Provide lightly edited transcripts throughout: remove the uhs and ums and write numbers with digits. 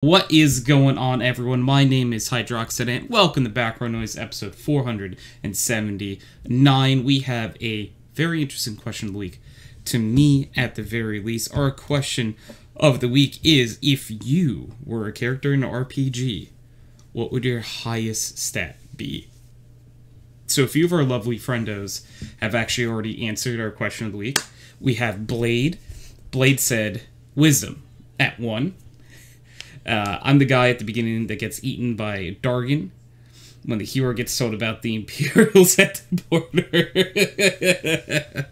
What is going on, everyone? My name is HydroxideAnt. Welcome to Background Noise, episode 479. We have a very interesting question of the week. To me, at the very least, our question of the week is, if you were a character in an RPG, what would your highest stat be? So a few of our lovely friendos have actually already answered our question of the week. We have Blade. Blade said, Wisdom, at 1. I'm the guy at the beginning that gets eaten by Dargan when the hero gets told about the Imperials at the border.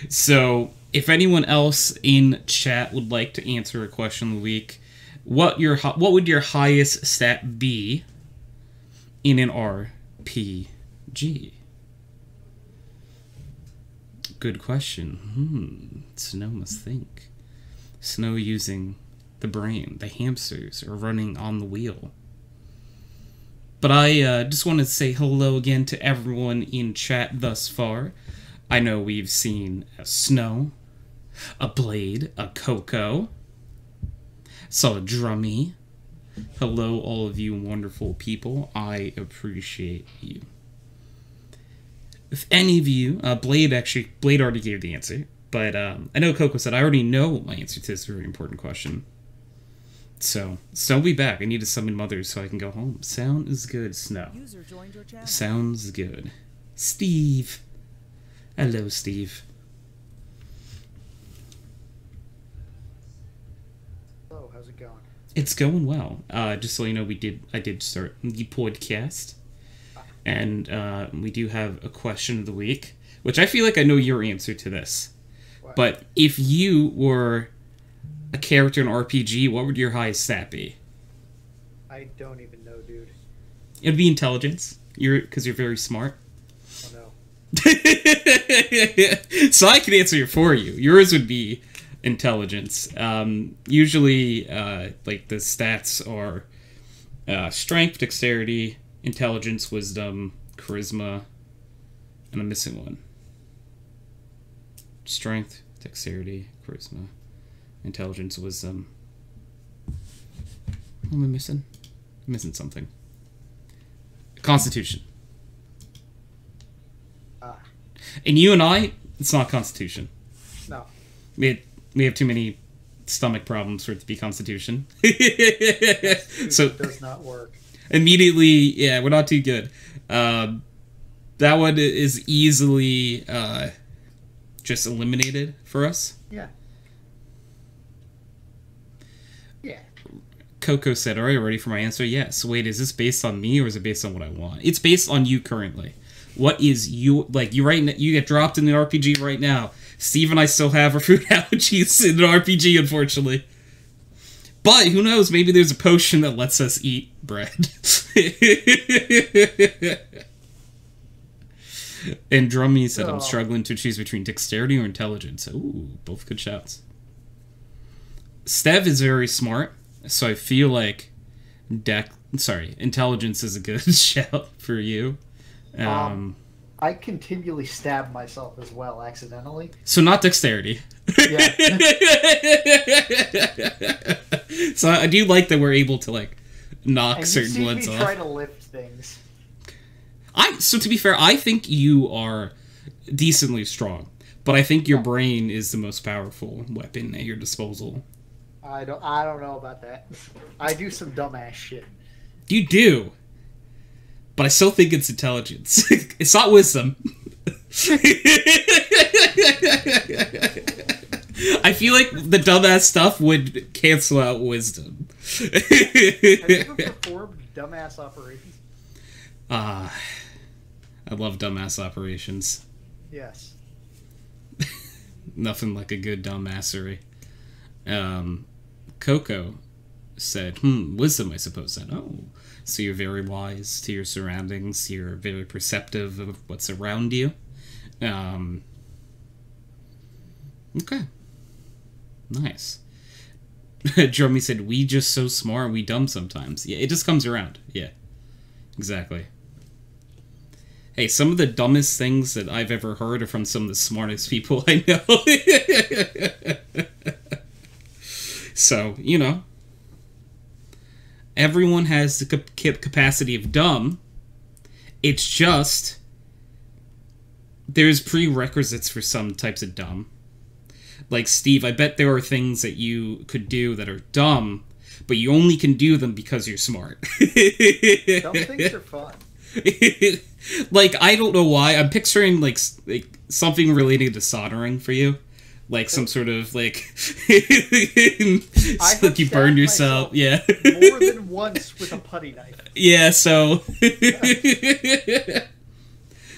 So, if anyone else in chat would like to answer a question of the week, what would your highest stat be in an RPG? Good question. Snow must think. Snow using the brain. The hamsters are running on the wheel. But I just want to say hello again to everyone in chat thus far. I know we've seen a Snow, a Blade, a Coco, saw a Drummy. Hello, all of you wonderful people. I appreciate you. If any of you, Blade already gave the answer, but I know Coco said, I already know my answer to this very important question. So Snow will be back. I need to summon Mother so I can go home. Sound is good, Snow. Sounds good. Steve. Hello, Steve. Hello, how's it going? It's going well. Just so you know, I did start the podcast. And we do have a question of the week, which I feel like I know your answer to this. What? But if you were a character in RPG, what would your highest stat be? I don't even know, dude. It'd be intelligence. Because you're very smart. Oh no. So I can answer it for you. Yours would be intelligence. Usually, like the stats are strength, dexterity, intelligence, wisdom, charisma, and I'm missing one. Strength, dexterity, charisma, intelligence, wisdom. What am I missing? I'm missing something. Constitution. And you and I, it's not Constitution. No. We have too many stomach problems for it to be Constitution. So it does not work. Immediately, yeah, we're not too good. That one is easily just eliminated for us. Yeah. Yeah. Coco said, "Are you ready for my answer?" Yes. Wait, is this based on me or is it based on what I want? It's based on you currently. What is you like? You get dropped in the RPG right now. Steve and I still have our food allergies in an RPG, unfortunately. But who knows? Maybe there's a potion that lets us eat bread. And Drummy said, "I'm struggling to choose between dexterity or intelligence." Ooh, both good shouts. Stev is very smart, so I feel like intelligence is a good shout for you. I continually stab myself as well, accidentally. So not dexterity. Yeah. So I do like that we're able to, like, knock and certain ones off. Try to lift things. So to be fair, I think you are decently strong, but I think your brain is the most powerful weapon at your disposal. I don't know about that. I do some dumbass shit. You do. But I still think it's intelligence. It's not wisdom. I feel like the dumbass stuff would cancel out wisdom. Have you ever performed dumbass operations? I love dumbass operations. Yes. Nothing like a good dumbassery. Coco said, wisdom, I suppose. Then, so you're very wise to your surroundings. You're very perceptive of what's around you. Okay. Nice. Drummy said, we just so smart, we dumb sometimes. Yeah, it just comes around. Yeah. Exactly. Hey, some of the dumbest things that I've ever heard are from some of the smartest people I know. So, you know, Everyone has the capacity of dumb. It's just there's prerequisites for some types of dumb. Like, Steve, I bet there are things that you could do that are dumb, but you only can do them because you're smart. Dumb things are fun. Like, I don't know why. I'm picturing, like something related to soldering for you. Like, some sort of, like... like, you burn yourself. Yeah. More than once with a putty knife. Yeah, so...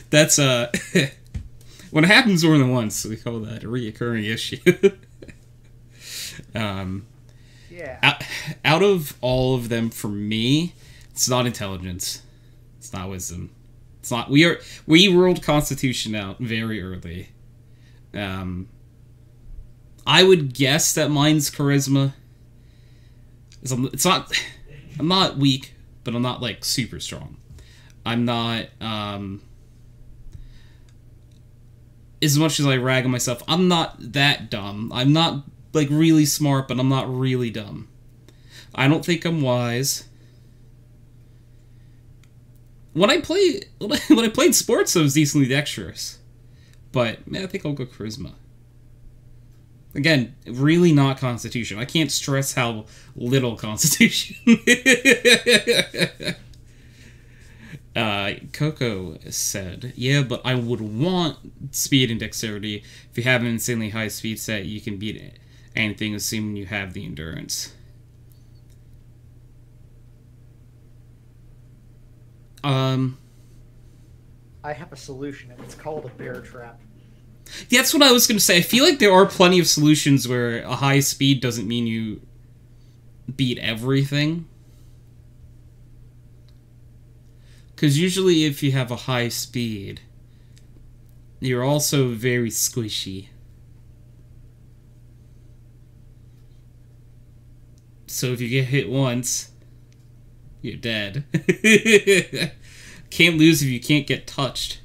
That's, when it happens more than once, we call that a reoccurring issue. Yeah. Out of all of them, for me, it's not intelligence. It's not wisdom. It's not... We ruled Constitution out very early. I would guess that mine's charisma. It's not... I'm not weak, but I'm not, like, super strong. I'm not, as much as I rag on myself, I'm not that dumb. I'm not, like, really smart, but I'm not really dumb. I don't think I'm wise. When I played sports, I was decently dexterous. But, man, I think I'll go charisma. Again, really not Constitution. I can't stress how little Constitution. Coco said, yeah, but I would want speed and dexterity. If you have an insanely high speed set, you can beat anything, assuming you have the endurance. I have a solution, and it's called a bear trap. That's what I was going to say. I feel like there are plenty of solutions where a high speed doesn't mean you beat everything. Because usually if you have a high speed, you're also very squishy. So if you get hit once, you're dead. Can't lose if you can't get touched.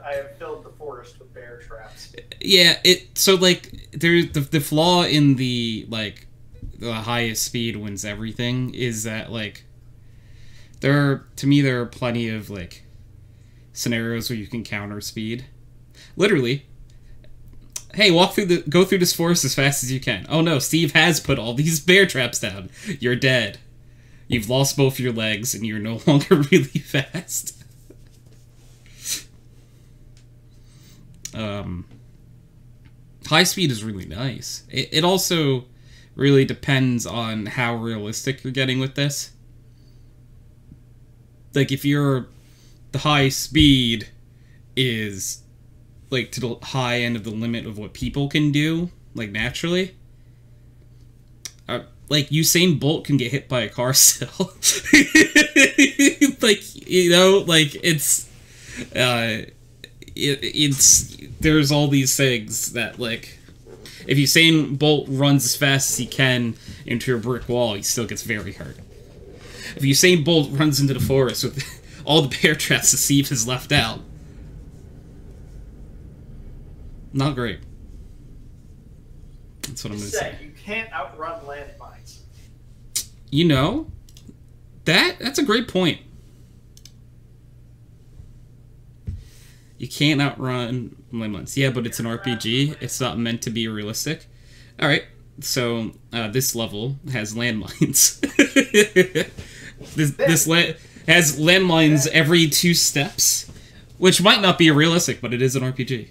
I have filled the forest with bear traps. Yeah, so like there's the flaw in the like the highest speed wins everything is that like there are plenty of like scenarios where you can counter speed. Literally, hey, go through this forest as fast as you can. Oh no, Steve has put all these bear traps down. You're dead. You've lost both your legs and you're no longer really fast. High speed is really nice. It also really depends on how realistic you're getting with this. Like, if the high speed is, like, to the high end of the limit of what people can do, like, naturally, like, Usain Bolt can get hit by a car still. Like, you know, like, it's there's all these things that, like, if Usain Bolt runs as fast as he can into a brick wall, he still gets very hurt. If Usain Bolt runs into the forest with all the bear traps that Steve has left out, not great. That's what I'm going to say. You can't outrun landmines. You know, that's a great point. You can't outrun landmines. Yeah, but it's an RPG. It's not meant to be realistic. Alright, so this level has landmines. this has landmines every 2 steps, which might not be realistic, but it is an RPG.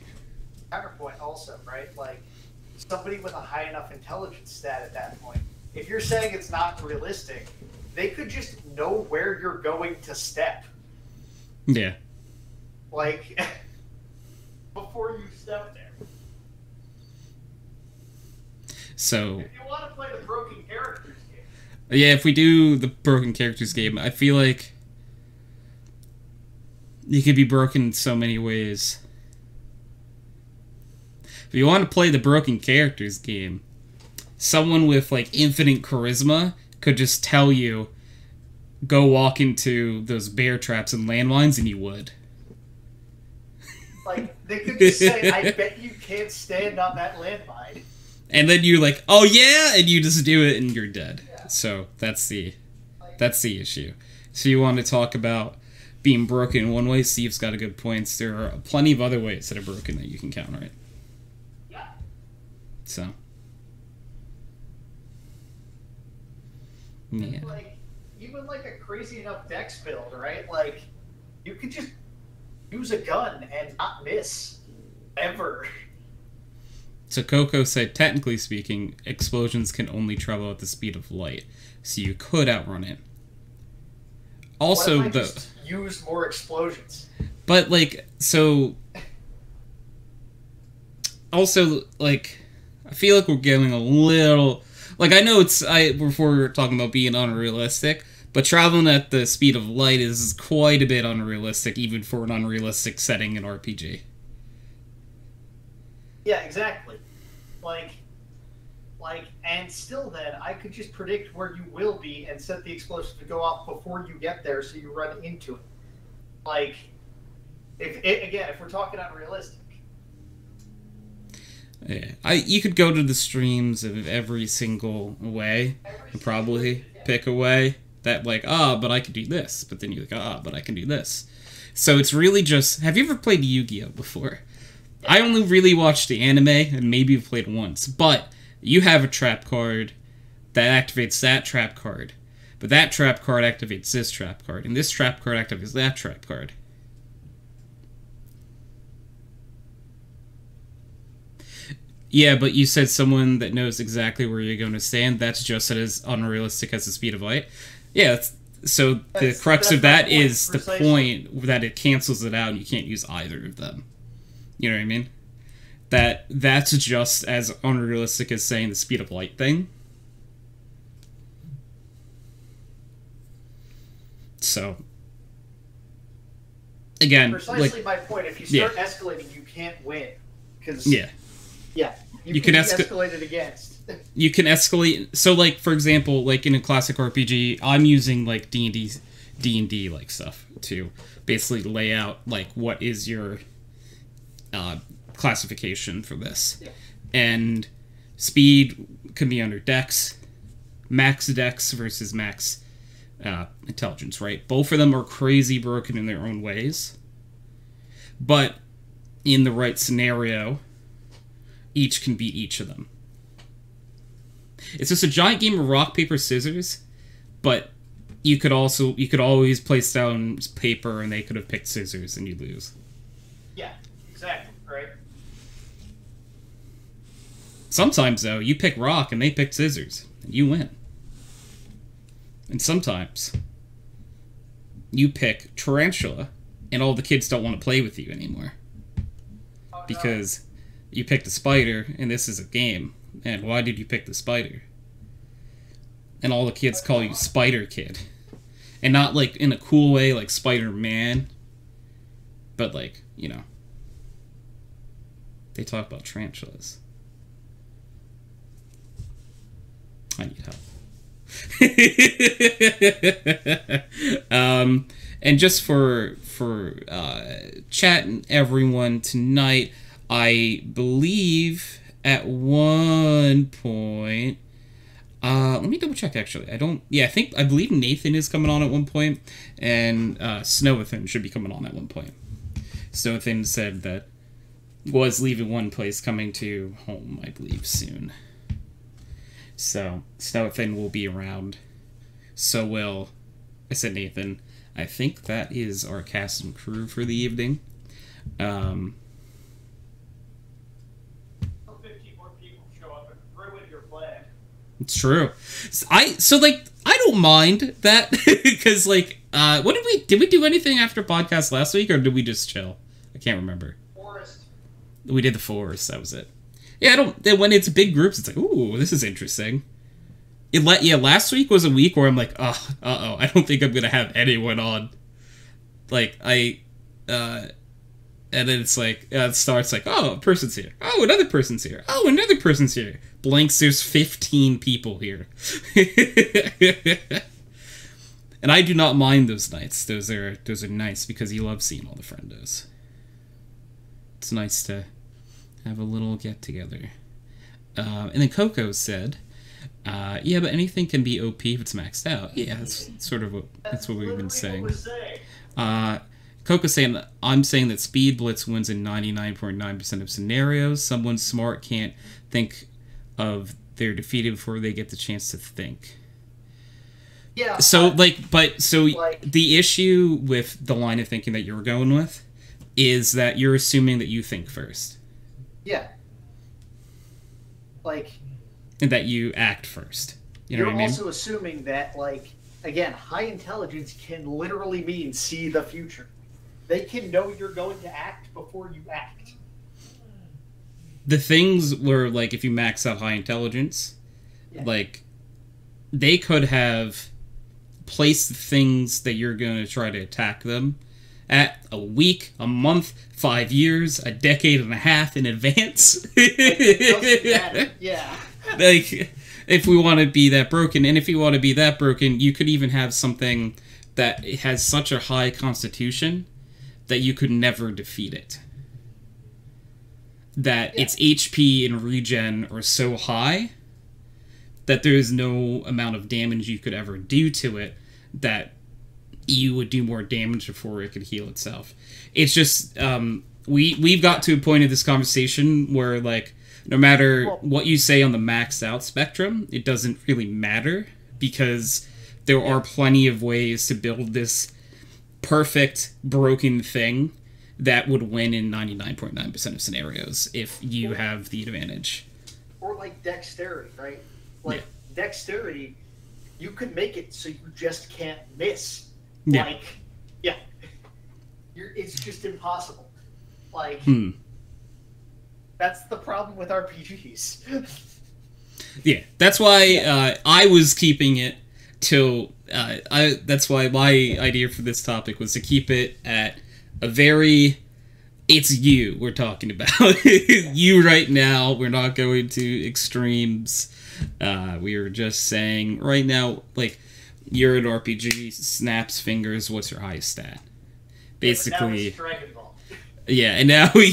Counterpoint also, right? Like, somebody with a high enough intelligence stat at that point, if you're saying it's not realistic, they could just know where you're going to step. Yeah. Like, before you step there. So... if you want to play the broken characters game. Yeah, if we do the broken characters game, I feel like you could be broken in so many ways. If you want to play the broken characters game, someone with, like, infinite charisma could just tell you, go walk into those bear traps and landmines, and you would. Like, they could just say, I bet you can't stand on that landmine. And then you're like, oh yeah, and you just do it and you're dead. Yeah. So that's the issue. So you want to talk about being broken in one way? Steve's got a good point. There are plenty of other ways that are broken that you can counter it. Yeah. So. Yeah. Like, even like a crazy enough dex build, right? Like, you could just use a gun and not miss ever. So Coco said, technically speaking, explosions can only travel at the speed of light, so you could outrun it. Also, what if I just use more explosions? But like, so. Also, like, I feel like we're getting a little. Like, I know before we were talking about being unrealistic, but traveling at the speed of light is quite a bit unrealistic, even for an unrealistic setting in RPG. Yeah, exactly. And still then, I could just predict where you will be and set the explosive to go off before you get there so you run into it. Like, if we're talking unrealistic. Yeah, you could go to the streams of every single way and probably pick a way that, like, but I could do this. But then you're like, but I can do this. So it's really just... Have you ever played Yu-Gi-Oh! Before? I only really watched the anime and maybe played once. But you have a trap card that activates that trap card. But that trap card activates this trap card. And this trap card activates that trap card. Yeah, but you said someone that knows exactly where you're going to stand. That's just as unrealistic as the speed of light. Yeah, so the crux of that is the point that it cancels it out and you can't use either of them. You know what I mean? That's just as unrealistic as saying the speed of light thing. So, again, precisely my point. If you start escalating, you can't win. Because you can be escalated against. You can escalate. So, like, for example, like in a classic RPG, I'm using like D&D like stuff to basically lay out like what is your classification for this. Yeah. And speed can be under dex, max dex versus max intelligence, right? Both of them are crazy broken in their own ways. But in the right scenario, each can beat each of them. It's just a giant game of rock, paper, scissors, but you could always place down paper and they could have picked scissors and you lose. Yeah, exactly, right? Sometimes, though, you pick rock and they pick scissors, and you win. And sometimes, you pick tarantula, and all the kids don't want to play with you anymore. Oh, because you picked a spider, and this is a game. And why did you pick the spider? And all the kids call you Spider Kid. And not, like, in a cool way, like Spider-Man. But, like, you know. They talk about tarantulas. I need help. And just for chatting everyone tonight, I believe at one point, let me double check actually. I believe Nathan is coming on at one point, and Snowathan should be coming on at one point. Snowathan said that was leaving one place, coming to home, I believe, soon. So, Snowathan will be around. So will, I said Nathan. I think that is our cast and crew for the evening. 15 more people show up and ruin your plan. It's true. I don't mind that, because, like, what did we do anything after podcast last week, or did we just chill? I can't remember. Forest. We did the forest, that was it. Yeah, when it's big groups, it's like, ooh, this is interesting. Last week was a week where I'm like, I don't think I'm gonna have anyone on. Like, and then it's like, it starts like, oh, a person's here. Oh, another person's here. Oh, another person's here. Blanks, there's 15 people here. And I do not mind those nights. Those are nice, because you love seeing all the friendos. It's nice to have a little get-together. And then Coco said, yeah, but anything can be OP if it's maxed out. Yeah, that's sort of that's what we've been saying. Coco's saying that I'm saying that Speed Blitz wins in 99.9% of scenarios. Someone smart can't think of they're defeated before they get the chance to think. Yeah. So the issue with the line of thinking that you're going with is that you're assuming that you think first. Yeah. Like. And that you act first. You know what I mean? You're also assuming that, like, again, high intelligence can literally mean see the future. They can know you're going to act before you act. The things were, like, if you max out high intelligence, like, they could have placed the things that you're going to try to attack them at a week, a month, 5 years, a decade and a half in advance. Like, it doesn't matter. Yeah. Like, if we want to be that broken, and if you want to be that broken, you could even have something that has such a high constitution that you could never defeat it. That its HP and regen are so high that there is no amount of damage you could ever do to it that you would do more damage before it could heal itself. It's just, we've got to a point of this conversation where, like, no matter what you say on the maxed out spectrum, it doesn't really matter, because there are plenty of ways to build this perfect broken thing that would win in 99.9% of scenarios if you have the advantage. Or like dexterity, right? Like dexterity, you could make it so you just can't miss. Yeah. Like, it's just impossible. Like, that's the problem with RPGs. Yeah, that's why I was keeping it till... that's why my idea for this topic was to keep it at a very... It's you we're talking about. You right now. We're not going to extremes. We are just saying right now, like, you're an RPG, snaps fingers, what's your highest stat? Basically... Now Dragon Ball. Yeah, and now we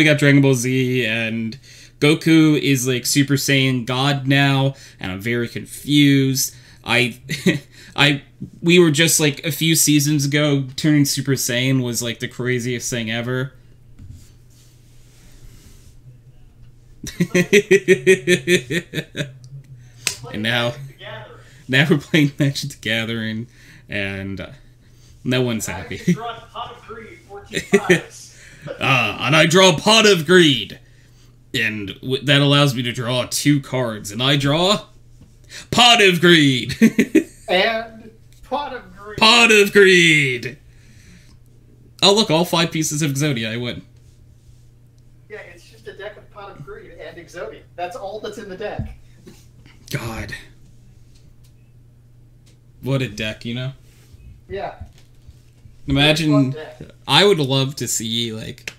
got Dragon Ball Z, and Goku is like Super Saiyan God now, and I'm very confused. We were just like a few seasons ago, turning Super Saiyan was like the craziest thing ever. And now we're playing Magic the Gathering, and no one's happy. And I draw Pot of Greed. And that allows me to draw 2 cards. And I draw Pot of Greed. And Pot of Greed. Pot of Greed. Oh, look, all 5 pieces of Exodia. I win. Yeah, it's just a deck of Pot of Greed and Exodia. That's all that's in the deck. God. What a deck, you know? Yeah. Imagine, I would love to see, like,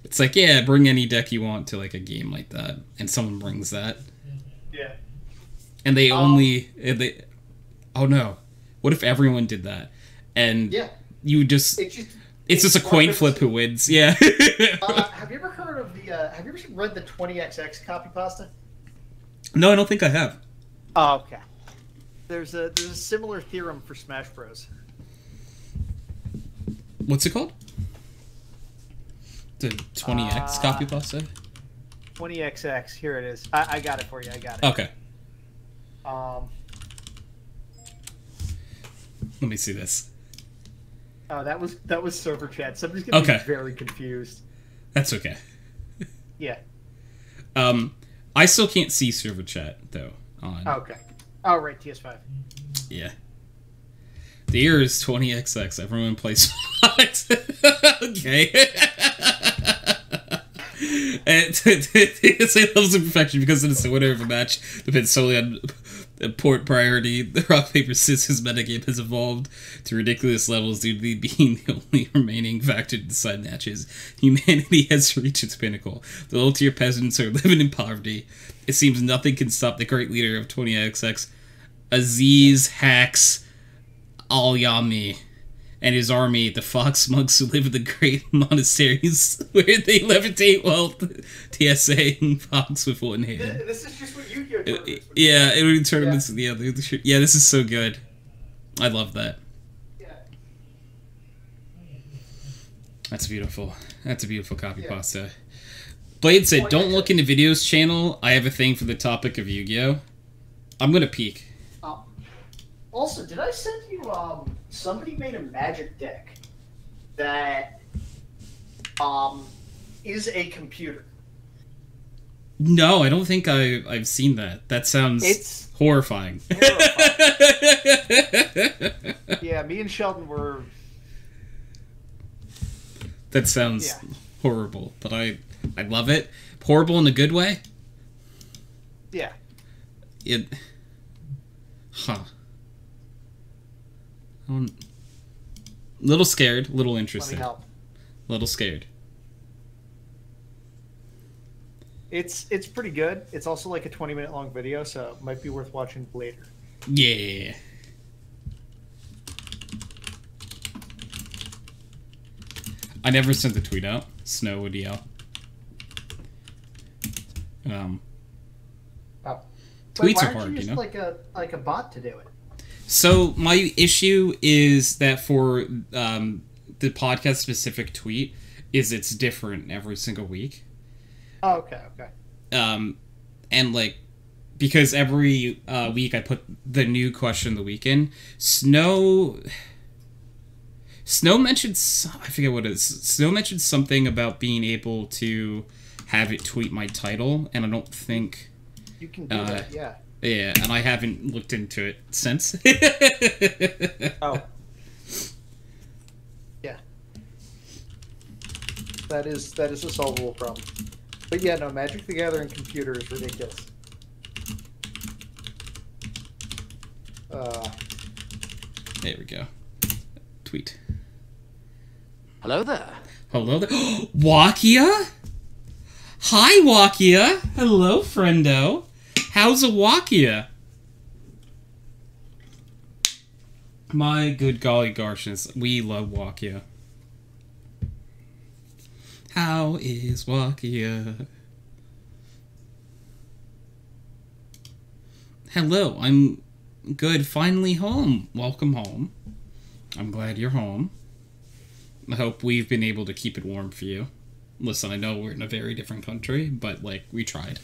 it's like, yeah, bring any deck you want to, like, a game like that, and someone brings that. Yeah. And they oh no, what if everyone did that? And you just, it's just a coin flip who wins, yeah. Have you ever heard of have you ever read the 20XX copy pasta? No, I don't think I have. Oh, okay. There's a similar theorem for Smash Bros. What's it called? The 20X copy pasta? 20XX. Here it is. I got it for you. I got it. Okay. Let me see this. Oh, that was server chat. Somebody's gonna be very confused. That's okay. Yeah. I still can't see server chat though. Okay. Oh, right. TS5. Yeah. The year is 20XX. Everyone plays Fox. Okay. And say levels of perfection because it is the winner of a match depends solely on port priority. The rock paper scissors metagame has evolved to ridiculous levels due to being the only remaining factor to decide matches. Humanity has reached its pinnacle. The low tier peasants are living in poverty. It seems nothing can stop the great leader of 20XX, Aziz Hacks Al-Yami, and his army, the fox monks who live in the great monasteries where they levitate while TSA and fox with one hand. This is just what Yu-Gi-Oh! Tournaments would Yeah, it would tournaments with the other. Yeah, this is so good. I love that. Yeah. That's beautiful. That's a beautiful copy pasta. Blade said, "Don't look into videos channel. I have a thing for the topic of Yu-Gi-Oh." I'm gonna peek. Also, did I send you, somebody made a magic deck that, is a computer. No, I don't think I've seen that. That sounds horrifying. Yeah, me and Sheldon were... That sounds horrible, but I love it. Horrible in a good way? Yeah. Little scared, little interested. Let me help. Little scared. It's pretty good. It's also like a 20-minute long video, so it might be worth watching later. Yeah. I never sent the tweet out. Snow would yell. Tweets are hard, you know? Like a bot to do it. So my issue is that for the podcast specific tweet is it's different every single week. Oh, okay. And like because every week I put the new question of the week in. Snow mentioned, I forget what it is. Snow mentioned something about being able to have it tweet my title, and I don't think you can do that. Yeah. Yeah, and I haven't looked into it since. Oh. Yeah. That is a solvable problem. But yeah, no, Magic the Gathering computer is ridiculous. There we go. Tweet. Hello there. Hello there. Wakia? Hi, Wakia. Hello, friendo. How's a Wakia? My good golly goshers, we love Wakia. How is Wakia? Hello, I'm good. Finally home. Welcome home. I'm glad you're home. I hope we've been able to keep it warm for you. Listen, I know we're in a very different country, but, like, we tried.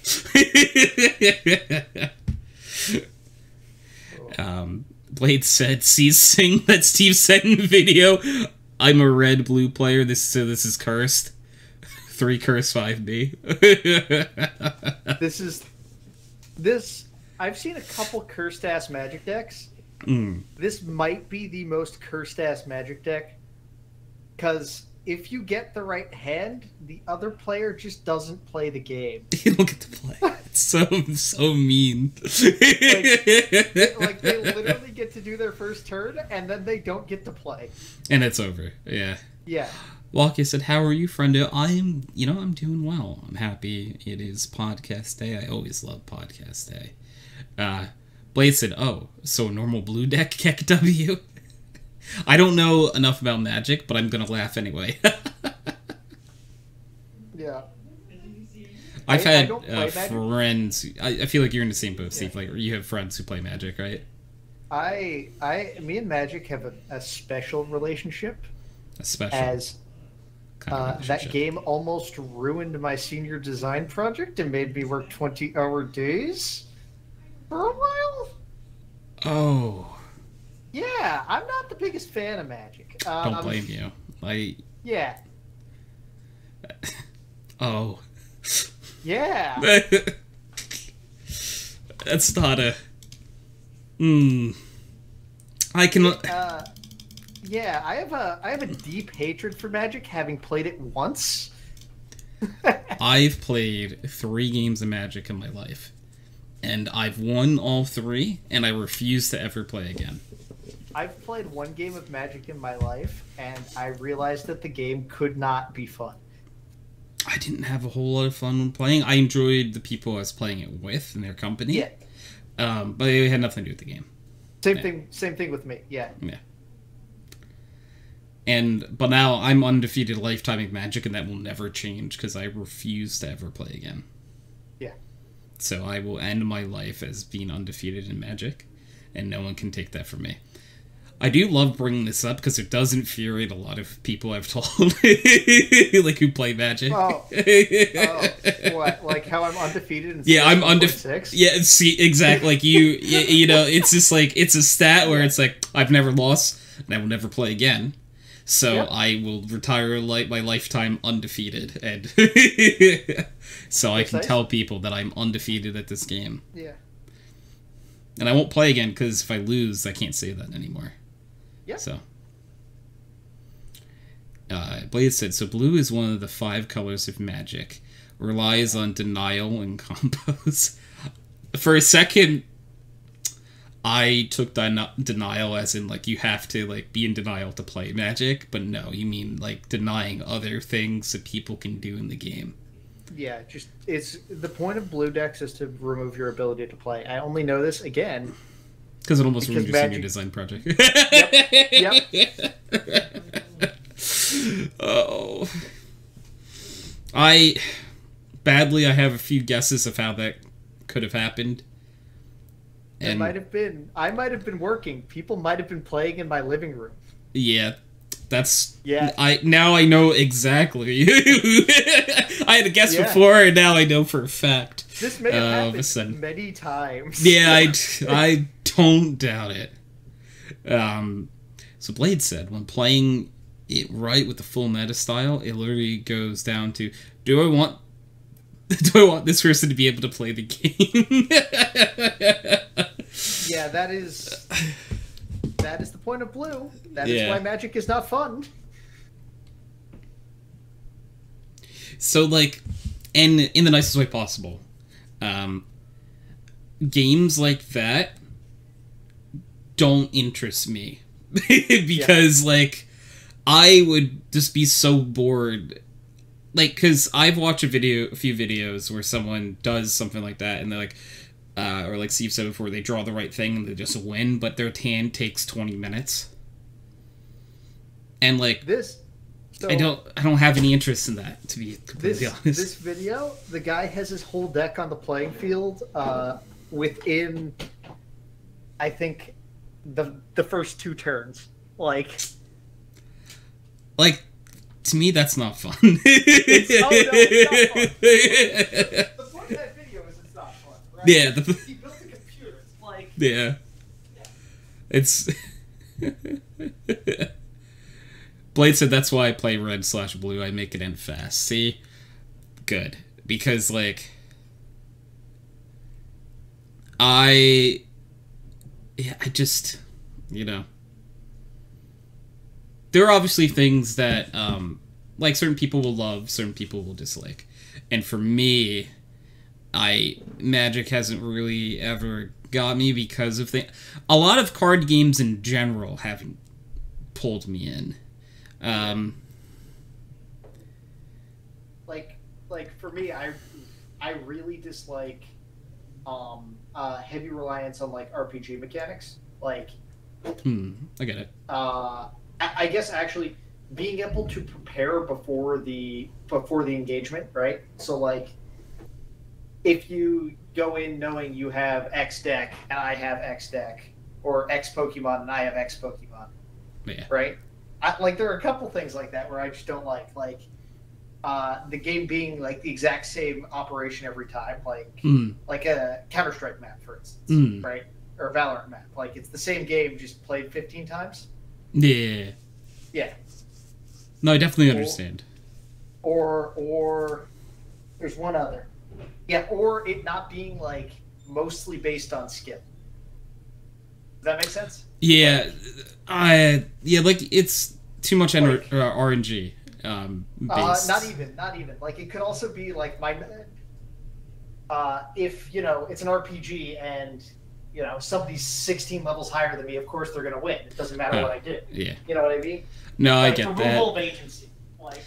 Blade said, "Ceasing." That Steve said in the video. I'm a red-blue player, this is cursed. 3 curse 5B. I've seen a couple cursed-ass Magic decks. This might be the most cursed-ass Magic deck. Because if you get the right hand, the other player just doesn't play the game. You don't get to play. It's so mean. like they literally get to do their first turn, and then they don't get to play. And it's over. Yeah. Yeah. Walkie said, "How are you, friendo?" I'm doing well. I'm happy it is podcast day. I always love podcast day. Blade said, "Oh, so a normal blue deck, KEKW?" I don't know enough about Magic, but I'm gonna laugh anyway. Yeah. I've had friends. I feel like you're in the same boat, Steve. Like, you have friends who play Magic, right? Me and Magic have a special relationship. A special. As that game almost ruined my senior design project and made me work 20-hour days for a while. Oh. Yeah, I'm not the biggest fan of Magic. Don't blame you. Yeah. Oh. Yeah. That's not a... I can... Yeah, I have a deep hatred for Magic, having played it once. I've played 3 games of Magic in my life. And I've won all 3, and I refuse to ever play again. I've played 1 game of Magic in my life, and I realized that the game could not be fun. I didn't have a whole lot of fun when playing. I enjoyed the people I was playing it with and their company. Yeah. But it had nothing to do with the game. Same thing with me, yeah. Yeah. But now I'm undefeated lifetime in Magic, and that will never change because I refuse to ever play again. Yeah. So I will end my life as being undefeated in Magic, and no one can take that from me. I do love bringing this up because it does infuriate a lot of people I've told, like who play Magic. Oh, what? Like how I'm undefeated? Yeah, I'm undefeated. Yeah, see, exactly. Like you know, it's just like it's a stat where it's like I've never lost and I will never play again. So yep. I will retire my lifetime undefeated, and so I can tell people that I'm undefeated at this game. Yeah. And I won't play again because if I lose, I can't say that anymore. Yeah. So, Blade said, so blue is one of the 5 colors of Magic. Relies on denial and combos. For a second, I took denial as in, like, you have to, like, be in denial to play Magic. But no, you mean, like, denying other things that people can do in the game. Yeah, just, it's, the point of blue decks is to remove your ability to play. I only know this, again... Because it almost ruined your senior design project. Yep. Oh. I have a few guesses of how that could have happened. And I might have been working. People might have been playing in my living room. Yeah. Now I know exactly. I had a guess before, and now I know for a fact. This may have happened many times. Yeah, I don't doubt it. So Blade said, when playing it right with the full meta style, it literally goes down to, do I want this person to be able to play the game? Yeah, that is the point of blue. That is why Magic is not fun. So, like, and in the nicest way possible, games like that don't interest me. Because, like, I would just be so bored. Like, because I've watched a few videos where someone does something like that, and they're like, or like Steve said before, they draw the right thing and they just win, but their hand takes 20 minutes. And, like, I don't have any interest in that, to be completely honest. This video, the guy has his whole deck on the playing field within, I think, the first 2 turns. Like, to me, that's not fun. It's not fun. The point of that video is it's not fun, right? Yeah. He built a computer. It's like... Yeah. It's... Blade said, that's why I play red/blue. I make it end fast. See? Good. Because, like... I just... You know... There are obviously things that, like, certain people will love, certain people will dislike. And for me, Magic hasn't really ever got me because of things... A lot of card games in general haven't pulled me in. Like for me, I really dislike heavy reliance on, like, RPG mechanics. Like... I get it. I guess actually being able to prepare before the engagement, right? So, like, if you go in knowing you have X deck and I have X deck, or X Pokemon and I have X Pokemon, right? Like, there are a couple things like that where I just don't like the game being, like, the exact same operation every time, like a Counter-Strike map, for instance, right? Or a Valorant map. Like, it's the same game, just played 15 times. Yeah. Yeah. No, I definitely understand. Or there's one other. Yeah, or it not being, like, mostly based on skill. Does that make sense? Yeah. Like, it's too much RNG. Based. Not even. Like, it could also be, like, if, you know, it's an RPG and, you know, somebody's 16 levels higher than me, of course they're going to win. It doesn't matter what I do. Yeah. You know what I mean? No, like, I get that. Removal of agency. Like,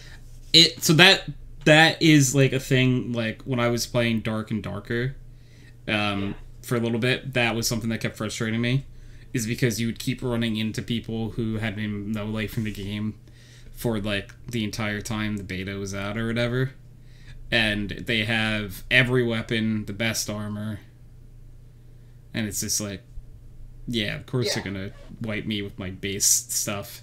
so that is, like, a thing, like, when I was playing Dark and Darker, for a little bit, that was something that kept frustrating me, is because you would keep running into people who had been no life in the game, for like the entire time the beta was out or whatever. And they have every weapon, the best armor. And it's just like, yeah, of course they're gonna wipe me with my base stuff.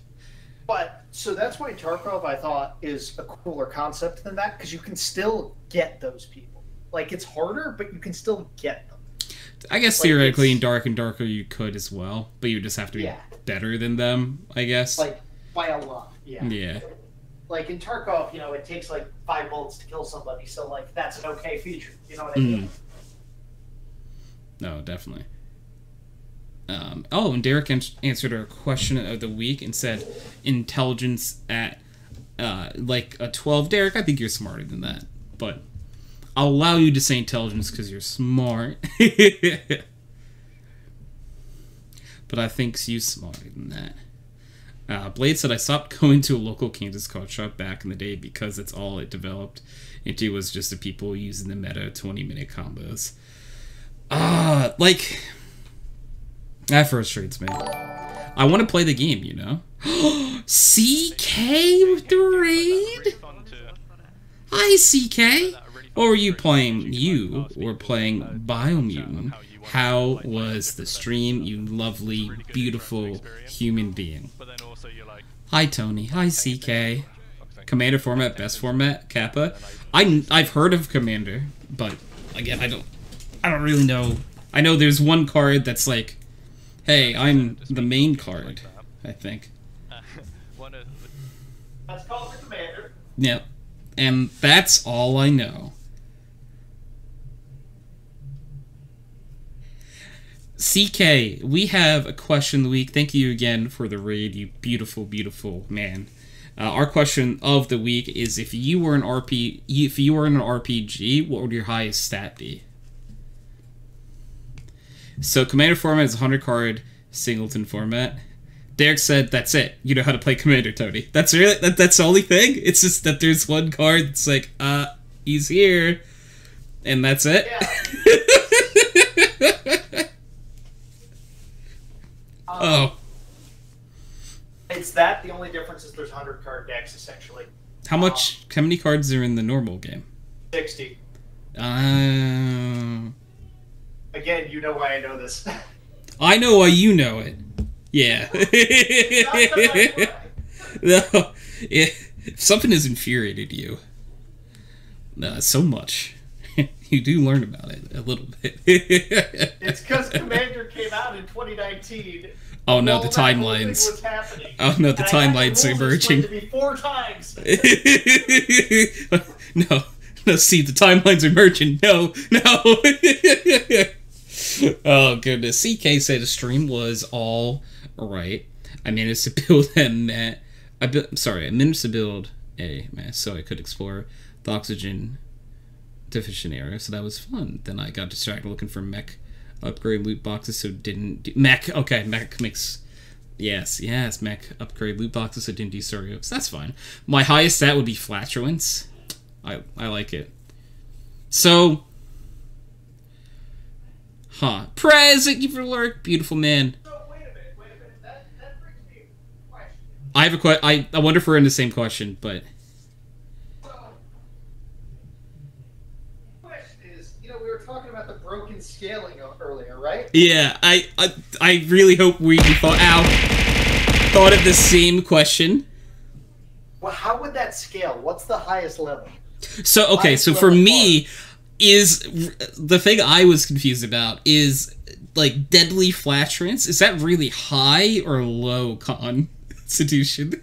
But, so that's why Tarkov, I thought, is a cooler concept than that, because you can still get those people. Like, it's harder, but you can still get them. I guess like, theoretically in Dark and Darker you could as well, but you just have to be better than them, I guess. Like, by a lot, Yeah. Like, in Tarkov, you know, it takes, like, 5 bullets to kill somebody, so, like, that's an okay feature. You know what I mean? No, definitely. And Derek answered our question of the week and said intelligence at, like, a 12. Derek, I think you're smarter than that, but I'll allow you to say intelligence because you're smart. But I think you're smarter than that. Blade said, I stopped going to a local Kansas card shop back in the day because that's all it developed into was just the people using the meta 20-minute combos. Like, that frustrates me. I want to play the game, you know? CK with the raid? Hi, CK! Or were you playing? You were playing Biomutant. How was the stream, you lovely, beautiful human being? Hi, Tony. Hi, CK. Commander format, best format, Kappa. I've heard of Commander, but again, I don't really know. I know there's one card that's like, hey, I'm the main card, I think. That's called the Commander. Yep. And that's all I know. CK, we have a question of the week. Thank you again for the raid, you beautiful, beautiful man. Our question of the week is: if you were in an RPG, what would your highest stat be? So, Commander format is 100 card singleton format. Derek said, "That's it. You know how to play Commander, Tony." That's really that's the only thing. It's just that there's one card that's like, he's here, and that's it. Yeah. Oh. It's that. The only difference is there's 100 card decks, essentially. How many cards are in the normal game? 60. Again, you know why I know this. I know why you know it. Yeah. No, if something has infuriated you so much, you do learn about it a little bit. It's because Commander came out in 2019. Oh no, the timelines. Oh no, the timelines are emerging. To be 4 times. No, see, the timelines are merging. No. Oh goodness. CK said the stream was all right. I managed to build I managed to build a mess so I could explore the oxygen deficient area, so that was fun. Then I got distracted looking for mech upgrade loot boxes, so didn't do mech. Okay, mech makes yes, mech upgrade loot boxes, so didn't do Sorios. That's fine. My highest stat would be flatulence. I like it. So, Prez, thank you for the lurk, beautiful man. So wait a minute. That brings me a question. I have a I wonder if we're in the same question, but. We were talking about the broken scaling earlier, right? Yeah, I really hope we thought of the same question. Well, how would that scale? What's the highest level? So, okay, so for me, is the thing I was confused about is, like, deadly flatulence. Is that really high or low constitution?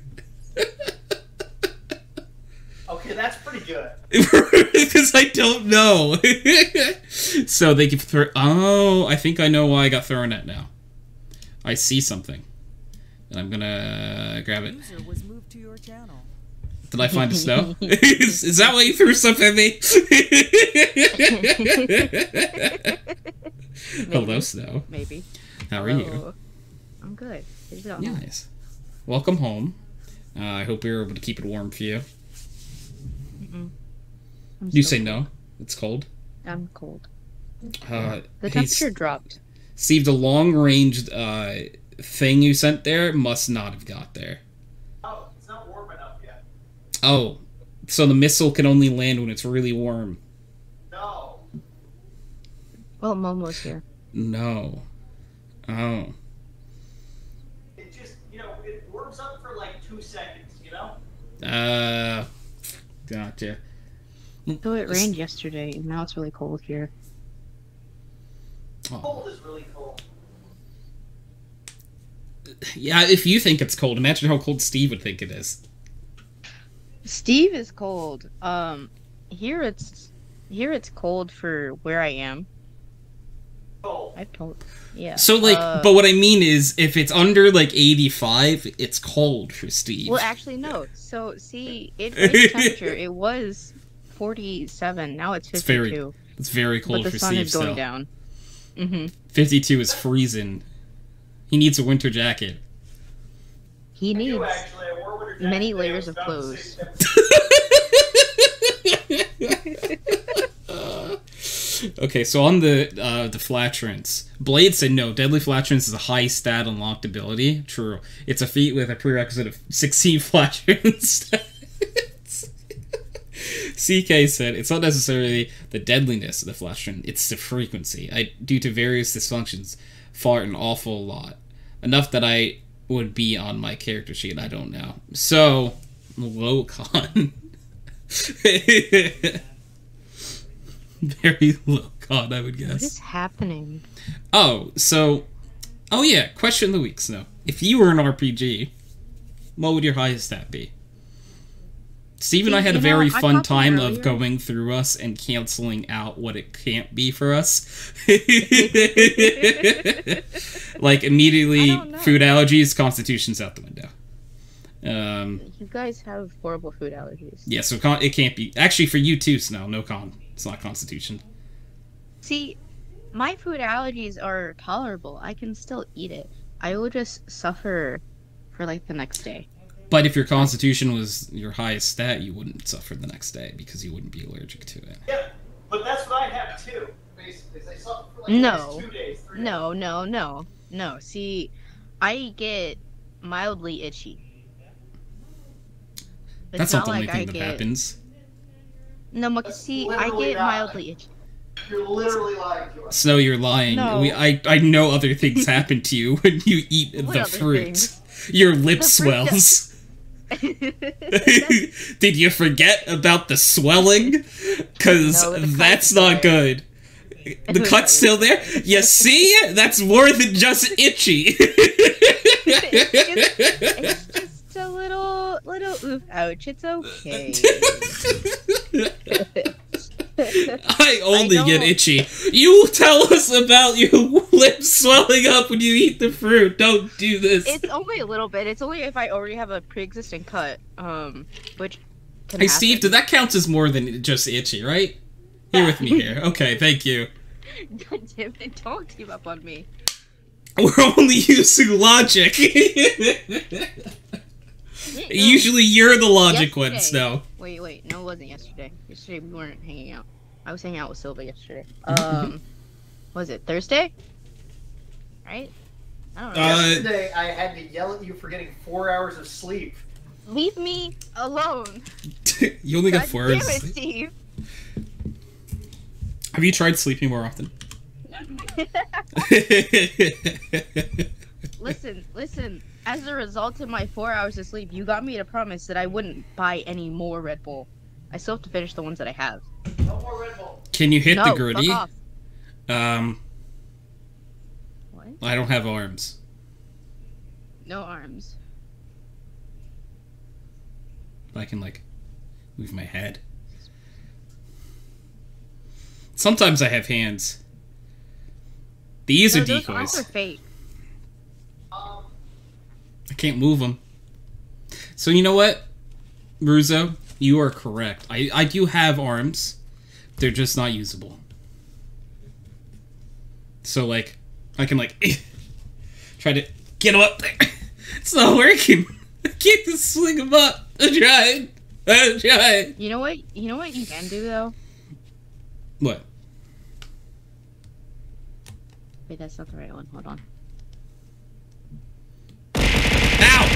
Okay, that's pretty good. Because I don't know. So they can throw. Oh, I think I know why I got thrown at now. I see something, and I'm gonna grab it. Was moved to your channel. Did I find the snow? Is that why you threw stuff at me? Hello, Snow. Maybe. How are you? I'm good. Nice. Welcome home. I hope we were able to keep it warm for you. You say no? It's cold? I'm cold. The temperature dropped. Steve, the long-range thing you sent there must not have got there. Oh, it's not warm enough Oh, so the missile can only land when it's really warm. No. Well, Momo's here. No. Oh. It just, it warms up for like 2 seconds, Gotcha. So it rained yesterday, and now it's really cold here. Oh. Cold is really cold. Yeah, if you think it's cold, imagine how cold Steve would think it is. Steve is cold. Here it's cold for where I am. Cold. I've told. Yeah. So, like, but what I mean is, if it's under, like, 85, it's cold for Steve. Well, actually, no. So, see, its temperature, it was 47. Now it's 52. It's very cold but for the sun Steve is going still. down. Mm-hmm. 52 is freezing. He needs a winter jacket. He needs many layers of clothes. Okay, so on the flaturance, Blade said no. Deadly flaturance is a high stat unlocked ability. True. It's a feat with a prerequisite of 16 flaturance stats. CK said it's not necessarily the deadliness of the flaturance; it's the frequency. Due to various dysfunctions, fart an awful lot. Enough that I would be on my character sheet. I don't know. So, low con. Very low con, I would guess. What is happening? Oh yeah, question of the week, Snow. If you were an RPG, what would your highest stat be? Steve and I had a very fun time of going through us and canceling out what it can't be for us. Like, immediately, food allergies, constitution's out the window. You guys have horrible food allergies. Yeah, so it can't be. Actually, for you too, Snow, no con. It's not constitution. See, my food allergies are tolerable. I can still eat it. I will just suffer for, like, the next day. But if your constitution was your highest stat, you wouldn't suffer the next day because you wouldn't be allergic to it. Yeah, but that's what I have too. Basically, I suffer for like No. 2 days, 3 days. No. See, I get mildly itchy. It's That's not the only like thing that happens. No, see, I get mildly itchy. You're literally lying to us. Snow, you're lying. No. I know other things happen to you when you eat What the other fruit. things? Your lip The fruit swells. Did you forget about the swelling? Because No, the that's cut's not there. good. The cut's still there? You see? That's more than just itchy. It's just a little oof ouch. It's okay. I only get itchy. You tell us about your lips swelling up when you eat the fruit. Don't do this. It's only a little bit. It's only if I already have a pre-existing cut, which can Hey, happen. Steve, did that count as more than just itchy, right? You're with me here. Okay, thank you. God damn it, don't give up on me. We're only using logic. Usually you're the logic one, Yesterday. Snow. Wait, no, it wasn't yesterday. Yesterday we weren't hanging out. I was hanging out with Silva yesterday. Was it Thursday? Right? I don't know. Yesterday, I had to yell at you for getting 4 hours of sleep. Leave me alone. You only got God 4 damn hours. it, of sleep. Steve. Have you tried sleeping more often? Listen. As a result of my 4 hours of sleep, you got me to promise that I wouldn't buy any more Red Bull. I still have to finish the ones that I have. No more Red Bull. Can you hit No, the fuck gritty? off. What? I don't have arms. No arms. I can, like, move my head. Sometimes I have hands. These are Those arms decoys. are fake. I can't move them. So you know what, Ruzo? You are correct. I do have arms. They're just not usable. So, like, I can, like, try to get them up there. It's not working. I can't just swing them up. I'm trying. You know what you can do though? What? Wait, that's not the right one. Hold on. Ow!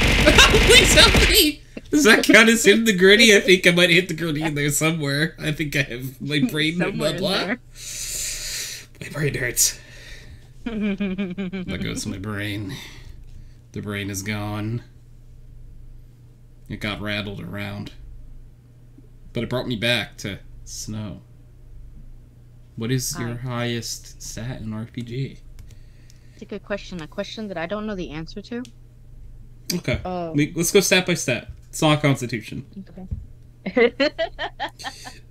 Please help me! Does that count as hitting the gritty? I think I might hit the gritty in there somewhere. I think I have my brain. Somewhere Blah, blah. in there. My brain hurts. That goes to my brain. The brain is gone. It got rattled around. But it brought me back to snow. What is your highest stat in RPG? It's a good question. A question that I don't know the answer to. Okay. Let's go stat by stat. It's not Constitution.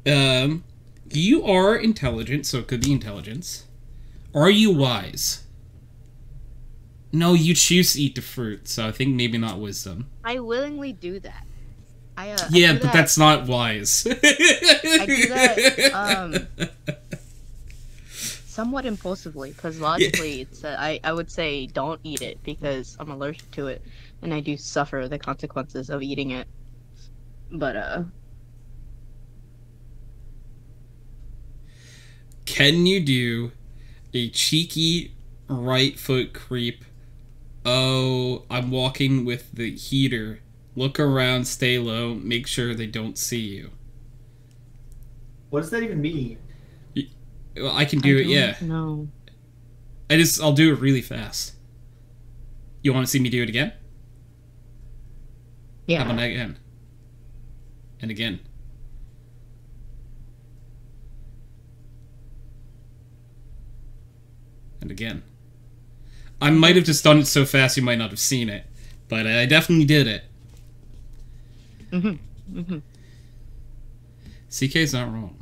Okay. You are intelligent, so it could be intelligence. Are you wise? No, you choose to eat the fruit, so I think maybe not wisdom. I willingly do that. Yeah, but that's not wise. I do that somewhat impulsively, because logically, it's I would say don't eat it because I'm allergic to it, and I do suffer the consequences of eating it. But can you do a cheeky right foot creep? Oh, I'm walking with the heater. Look around, stay low, make sure they don't see you. What does that even mean? Well, I can do it, yeah. No. I'll do it really fast. You want to see me do it again? Yeah. How about again? And again. And again. I might have just done it so fast you might not have seen it, but I definitely did it. CK's not wrong.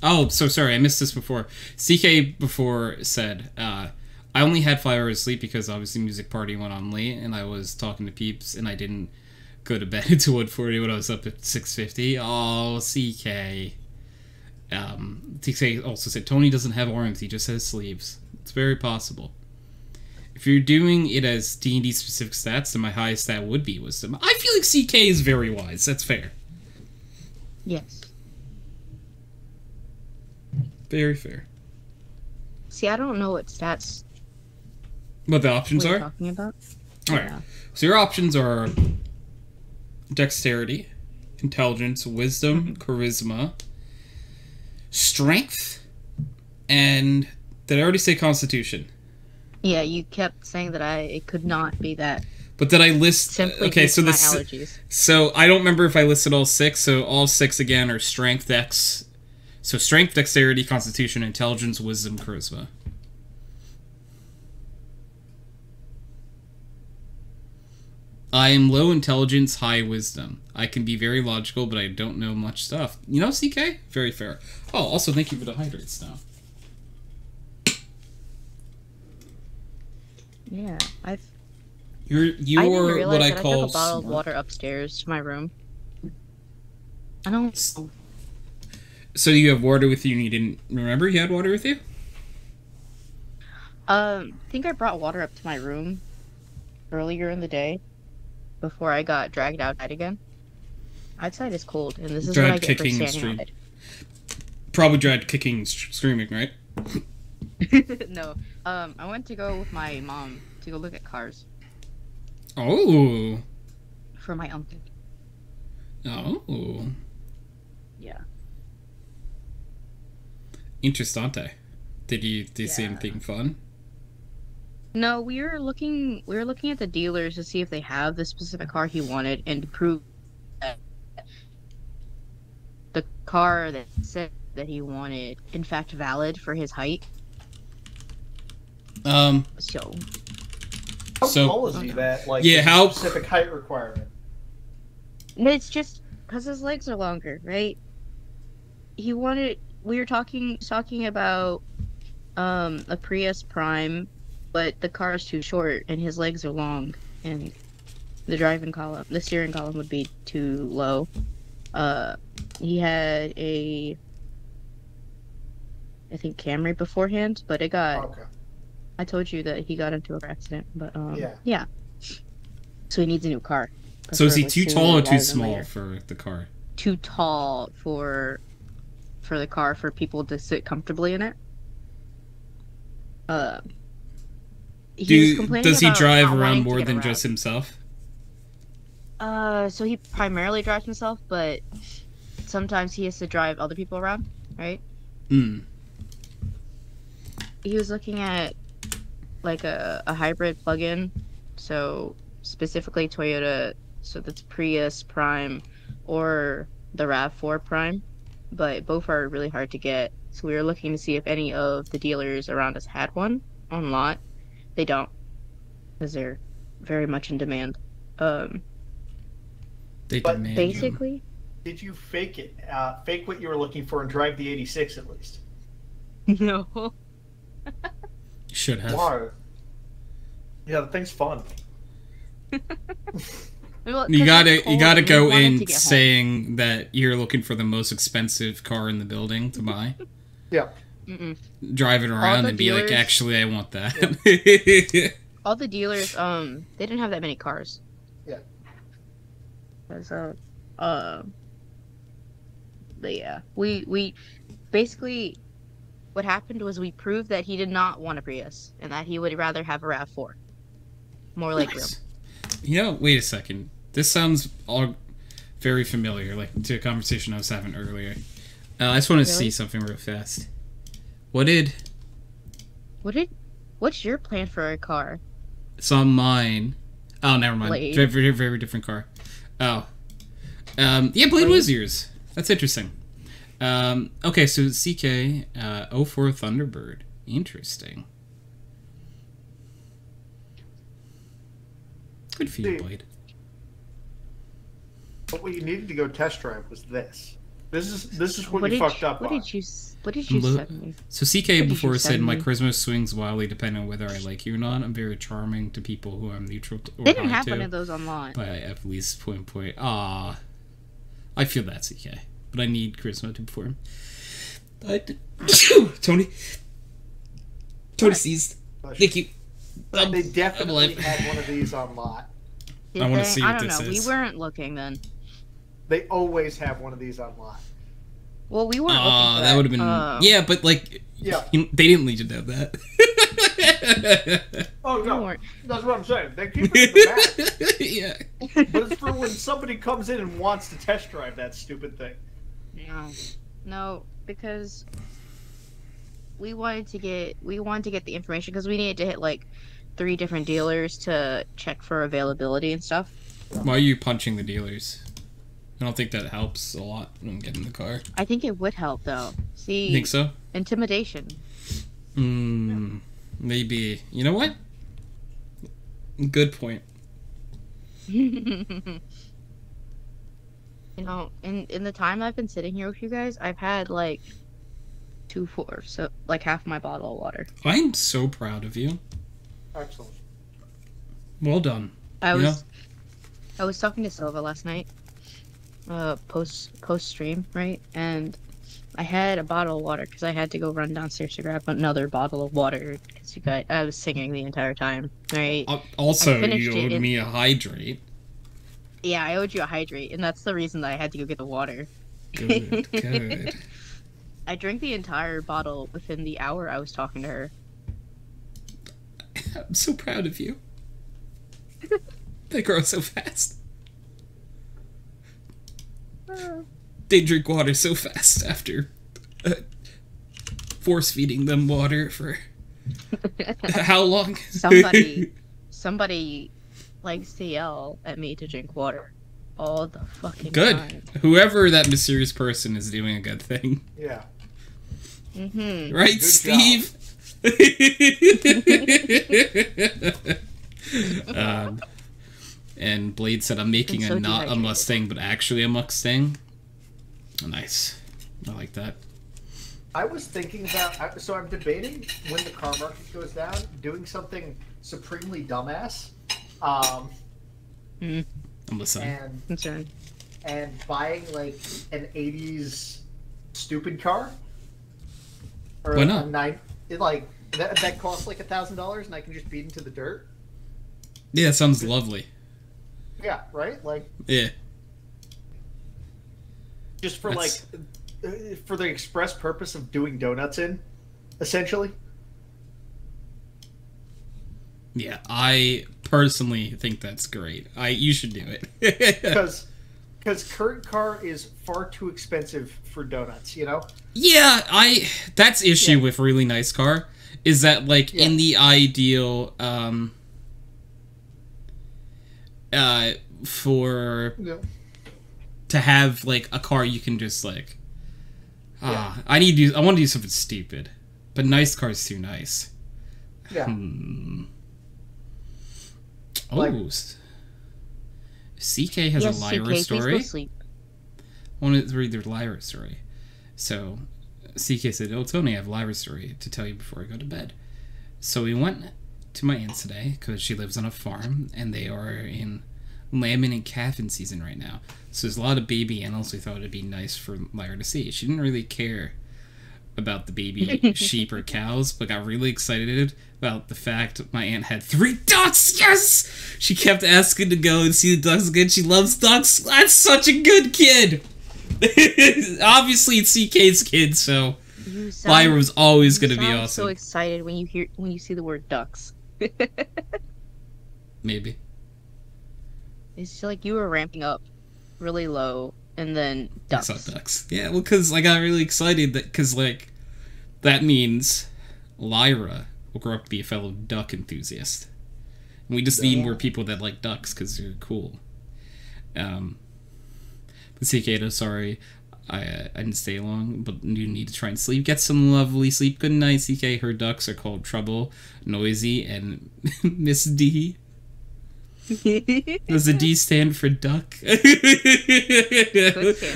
Oh, so sorry, I missed this before. CK before said, I only had 5 hours sleep because obviously music party went on late, and I was talking to peeps, and I didn't go to bed until 1:40 when I was up at 6:50. Oh, CK. TK also said, Tony doesn't have arms, he just has sleeves. It's very possible. If you're doing it as D&D specific stats, then my highest stat would be wisdom. I feel like CK is very wise. That's fair. Yes. Very fair. See, I don't know what stats. What the options we're are? talking about. Alright. Yeah. So your options are dexterity, intelligence, wisdom, charisma, strength, and did I already say constitution? Yeah, you kept saying that it could not be that. But did I list? Simply Okay, due so to my this. allergies. So I don't remember if I listed all 6. So all 6 again are strength, dex. So strength, dexterity, constitution, intelligence, wisdom, charisma. I am low intelligence, high wisdom. I can be very logical, but I don't know much stuff. You know, CK? Very fair. Oh, also thank you for the hydrates now. Yeah, You're I didn't realize what I that call I took a bottle of smart. water upstairs to my room. I don't. So you have water with you and you didn't remember you had water with you? I think I brought water up to my room earlier in the day before I got dragged outside again. Outside is cold, and this is what I Dragged, get for kicking, and standing screaming. Probably dragged, kicking, and screaming, right? outside. No, I went to go with my mom to go look at cars Oh. for my uncle. Oh. Yeah. Interessante. Did you see Yeah. anything fun? No, we were looking at the dealers to see if they have the specific car he wanted and to prove that the car that said that he wanted in fact valid for his height. So How So- tall is he that, like, Yeah, there's a how- specific height requirement? it's just because his legs are longer, right? We were talking about a Prius Prime, but the car is too short and his legs are long, and the steering column would be too low. He had I think Camry beforehand, but it got. Okay. I told you that he got into an accident, but Yeah. So he needs a new car. So is he preferably too sooner tall or rather too than small later. for the car? Too tall for the car for people to sit comfortably in it. He was complaining Does he about drive not wanting around to more get than just himself? So he primarily drives himself, but sometimes he has to drive other people around, right? Mm. He was looking at like a hybrid plug-in, so specifically Toyota, so that's Prius Prime or the RAV4 Prime, but both are really hard to get. So we were looking to see if any of the dealers around us had one on lot. They don't, because they're very much in demand. They But demand Basically, Did you fake it? Fake what you were looking for and drive the 86 at least. no. You should have. Why? Yeah, the thing's fun. Well, You 'cause gotta it's cold and we go wanted in to get home. saying that you're looking for the most expensive car in the building to buy. Yeah. Mm-mm. Drive it around the and be like, dealers- actually, I want that. All the dealers, they didn't have that many cars. Yeah. So, but yeah, we basically what happened was we proved that he did not want a Prius and that he would rather have a RAV4. More like room. Nice. You know, wait a second. This sounds all very familiar, like to a conversation I was having earlier. I just want to Really? see something real fast. What's your plan for a car? It's on mine. Oh, never mind. Blade. Very, very different car. Oh. Yeah, Blade was yours. That's interesting. Okay, so CK, 04 Thunderbird. Interesting. Good for you, Dude. Blade. But what you needed to go test drive was this. This is what you did fucked up what on. did you send me? So CK did before you said, send my me? charisma swings wildly depending on whether I like you or not. I'm very charming to people who I'm neutral to, or They didn't high have to. one of those online. But I at least point. Ah, I feel that CK, but I need charisma to perform. Tony seized. Thank you. They definitely alive. had one of these on lot. Did I wanna they? see I what don't this know. is. We weren't looking then. They always have one of these on lot. Well, we weren't looking Ah, for that would have been. Yeah, but like, Yeah. they didn't need to know that. Oh We no, weren't. that's what I'm saying. They keep it in the back, Yeah. but it's for when somebody comes in and wants to test drive that stupid thing. No, because we wanted to get the information because we needed to hit like 3 different dealers to check for availability and stuff. Why are you punching the dealers? I don't think that helps a lot when getting the car. I think it would help though. See, You think so? intimidation. Maybe. You know what? Good point. You know, in the time I've been sitting here with you guys, I've had like 2-4, so like half my bottle of water. I'm so proud of you. Excellent. Well done. I You was talking to Silva last night, post stream, right? And I had a bottle of water because I had to go run downstairs to grab another bottle of water because I was singing the entire time, right? Also, I finished you it owed in- me a hydrate. Yeah, I owed you a hydrate, and that's the reason that I had to go get the water. Good, good. I drank the entire bottle within the hour I was talking to her. I'm so proud of you. They grow so fast. They drink water so fast after force feeding them water for how long? Somebody likes to yell at me to drink water all the fucking Good. time. Whoever that mysterious person is doing a good thing. Yeah. Mm-hmm. Right, Good Steve? And Blade said, I'm making I'm so not a dehydrated. Mustang, but actually a Mustang. Nice. I like that. I was thinking about, so I'm debating when the car market goes down, doing something supremely dumbass, I'm listening. and buying like an '80s stupid car, or Why not? that costs like $1,000, and I can just beat into the dirt. Yeah, that sounds lovely. Yeah, right. Like Yeah. just for That's- for the express purpose of doing donuts in, essentially. Yeah, I personally think that's great. You should do it. Because current car is far too expensive for donuts, you know? Yeah, that's issue with really nice car, is that, like, in the ideal, for, to have, like, a car you can just, like, I want to do something stupid, but nice car's too nice. Yeah. Oh, Like, CK has a Lyra CK, story. please go sleep. I want to read their Lyra story. So, CK said, "Oh, Tony, I have a Lyra story to tell you before I go to bed." So we went to my aunt's today, because she lives on a farm, and they are in lambing and calving season right now. So there's a lot of baby animals. We thought it'd be nice for Lyra to see. She didn't really care about the baby sheep or cows, but got really excited about the fact my aunt had 3 ducks. Yes! She kept asking to go and see the ducks again. She loves ducks. That's such a good kid. Obviously, it's CK's kid, so Lyra was always going to be awesome. So excited when you see the word ducks. Maybe. It's just like you were ramping up really low, and then ducks. I saw ducks. Yeah, well, because I got really excited because, like, that means Lyra will grow up to be a fellow duck enthusiast. And we just need more people that like ducks because they're cool. But Cicada, sorry, I didn't stay long, but you need to try and sleep. Get some lovely sleep. Good night, CK. Her ducks are called Trouble, Noisy, and Miss D. Does the D stand for duck?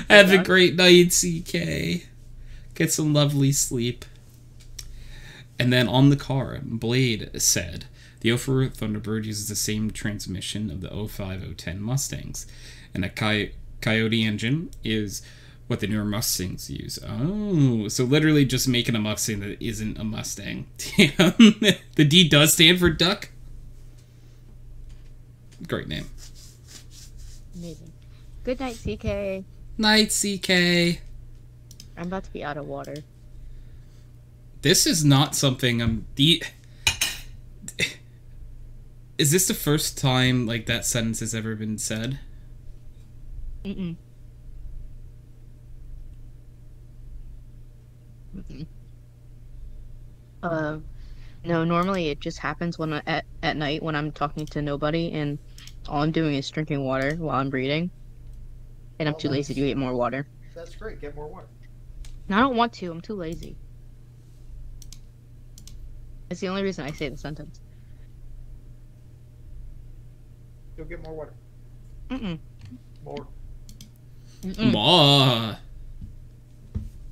Have a great night, CK. Get some lovely sleep. And then on the car, Blade said, the 04 Thunderbird uses the same transmission of the 05 010 Mustangs, and a Coyote engine is what the newer Mustangs use. Oh, so literally just making a Mustang that isn't a Mustang. The D does stand for duck? Great name. Amazing. Good night, CK. Night, CK. I'm about to be out of water. This is not something Is this the first time, like, that sentence has ever been said? Mm-mm. No, normally it just happens when at night when I'm talking to nobody and all I'm doing is drinking water while I'm breathing. And I'm too lazy to get more water. That's great. Get more water. I don't want to. I'm too lazy. That's the only reason I say the sentence. Go get more water. Mm-mm. More. Mm-mm. More.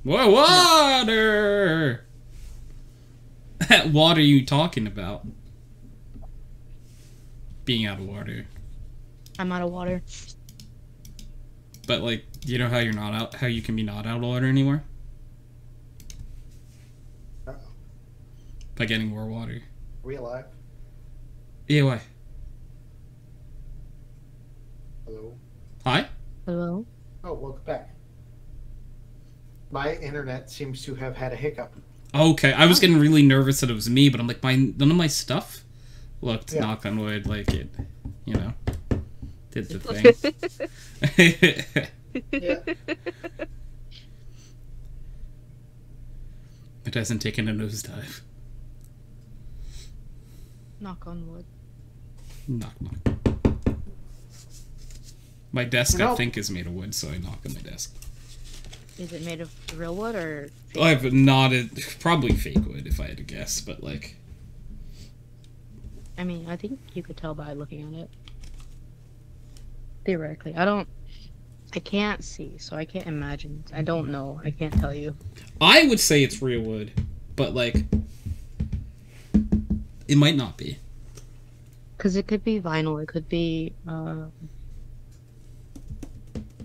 More water! What water are you talking about? Being out of water. I'm out of water. But, like, you know how you're not out, how you can be not out of water anymore? Uh-oh. By getting more water. Are we alive? Yeah, why? Hello? Hi? Hello? Oh, welcome back. My internet seems to have had a hiccup. Okay, I was getting really nervous that it was me, but I'm like, none of my stuff looked, knock on wood, like it, you know, did the thing. Yeah. It hasn't taken a nosedive. Knock on wood. Knock, knock. My desk, I think, is made of wood, so I knock on my desk. Is it made of real wood or fake? I've nodded, probably fake wood if I had to guess, but like... I mean, I think you could tell by looking at it. Theoretically. I can't see, so I can't imagine. I don't know. I can't tell you. I would say it's real wood, but like... It might not be. Because it could be vinyl, it could be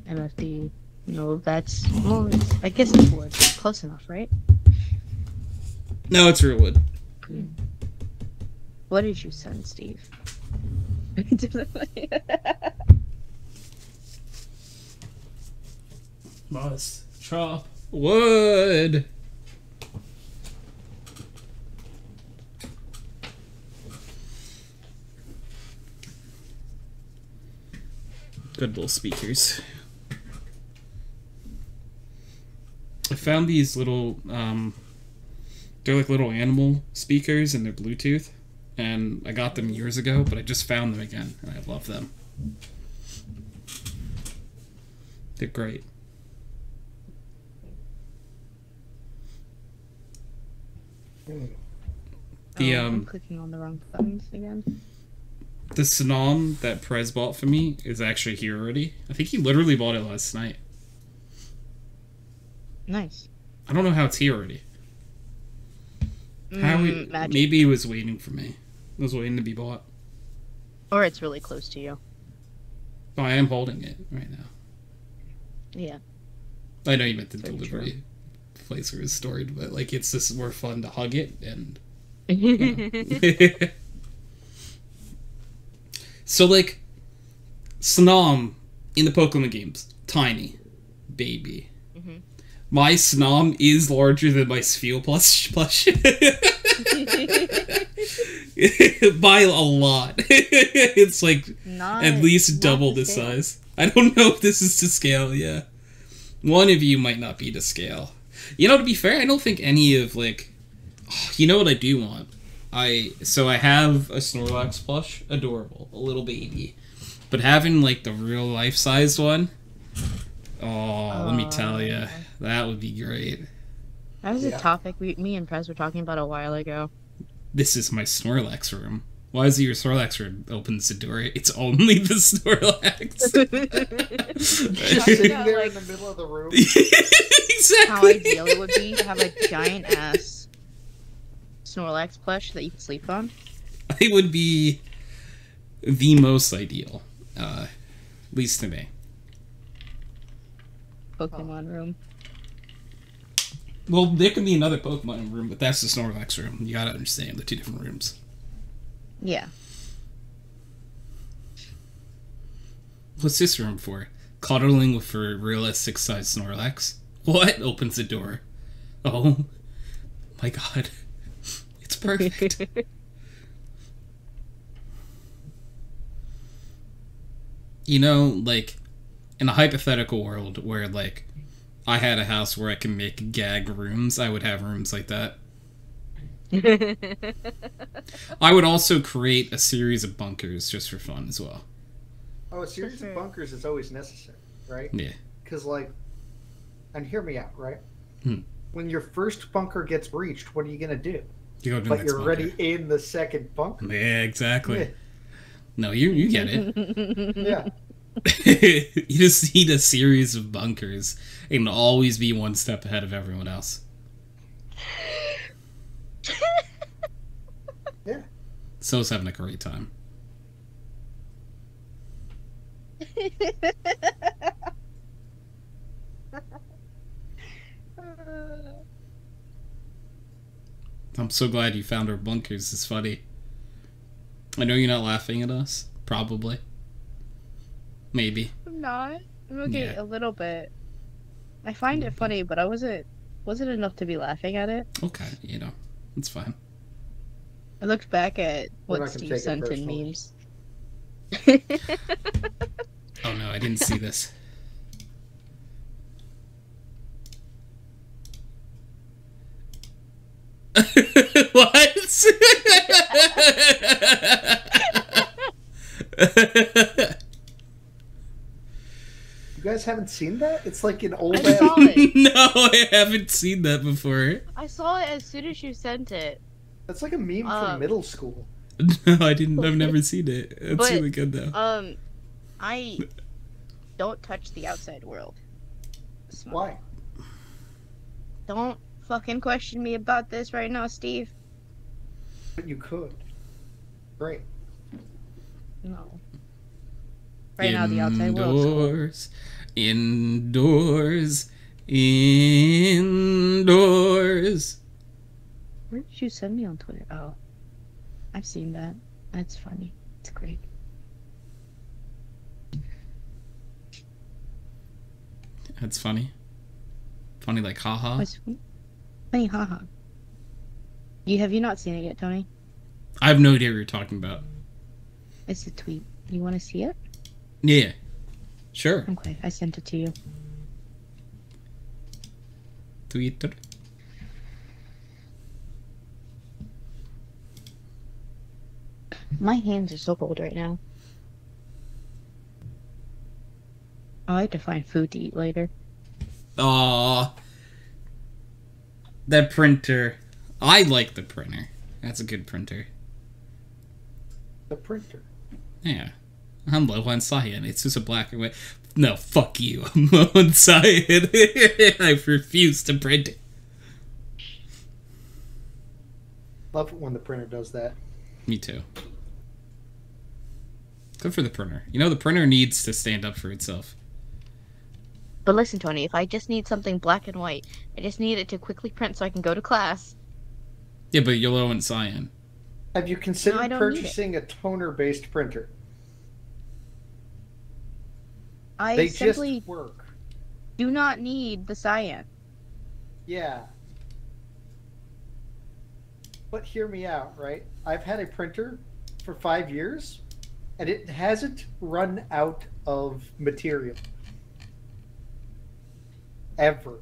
MFD. No, that's... Well, I guess it's wood. Close enough, right? No, it's real wood. What did you send, Steve? Must chop wood. Good little speakers. I found these little, they're like little animal speakers and they're Bluetooth. And I got them years ago, but I just found them again, and I love them. They're great. I'm clicking on the wrong buttons again. The Sanom that Prez bought for me is actually here already. I think he literally bought it last night. Nice. I don't know how it's here already. Magic. Maybe he was waiting for me. It was waiting to be bought. Or it's really close to you. Oh, I am holding it right now. Yeah. I know you meant the Very delivery place where it's stored, but like it's just more fun to hug it and. So like, Sanom in the Pokemon games, tiny, baby. Mm-hmm. My Sanom is larger than my Spheal plush. By a lot. It's like at least double the size. I don't know if this is to scale, yeah. One of you might not be to scale. You know, to be fair, I don't think any of, like... Oh, you know what I do want? So I have a Snorlax plush. Adorable. A little baby. But having, like, the real life-sized one... Oh, let me tell you. That would be great. That was a topic me and Prez were talking about a while ago. This is my Snorlax room. Why is it your Snorlax room opens the door? It's only the Snorlax. Just sitting there in the middle of the room. Exactly. How ideal it would be to have a giant-ass Snorlax plush that you can sleep on. It would be the most ideal. At least to me. Pokemon room. Well, there can be another Pokemon room, but that's the Snorlax room. You gotta understand, they're two different rooms. Yeah. What's this room for? Cuddling with a realistic size Snorlax? What? Opens the door. Oh my god. It's perfect. You know, like, in a hypothetical world where, like, I had a house where I can make gag rooms, I would have rooms like that. I would also create a series of bunkers just for fun as well. Oh, a series of bunkers is always necessary, right? Yeah. Because, like, and hear me out, right? Hmm. When your first bunker gets breached, what are you going to do? You go to the But next you're bunker. already in the second bunker. Yeah, exactly. Yeah. No, you get it. Yeah. You just need a series of bunkers and always be one step ahead of everyone else. Yeah. So's having a great time. I'm so glad you found our bunkers. It's funny. I know you're not laughing at us. Probably. Maybe. I'm not. I'm okay, Yeah. a little bit. I find it funny, but I wasn't enough to be laughing at it. Okay, you know. It's fine. I looked back at We're what not gonna Steve take it sent in personal. memes. Oh no, I didn't see this. What? You guys haven't seen that? It's like an old I saw it. No, I haven't seen that before. I saw it as soon as you sent it. That's like a meme from middle school. No, I didn't. I've never seen it. It's But, really good though. I don't touch the outside world. Why? Don't fucking question me about this right now, Steve. But you could. Great. No. Right now, the outside world. Indoors. Indoors. Where did you send me on Twitter? Oh, I've seen that. That's funny. It's great. That's funny. Funny like haha. What's funny? Haha. Have you not seen it yet, Tony? I have no idea what you're talking about. It's a tweet. You want to see it? Yeah. Sure. Okay, I sent it to you. Twitter. My hands are so cold right now. I like to find food to eat later. Aww. That printer. I like the printer. That's a good printer. The printer. Yeah. I'm low on cyan. It's just a black and white. No, fuck you. I'm low on cyan. I refuse to print it. Love it when the printer does that. Me too. Good for the printer. You know, the printer needs to stand up for itself. But listen, Tony, if I just need something black and white, I just need it to quickly print so I can go to class. Yeah, but you're low on cyan. Have you No, I considered don't purchasing a toner-based printer? I They simply just work. do not need the cyan. Yeah. But hear me out, right? I've had a printer for 5 years, and it hasn't run out of material. Ever.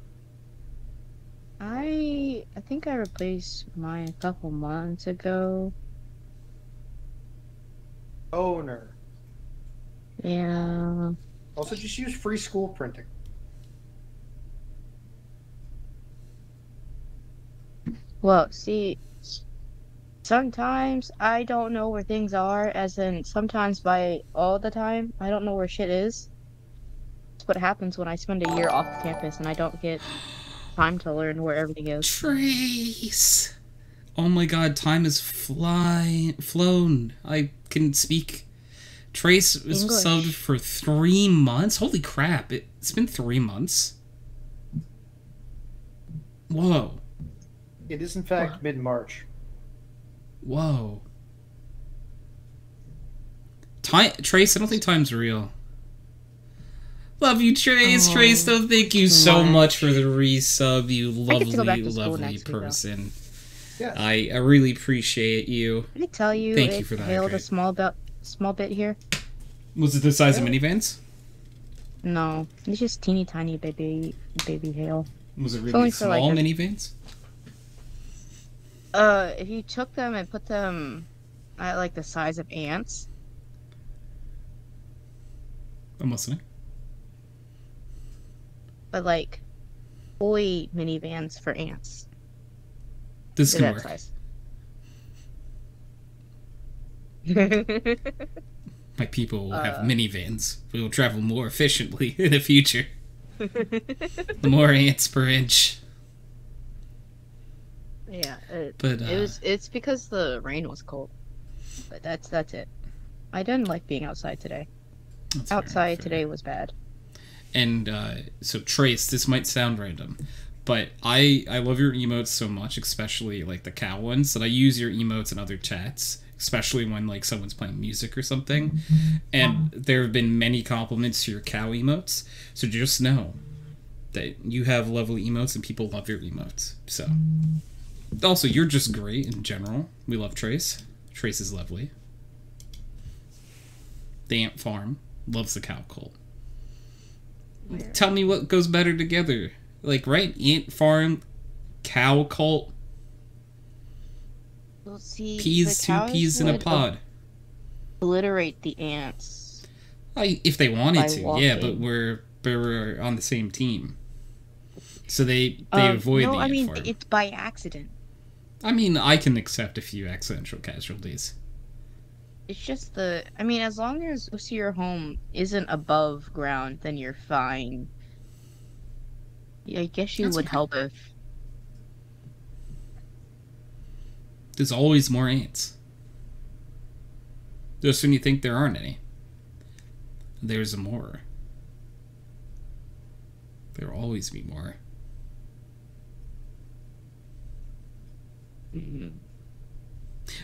I think I replaced mine a couple months ago. Toner. Yeah. Also, just use free school printing. Well, see, sometimes I don't know where things are, as in sometimes by all the time, I don't know where shit is. That's what happens when I spend a year off campus and I don't get time to learn where everything is. Trace! Oh my god, time has flown. I can speak. Trace was English. subbed for 3 months? Holy crap, it's been 3 months? Whoa. It is, in fact, mid-March. Whoa. Trace, I don't think time's real. Love you, Trace. Oh, Trace, though, thank you so March. much for the resub, you I get to go back lovely, to school lovely next week, though. person. Yes. I really appreciate you. Did I tell you Thank it you for that, hailed a Kate. small bit here? Was it the size of minivans? No, it's just teeny tiny baby hail. Was it only really for, like, small a- minivans? If you took them and put them at like the size of ants, I'm listening. but like toy minivans for ants. This They're can that work. size. My people will have Uh. minivans. We will travel more efficiently in the future. The more ants per inch. Yeah, But, it's because the rain was cold. But that's it. I didn't like being outside today. That's fair, Outside fair. today was bad. And so Trace, this might sound random, but I love your emotes so much, especially like the cow ones, that I use your emotes in other chats, especially when like someone's playing music or something. And there have been many compliments to your cow emotes, so just know that you have lovely emotes and people love your emotes. So also, you're just great in general. We love Trace. Trace is lovely. The Ant Farm loves the cow cult. Tell me what goes better together. Like, right? Ant farm, cow cult, Well, see, peas, the two cows peas in a would pod. obliterate the ants. If they wanted by to, yeah, but walking. we're on the same team. So they avoid no, the I ant mean farm. it's by accident. I mean, I can accept a few accidental casualties. It's just I mean, as long as your home isn't above ground, then you're fine. Yeah, I guess you That's would okay. help if. There's always more ants. Just when you think there aren't any, there's more. There'll always be more.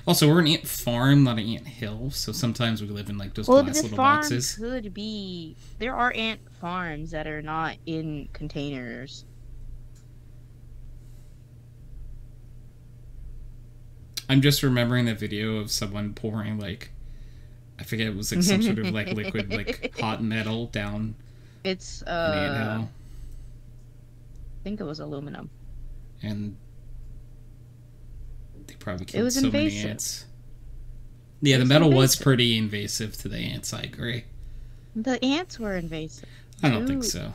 Also, we're an ant farm, not an ant hill, so sometimes we live in like those Well, glass this little farm boxes. could be. There are ant farms that are not in containers. I'm just remembering that video of someone pouring like I forget, it was like some sort of like liquid, like hot metal down It's an anthill. I think it was aluminum. And they probably It killed was so many invasive. ants. Yeah, It the was metal was invasive. pretty invasive to the ants, I agree. The ants were invasive. I don't think so.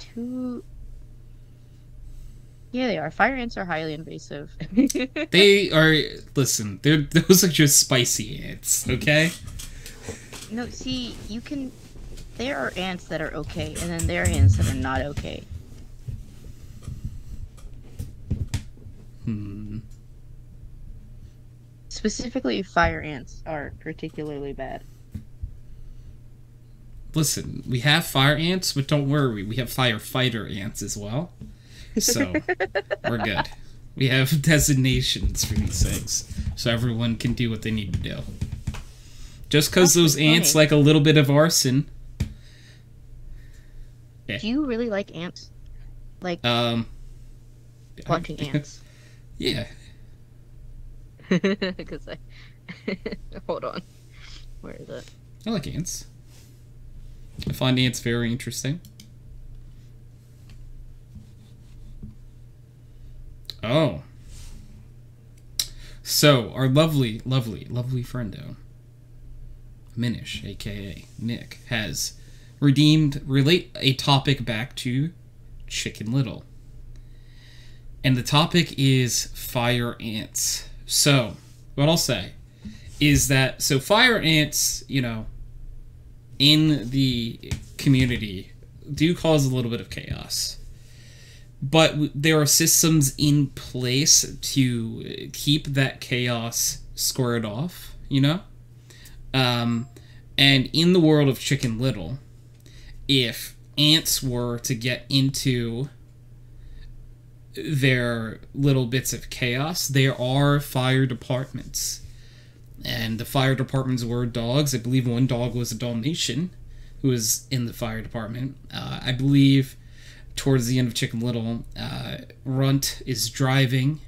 Yeah, they are. Fire ants are highly invasive. They are, listen, those are just spicy ants, okay? No, see, there are ants that are okay, and then there are ants that are not okay. Specifically, fire ants are particularly bad. Listen, we have fire ants, but don't worry, we have firefighter ants as well. So, we're good. We have designations for these things, so everyone can do what they need to do. Just because those ants like a little bit of arson. Do you really like ants? Like watching ants? Yeah. Because hold on, where is it? I like ants. I find ants very interesting. Oh. So, our lovely friendo, Minish, aka Nick, has relate a topic back to Chicken Little. And the topic is fire ants. So, what I'll say is that, so fire ants, you know, in the community do cause a little bit of chaos. But there are systems in place to keep that chaos squared off, you know? And in the world of Chicken Little, if ants were to get into their little bits of chaos, there are fire departments. And the fire departments were dogs. I believe one dog was a Dalmatian who was in the fire department. I believe towards the end of Chicken Little, Runt is driving,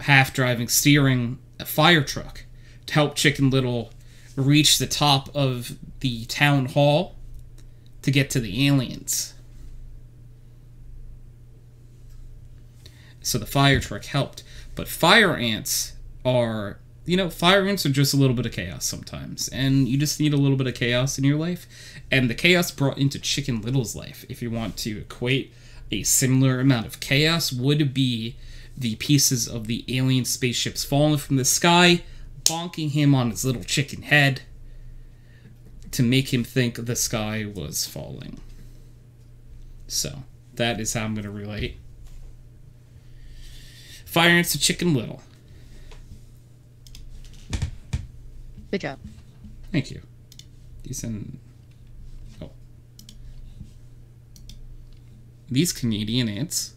half driving, steering a fire truck to help Chicken Little reach the top of the town hall to get to the aliens. So the fire truck helped. But fire ants are, you know, fire ants are just a little bit of chaos sometimes. And you just need a little bit of chaos in your life. And the chaos brought into Chicken Little's life, if you want to equate a similar amount of chaos, would be the pieces of the alien spaceships falling from the sky, bonking him on his little chicken head to make him think the sky was falling. So, that is how I'm going to relate fire ants to Chicken Little. Good job. Thank you. Decent. Oh. These Canadian ants?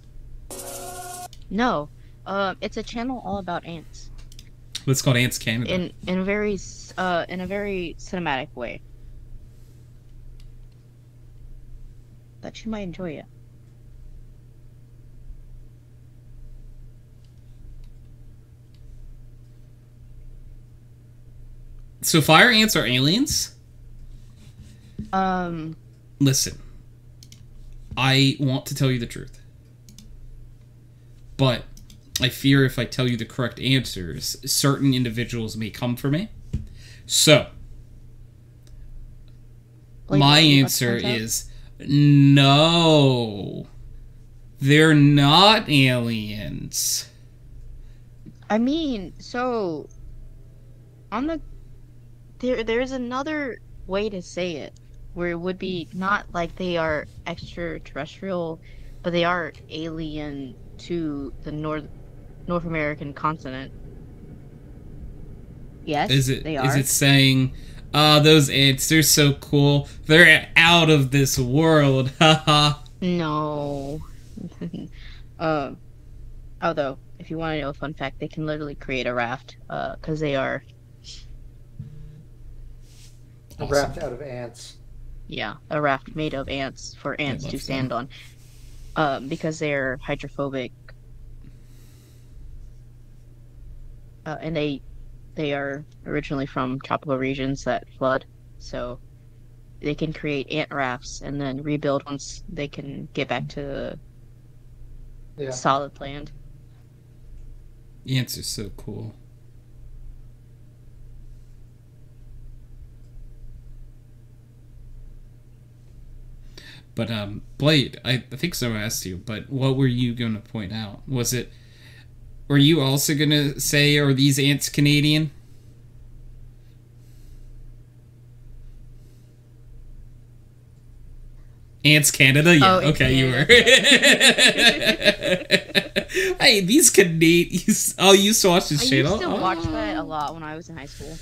No, it's a channel all about ants. It's called Ants Canada. In a very cinematic way. That you might enjoy it. So fire ants are aliens? Listen. I want to tell you the truth. But I fear if I tell you the correct answers, certain individuals may come for me. So, my answer is no. They're not aliens. I mean, so on the there's another way to say it, where it would be not like they are extraterrestrial, but they are alien to the North American continent. Yes, they are. Is it saying, those ants, they're so cool, they're out of this world, haha? No. Although, if you want to know a fun fact, they can literally create a raft, because they are... A raft out of ants. Yeah, a raft made of ants for ants to stand on. Because they're hydrophobic. And they they are originally from tropical regions that flood, so they can create ant rafts and then rebuild once they can get back to Yeah. solid land. Ants are so cool. But Blade, I think someone asked you, but what were you going to point out? Were you also going to say, are these ants Canadian? Ants Canada? Yeah, Oh, okay, you were. Hey, these Canadians. Oh, you used to watch this I channel? used to watch that a lot when I was in high school.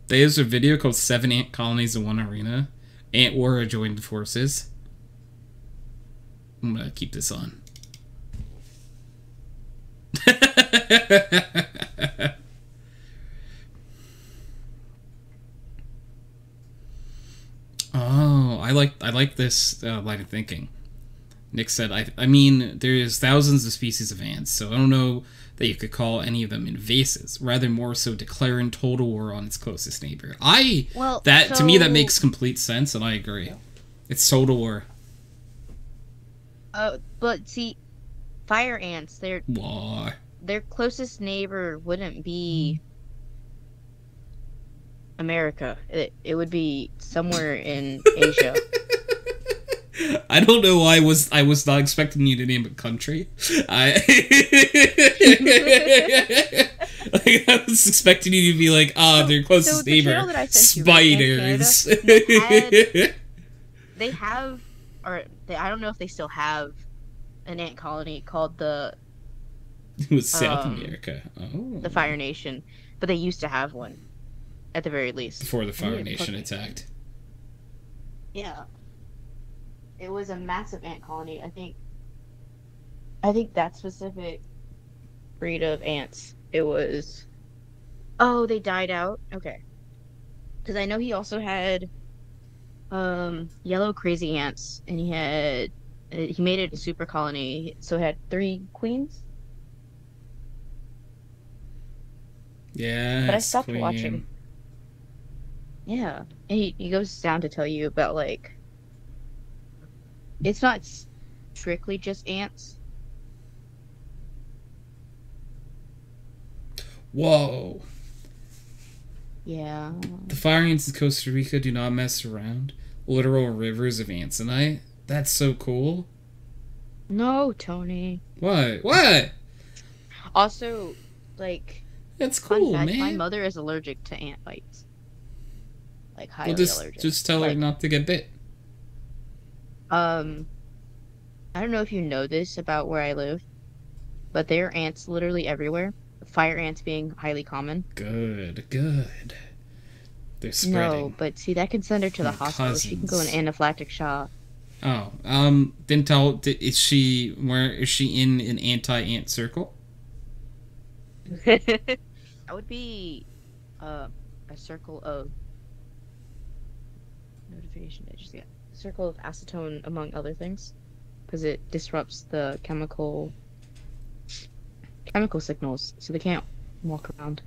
There's a video called 7 Ant Colonies in One Arena. Ant War joined forces. I'm gonna keep this on. Oh, I like this line of thinking. Nick said, I mean, there's thousands of species of ants, so I don't know that you could call any of them invasives. Rather, more so declaring total war on its closest neighbor. To me, that makes complete sense, and I agree. It's total war. But see, fire ants, War. their closest neighbor wouldn't be America. It would be somewhere in Asia. I don't know why I was not expecting you to name a country. I was expecting you to be like, their closest neighbor, spiders. They have, I don't know if they still have an ant colony called It was South America. Oh. the Fire Nation, but they used to have one, at the very least. Before the Fire Nation attacked. Yeah. It was a massive ant colony. I think that specific breed of ants, it was... Oh, they died out? Okay. Because I know he also had yellow crazy ants, and he made it a super colony, so it had 3 queens. Yeah, but I stopped watching. Yeah, and he goes down to tell you about, like, it's not strictly just ants. Whoa. Yeah. The fire ants in Costa Rica do not mess around. Literal rivers of antsonite. That's so cool. No, Tony. What? Also, like... That's cool, man. My mother is allergic to ant bites. Like, highly allergic. Just tell her not to get bit. I don't know if you know this about where I live, but there are ants literally everywhere. Fire ants being highly common. Good. They're spreading. No, but see, that can send her to the hospital. Cousins. She can go in anaphylactic shock. Oh, is she in an anti-ant circle? That would be a circle of notification. I just got a circle of acetone, among other things, because it disrupts the chemical signals, so they can't walk around.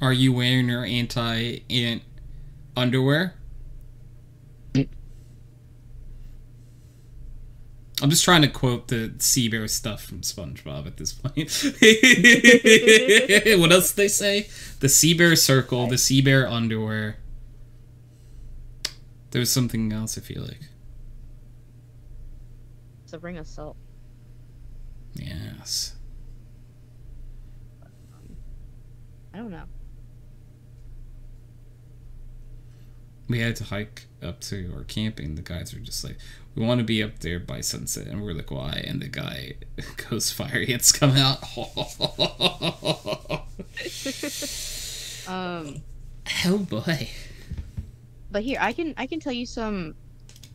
Are you wearing your anti-ant underwear? I'm just trying to quote the sea bear stuff from SpongeBob at this point. What else did they say? The sea bear circle, the sea bear underwear. There was something else, I feel like. So bring us salt. Yes. I don't know. We had to hike up to our camping. The guys were just like, we want to be up there by sunset. And we're like, why? And the guy goes, fire ants come out. Oh boy. But here, I can tell you some.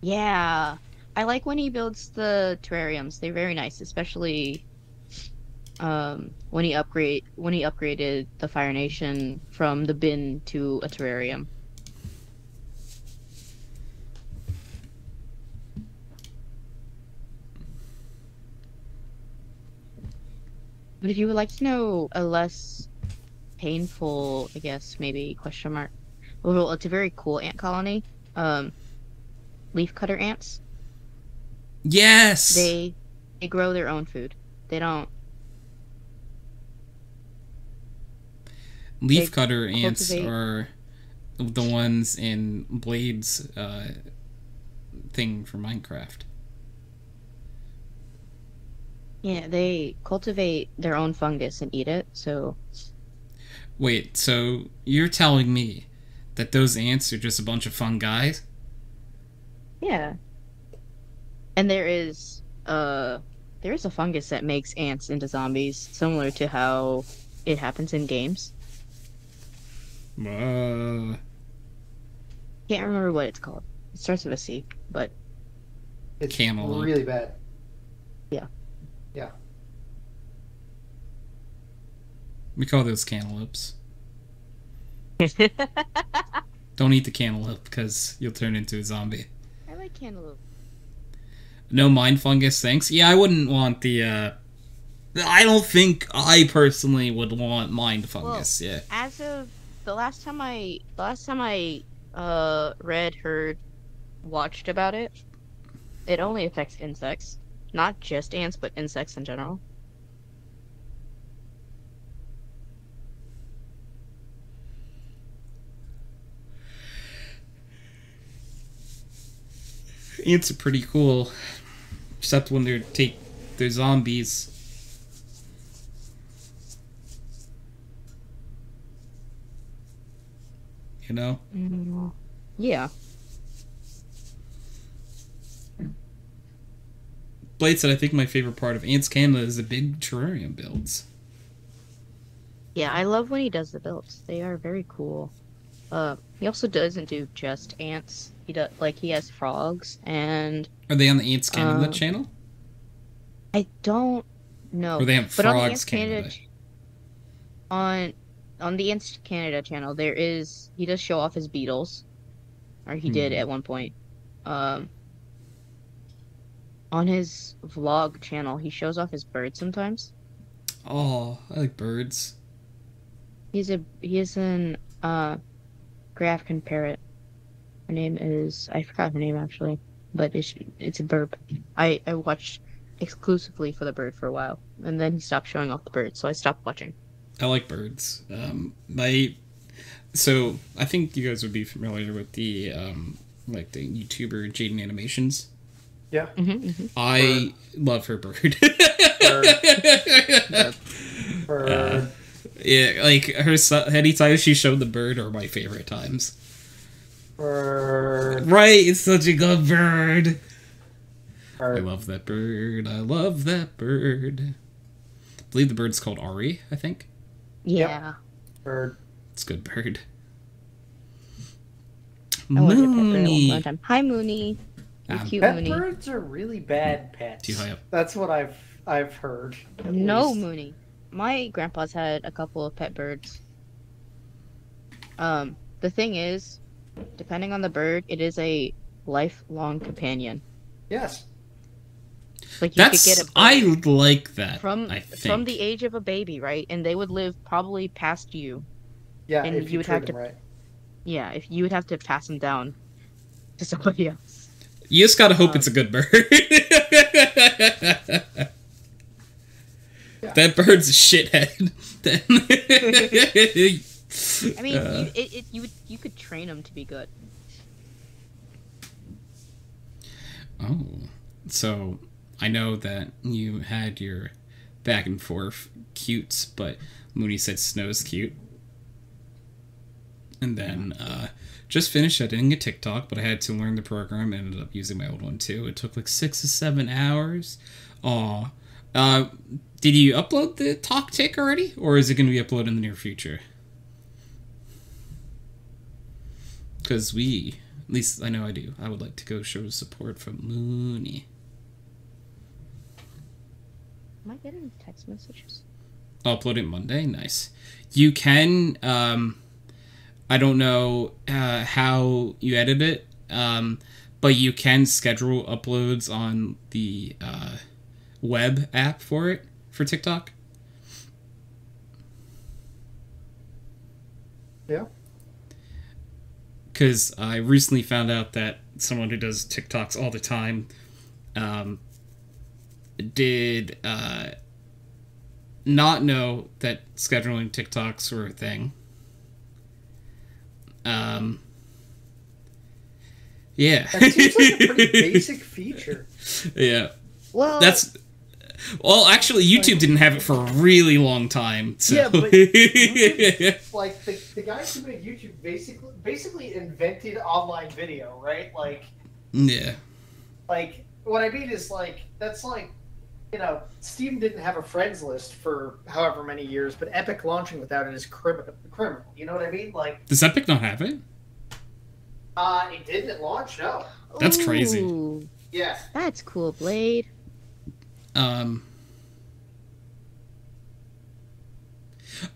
Yeah, I like when he builds the terrariums. They're very nice, especially when he upgraded the Fire Nation from the bin to a terrarium. But if you would like to know a less painful, I guess, maybe question mark. Well, it's a very cool ant colony. Um, Leafcutter ants. Yes! They grow their own food. They don't. Leafcutter ants cultivate- are the ones in Blade's thing for Minecraft. Yeah, they cultivate their own fungus and eat it. So Wait, so you're telling me that those ants are just a bunch of fun guys? yeah, and there is a fungus that makes ants into zombies, similar to how it happens in games. Uh, Can't remember what it's called. It starts with a C, but It's Cantaloupe. really bad. yeah. Yeah. we call those cantaloupes. Don't eat the cantaloupe because you'll turn into a zombie. I like cantaloupe. No mind fungus, thanks. Yeah, I wouldn't want the, I don't think I personally would want mind fungus, yeah. As of the last time I read, heard, watched about it, it only affects insects. Not just ants, but insects in general. Ants are pretty cool. Except when they're zombies. You know? Yeah. Blade said, I think my favorite part of Ants Canada is the big terrarium builds. Yeah, I love when he does the builds. They are very cool. He also doesn't do just ants. He has frogs and Are they on the Ants Canada Um, channel? I don't know. Or they have But on the Frogs Ants Canada? on the Ants Canada channel, he does show off his beetles, or he did at one point. On his vlog channel, he shows off his birds sometimes. Oh, I like birds. He is an Grafkin parrot. Her name is, I forgot her name actually, but it's a bird. I watched exclusively for the bird for a while, and then he stopped showing off the bird, so I stopped watching. I like birds. So I think you guys would be familiar with the like the YouTuber Jaden Animations. Yeah. I love her bird. Bird. Yeah, like anytime she showed the bird are my favorite times. Bird. Right, it's such a good bird. I Bird. love that bird. I love that bird. I believe the bird's called Ari, I think. Yeah. Bird. It's a good bird. I wanted a pet bird at Mooney. one time. Hi, Mooney. You cute Pet Mooney. birds are really bad pets. Too high up. That's what I've heard. at No, least. Mooney. My grandpa's had a couple of pet birds. The thing is, depending on the bird, it is a lifelong companion. Yes. Like you could get a bird I like that. from I think. from the age of a baby, right? And they would live probably past you. Yeah, And if you you would treat have them to- right. Yeah, if you would have to pass them down to somebody else. You just gotta hope it's a good bird. That bird's a shithead. I mean, you could train them to be good. Oh, so I know that you had your back and forth cutes, but Mooney said Snow's cute. And then just finished editing a TikTok, but I had to learn the program and ended up using my old one too. It took like 6 to 7 hours. Aw. Did you upload the talk tick already? Or is it going to be uploaded in the near future? Because at least I know I do, I would like to go show support from Mooney. Am I getting text messages? I'll upload it Monday. Nice. You can, I don't know how you edit it, but you can schedule uploads on the web app for TikTok. Yeah. Because I recently found out that someone who does TikToks all the time did not know that scheduling TikToks were a thing. Yeah. That seems like a pretty basic feature. Yeah. Well, Well, actually, YouTube didn't have it for a really long time. So. Yeah, but like the guys who made YouTube basically invented online video, right? Like, yeah. like what I mean is like that's like, you know, Steam didn't have a friends list for however many years, but Epic launching without it is criminal. You know what I mean? Like, Does Epic not have it? it didn't at launch. No. That's crazy. Ooh, Yeah. that's cool, Blade.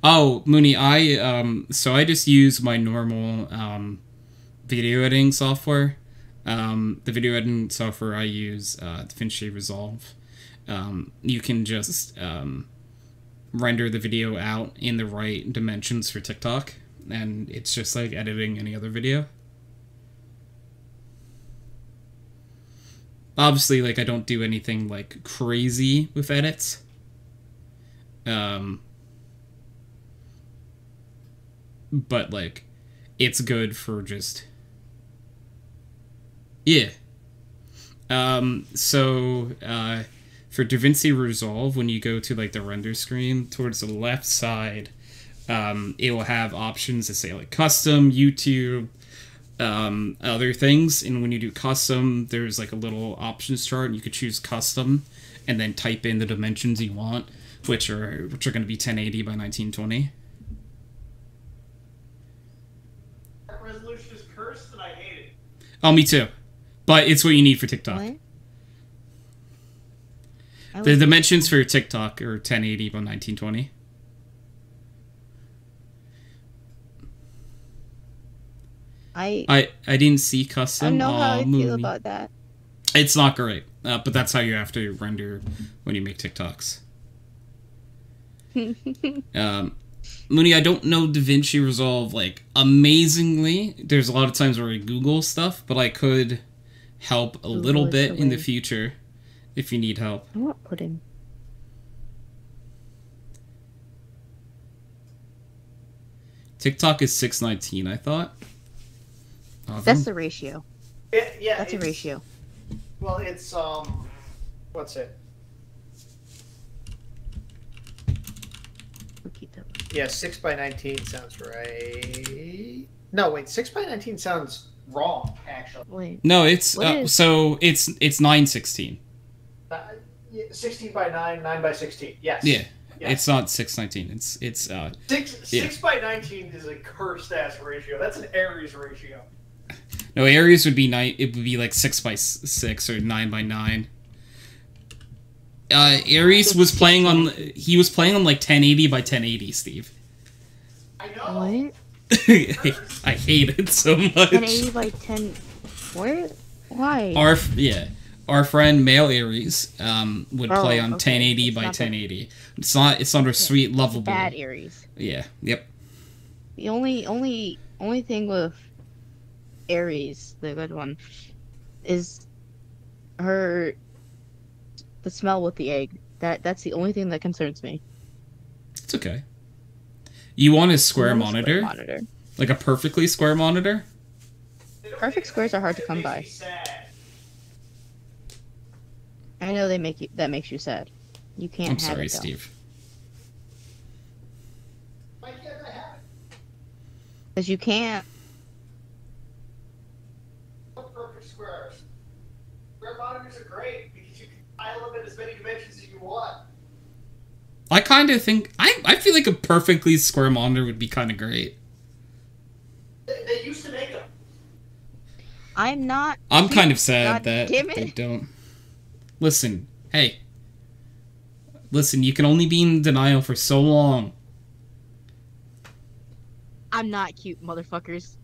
Oh, Mooney, so I just use my normal, video editing software. The video editing software I use, DaVinci Resolve. You can just, render the video out in the right dimensions for TikTok, and it's just like editing any other video. Obviously, like, I don't do anything, like, crazy with edits. But, like, it's good for just... Yeah. So, for DaVinci Resolve, when you go to, like, the render screen, towards the left side, it will have options that say, like, custom, YouTube, other things. And when you do custom, there's, like, a little options chart, and you could choose custom, and then type in the dimensions you want, which are going to be 1080 by 1920. Resolution is cursed, and I hate it. Oh, me too. But it's what you need for TikTok. What? The dimensions for TikTok are 1080 by 1920. I didn't see custom. I don't know how I feel Mooney. about that. It's not great, but that's how you have to render when you make TikToks. Mooney, I don't know DaVinci Resolve, like, amazingly. There's a lot of times where I Google stuff, but I could help a little bit in the future if you need help. I want pudding. TikTok is 619, I thought. That's the ratio. Yeah, That's a ratio. Well, it's what's it? Yeah, 6x19 sounds right. No, wait, 6x19 sounds wrong, actually. Wait. No, it's What so it's 916. 16x9, 9x16. Yes. Yeah. Yes. It's not 619. It's 6x19 is a cursed ass ratio. That's an Aries ratio. No, Aries would be it would be like 6x6 or 9x9. Aries was playing on like 1080 by 1080, Steve. I know. What? I hate it so much. 1080 by 10. What? Why? Our friend Male Aries would play on okay. 1080 by 1080. It's not a sweet lovable. Bad Aries. Yeah. Yep. The only thing with Aries, the good one, is the smell with the egg. That's the only thing that concerns me. It's okay. You want a I square want a monitor? monitor. Like a perfectly square monitor? Perfect squares are hard to come by. I know that makes you sad. You can't I'm have sorry, it, though. Steve. Because you can't. Perfect squares. Square monitors are great because you can file them in as many dimensions as you want. I kind of think... I feel like a perfectly square monitor would be kind of great. They used to make them. I'm not. I'm kind of sad God that damn it. they don't. Listen, hey. Listen, you can only be in denial for so long. I'm not cute, motherfuckers.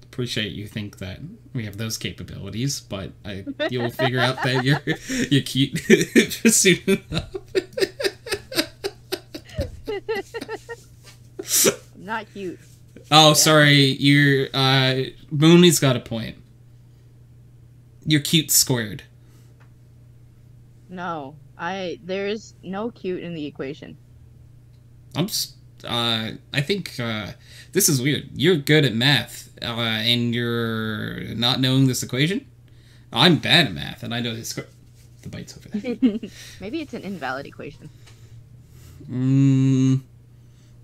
Appreciate you think that we have those capabilities, but you'll figure out that you're cute soon enough. not cute. Oh, Yeah. sorry. You're, Mooney's got a point. You're cute squared. No, there's no cute in the equation. I think, this is weird. You're good at math, and you're not knowing this equation? I'm bad at math, and I know this. The bite's over there. Maybe it's an invalid equation.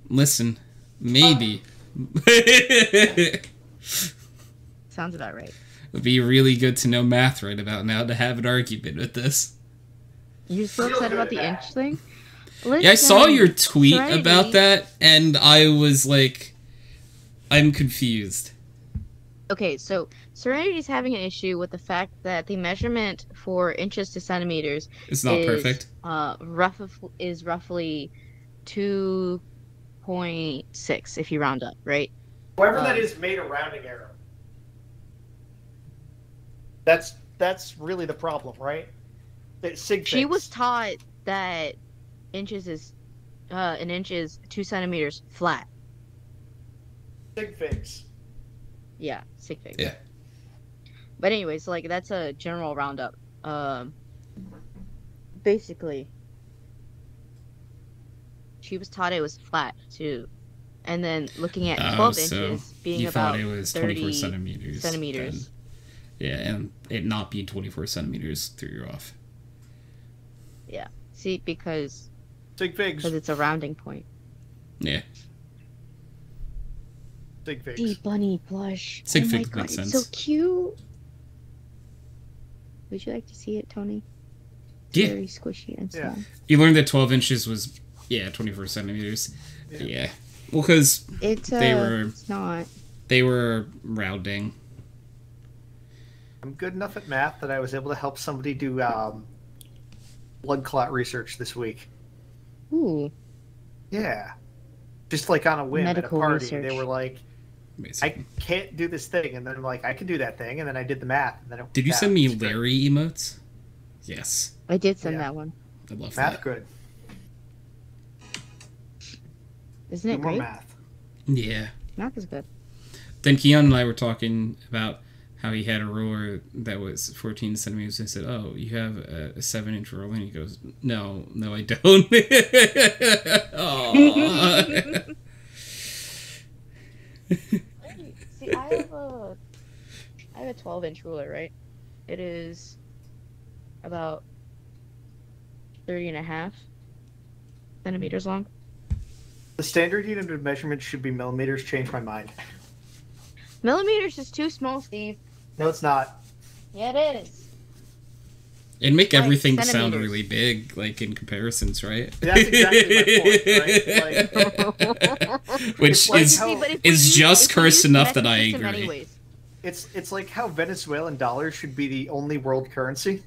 Listen, maybe. Sounds about right. It'd be really good to know math right about now to have an argument with this. You're so upset about the inch thing? Yeah, I saw Listen, your tweet Serenity- about that, and I was like, I'm confused. Okay, so Serenity's having an issue with the fact that the measurement for inches to centimeters It's not perfect. is roughly 2.6 if you round up, right? However, that is made a rounding error. That's really the problem, right? She was taught that an inch is 2 centimeters flat. Sig figs. Yeah, sig figs. Yeah. But anyways, like that's a general roundup. Basically, she was taught it was flat too, and then looking at 12 inches being you about thought it was 30 24 centimeters. centimeters. then. Yeah, and it not being 24 centimeters threw you off. Yeah. See, because Sig figs. it's a rounding point. Yeah. Sig figs. The bunny plush. Sig oh my figs god, makes it's sense. so cute. Would you like to see it, Tony? It's Yeah. very squishy and Yeah. small. You learned that 12 inches was, 24 centimeters. Yeah. Well, because It's it's not. they were rounding. I'm good enough at math that I was able to help somebody do blood clot research this week. Ooh. Yeah. Just like on a whim Medical at a party. research. They were like, Basically. I can't do this thing. And then I'm like, I can do that thing. And then I did the math. And then it Did you yeah, send me it's great. Larry emotes? Yes. I did send Yeah. that one. I love Math that. good. Isn't Do it more great? math. Yeah. Math is good. Then Keon and I were talking about how he had a ruler that was 14 centimeters. I said, "Oh, you have a 7-inch ruler?" And he goes, "No, I don't." Aw. See, I have a 12-inch ruler, right? It is about 30.5 centimeters long. The standard unit of measurement should be millimeters. Change my mind. Millimeters is too small, Steve. No, it's not. Yeah, it is. It'd make Like everything sound centimeters. really big, like in comparisons, right? That's exactly my point, right? Which It's like is how- but if we is use- just if we cursed use enough the that I metric system agree. anyways, It's like how Venezuelan dollars should be the only world currency.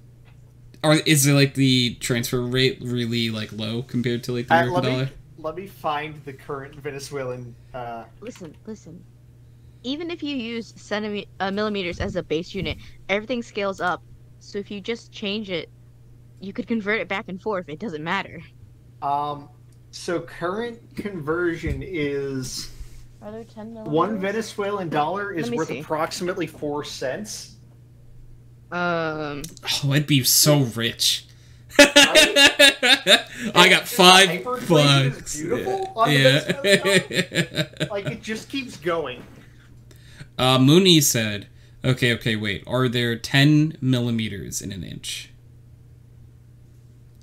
Or is it like the transfer rate really like low compared to like the American dollar? Let me find the current Venezuelan. listen. Even if you use millimeters as a base unit, everything scales up. So if you just change it, you could convert it back and forth. It doesn't matter. So current conversion is Are there 10 millimeters? 1 Venezuelan dollar is Let me worth see. approximately 4 cents. Oh, I'd be so rich. I got Hyperinflation is $5. beautiful on the Yeah. Like it just keeps going. Mooney said, okay, wait. Are there 10 millimeters in an inch?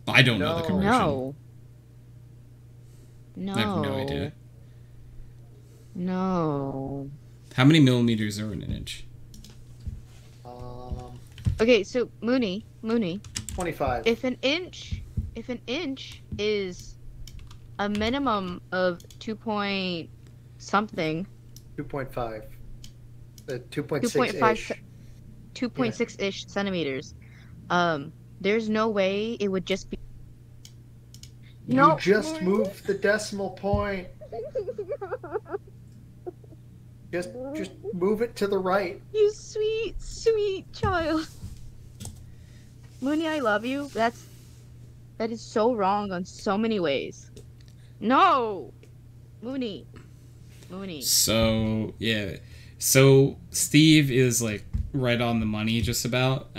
I don't know the No. conversion. No. I have no idea. No. How many millimeters are in an inch? Okay, so Mooney, 25. if an inch is a minimum of 2 point something, 2.5. 2.6 2.5 ish. 2.6-ish centimeters, there's no way it would just be. You just moved the decimal point. Just move it to the right. You sweet, sweet child. Mooney, I love you. That is so wrong on so many ways. No, Mooney. Mooney. So, yeah. So, Steve is, like, right on the money, just about.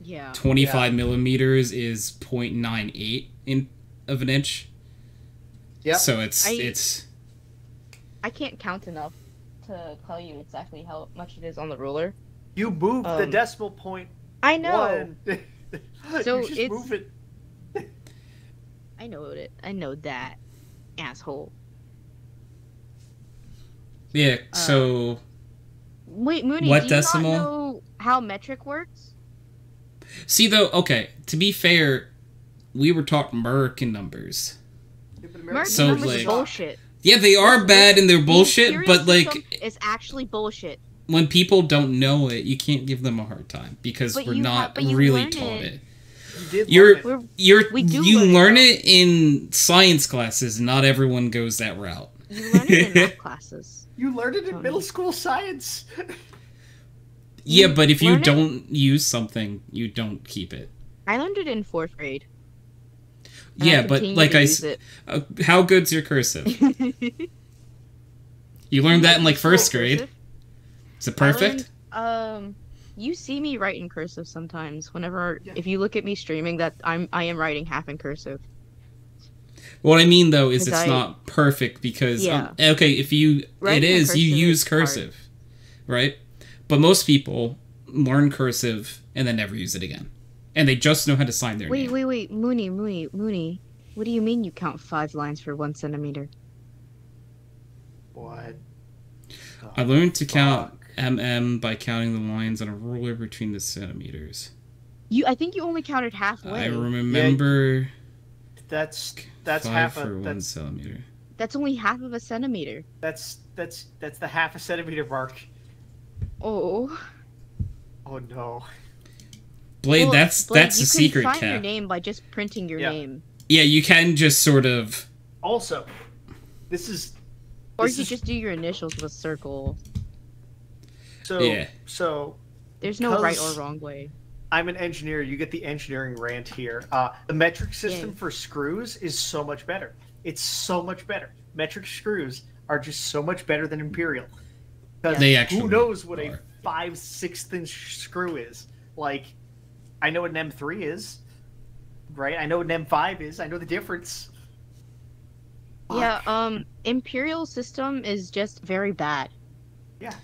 Yeah. 25 millimeters is 0.98 of an inch. Yep. So, it's... I can't count enough to tell you exactly how much it is on the ruler. You moved the decimal point. I know. So you just move it. I know it. I know that, asshole. Yeah, so... Wait, Mooney, what do you decimal? not know how metric works? See, though, okay, to be fair, we were taught American numbers. American So, numbers like- is bullshit. Yeah, they are bad and they're bullshit, The but, imperial like, system is actually bullshit. when people don't know it, you can't give them a hard time, because But we're you not but you really learn taught it. it. You did You're, learn you're, We do you learn it, learn though. it in science classes, not everyone goes that route. You learn it in math classes. You learned it in Tony. middle school science. Yeah, but if you learn it- don't use something, you don't keep it. I learned it in 4th grade. and Yeah, but continue like to I use s- it. how good's your cursive? You learned that in like first grade. Cursive? Is it perfect? I learned, you see me write in cursive sometimes. Whenever, Yeah. if you look at me streaming, that I am writing half in cursive. What I mean though is 'Cause it's not perfect because Yeah. okay, if you Writing in you cursive use is hard. cursive, right? But most people learn cursive and then never use it again, and they just know how to sign their Wait, name. wait, Mooney. What do you mean you count 5 lines for 1 centimeter? What? I learned to count Fuck. by counting the lines on a ruler between the centimeters. I think you only counted halfway. I remember That's 5 half for a 1 that's centimeter. That's only half of a centimeter. that's the half a centimeter mark. Oh. Oh no. Blade, Well, that's Blade, a you secret, can sign your Cap. name by just printing your Yeah. name. Yeah, you can just sort of. Also, this is Or This you is- just do your initials with a circle. so Yeah. so There's no right or Because- wrong way. I'm an engineer. You get the engineering rant here. The metric system Yeah. for screws is so much better. It's so much better. Metric screws are just so much better than imperial. 'Cause They actually who knows what a are. 5/6 inch screw is? Like, I know what an M3 is, right? I know what an M5 is. I know the difference. Yeah, Imperial system is just very bad. Yeah.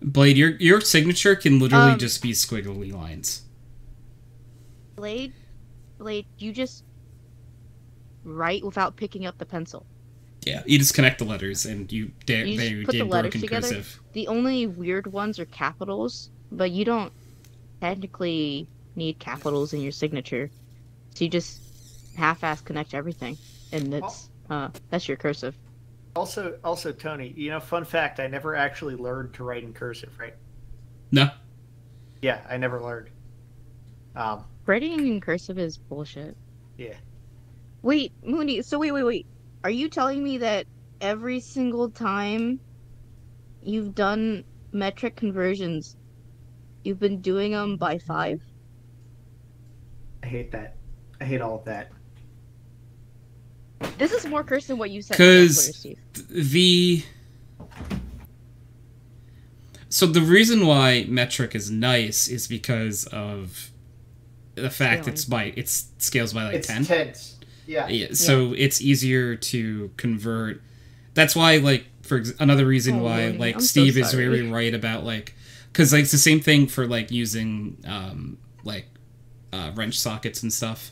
Blade, your signature can literally Um, just be squiggly lines. Blade, you just write without picking up the pencil. Yeah, you just connect the letters and you You just there you put the did letters broken together. cursive. The only weird ones are capitals, but you don't technically need capitals in your signature. So you just half-ass connect everything, and that's your cursive. Also, Tony, fun fact, I never actually learned to write in cursive, right? No, Yeah, I never learned. Writing in cursive is bullshit. Yeah. Wait, Mooney, so wait. Are you telling me that every single time you've done metric conversions, you've been doing them by 5? I hate that. I hate all of that. This is more curse than what you said. on Twitter, because Steve. so the reason why metric is nice is because of the fact it scales by like It's 10. tense. Yeah. Yeah, so it's easier to convert. That's why, like, another reason Oh, why, Lordy, like, I'm so Steve is sorry. very right about, like, because, like, it's the same thing for, like, using, wrench sockets and stuff.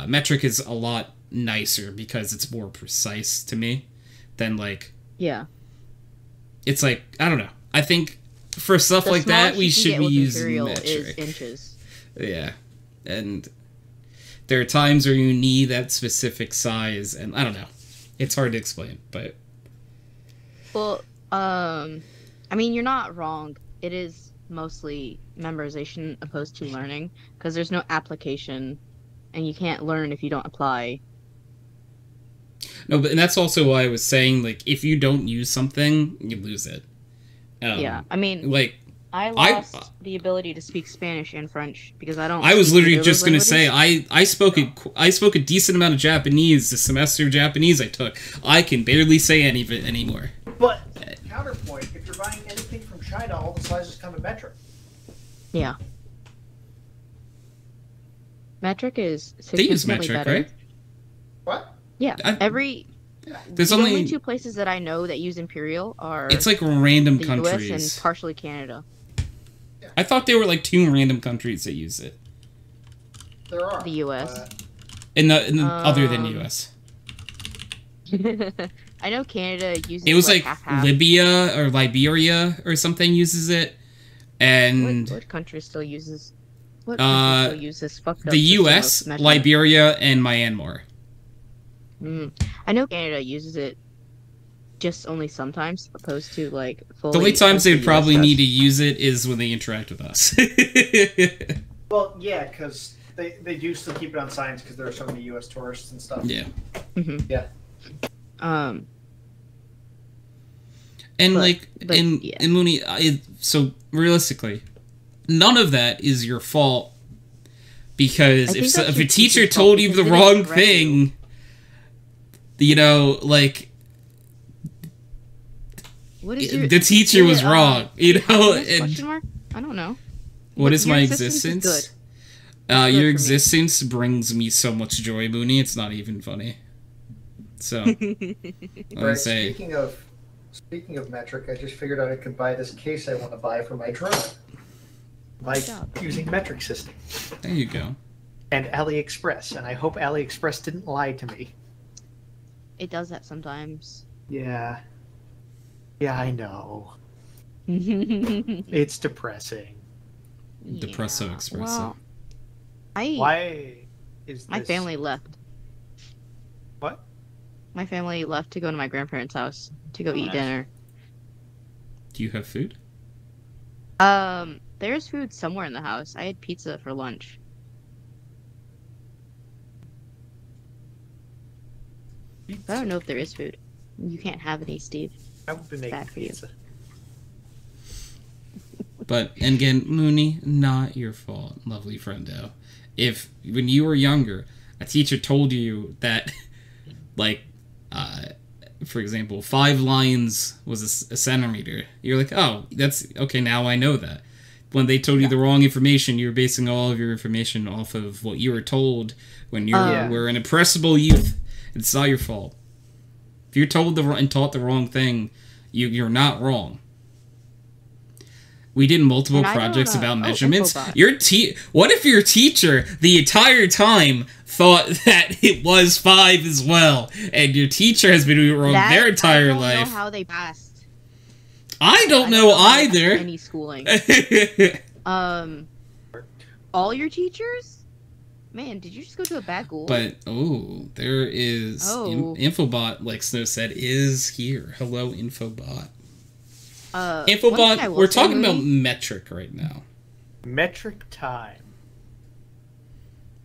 Metric is a lot nicer because it's more precise to me than, like, Yeah. it's like, I don't know. I think for stuff The like that, smallest we you can should get be with using Imperial metric. is inches. Yeah. And there are times where you need that specific size, and I don't know. It's hard to explain, but... Well, I mean, you're not wrong. It is mostly memorization opposed to learning, because there's no application, and you can't learn if you don't apply. No, but and that's also why I was saying, like, if you don't use something, you lose it. Yeah, I mean, Like, I lost the ability to speak Spanish and French because I don't. I was speak literally either of just those gonna say languages. I spoke a decent amount of Japanese the semester of Japanese I took. I can barely say any of it anymore. But counterpoint, if you're buying anything from China, all the sizes come in metric. Yeah. Metric is They use significantly metric, better. right? What? Yeah. There's The only only two places that I know that use Imperial are it's like random the countries. US and partially Canada. I thought there were like 2 random countries that use it. There are. The US. Other than US. I know Canada uses It was like half-half. Libya or Liberia or something uses it, and What country still uses? What country still uses fucked up the system of US, measurement? Liberia, and Myanmar. I know Canada uses it just only sometimes, opposed to like fully. The only times as the they'd US probably does. need to use it is when they interact with us. Well, yeah, because they do still keep it on science because there are so many U.S. tourists and stuff. Yeah. Yeah. And But, and yeah. and Mooney, so realistically, none of that is your fault because I think if that's a your teacher teacher's told fault you because the they didn't wrong correct you. thing, you know, like What is your, the teacher was wrong, you know. happiness, And question mark? I don't know. what is Your my existence is existence? good. Your for me. existence brings me so much joy, Mooney. It's not even funny. So, let me Right. say, Speaking of metric, I just figured out I could buy this case I want to buy for my drone by Good job. using metric system there you go. and AliExpress, and I hope AliExpress didn't lie to me. It does that sometimes. Yeah. Yeah, I know. Yeah. It's depressing. Depresso espresso. Well, Why is my this... family left. What? My family left to go to my grandparents' house to go eat nice. dinner. Do you have food? There's food somewhere in the house. I had pizza for lunch. I don't know if there is food. You can't have any, Steve. I would be making Bad for you. pizza. But, and again, Mooney, not your fault, lovely friendo. If, when you were younger, a teacher told you that, like, for example, 5 lines was a centimeter, you're like, oh, that's, okay, now I know that. When they told you the wrong information, you were basing all of your information off of what you were told when you were an impressible youth. It's not your fault. If you're told and taught the wrong thing, you're not wrong. We did multiple And I projects don't know. about Oh, measurements. Infobot. What if your teacher the entire time thought that it was 5 as well, and your teacher has been doing it wrong their entire I don't life? know how they passed. I don't know how they passed either. Any schooling. All your teachers? Man, did you just go to a bad school? But there is Infobot, like Snow said, is here. Hello, Infobot. one thing I Infobot, will we're say, talking about Mooney, metric right now. Metric time.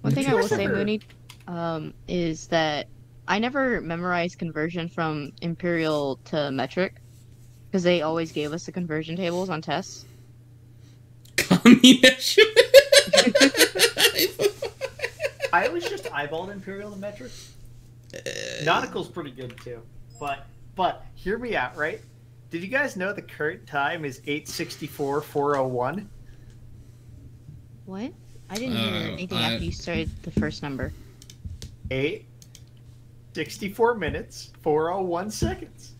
One thing I will say, Metric. Mooney, is that I never memorized conversion from imperial to metric because they always gave us the conversion tables on tests. Communism. I always just eyeballed imperial and metric. Nautical's pretty good too, but hear me out, right? Did you guys know the current time is 8:64:401? What? I didn't hear anything after you started the first number. 8:64 minutes 401 seconds.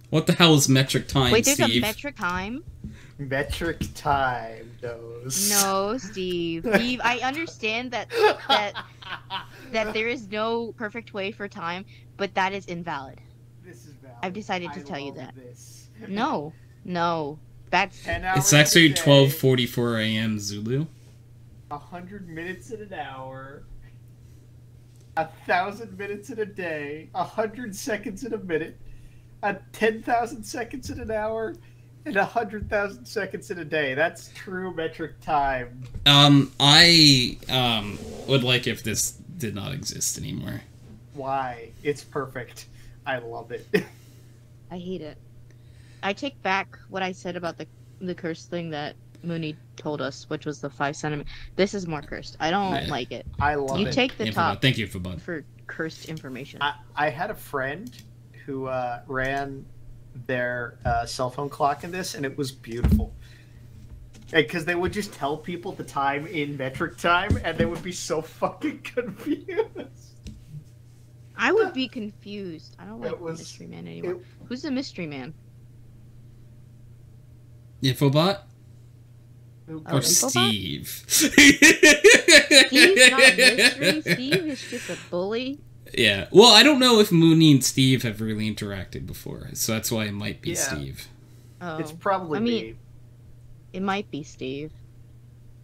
What the hell is metric time, Wait, there's Steve? a metric time? Metric time knows. No, Steve. Steve, I understand that there is no perfect way for time, but that is invalid. This is valid. I've decided to I tell you love that. This. No. That's 10 hours It's actually in a day, 12:44 a.m. Zulu. 100 minutes in an hour, 1,000 minutes in a day, 100 seconds in a minute, 10,000 seconds in an hour, and 100,000 seconds in a day. That's true metric time. I would like if this did not exist anymore. Why? It's perfect. I love it. I hate it. I take back what I said about the cursed thing that Mooney told us, which was the 5 centimeter. This is more cursed. I don't like it. I love You it. take the Yeah, top thank you for bud. for cursed information. I had a friend who ran their cell phone clock in this, and it was beautiful. Because they would just tell people the time in metric time, and they would be so fucking confused. I would be confused. I don't like It was- the mystery man anymore. Who's the mystery man? Infobot? Oh, Or Infobot? Steve? Steve's not a mystery. Steve is just a bully. Yeah. Well, I don't know if Mooney and Steve have really interacted before, so that's why it might be Yeah. Steve. Oh, It's probably I mean, me. it might be Steve.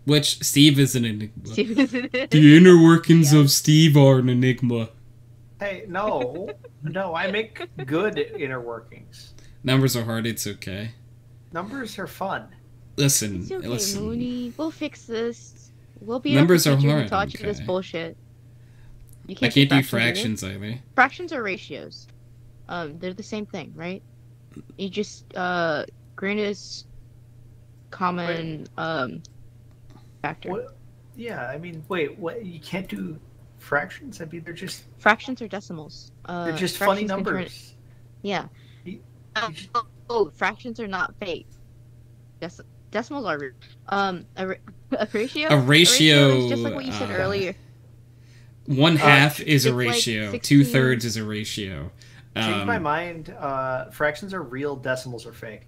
Which, Steve is an enigma. Steve is The inner workings Yeah. of Steve are an enigma. Hey, no, I make good inner workings. Numbers are hard, it's okay. Numbers are fun. Listen, It's okay, listen. Mooney. We'll fix this. We'll be Numbers the are teacher who hard, taught you this okay. bullshit. You I can't do either. fractions either. Fractions are ratios. They're the same thing, right? You just greatest common factor. What? Yeah, I mean, wait, what? You can't do fractions? I mean, they're just Fractions are decimals. they're just funny fractions can turn- numbers. Yeah. You- Fractions are not fake. Decimals are a ratio. A ratio, is just like what you said earlier. 1/2 is a it's like ratio. 16 2/3 is a ratio. Change my mind. Fractions are real, decimals are fake.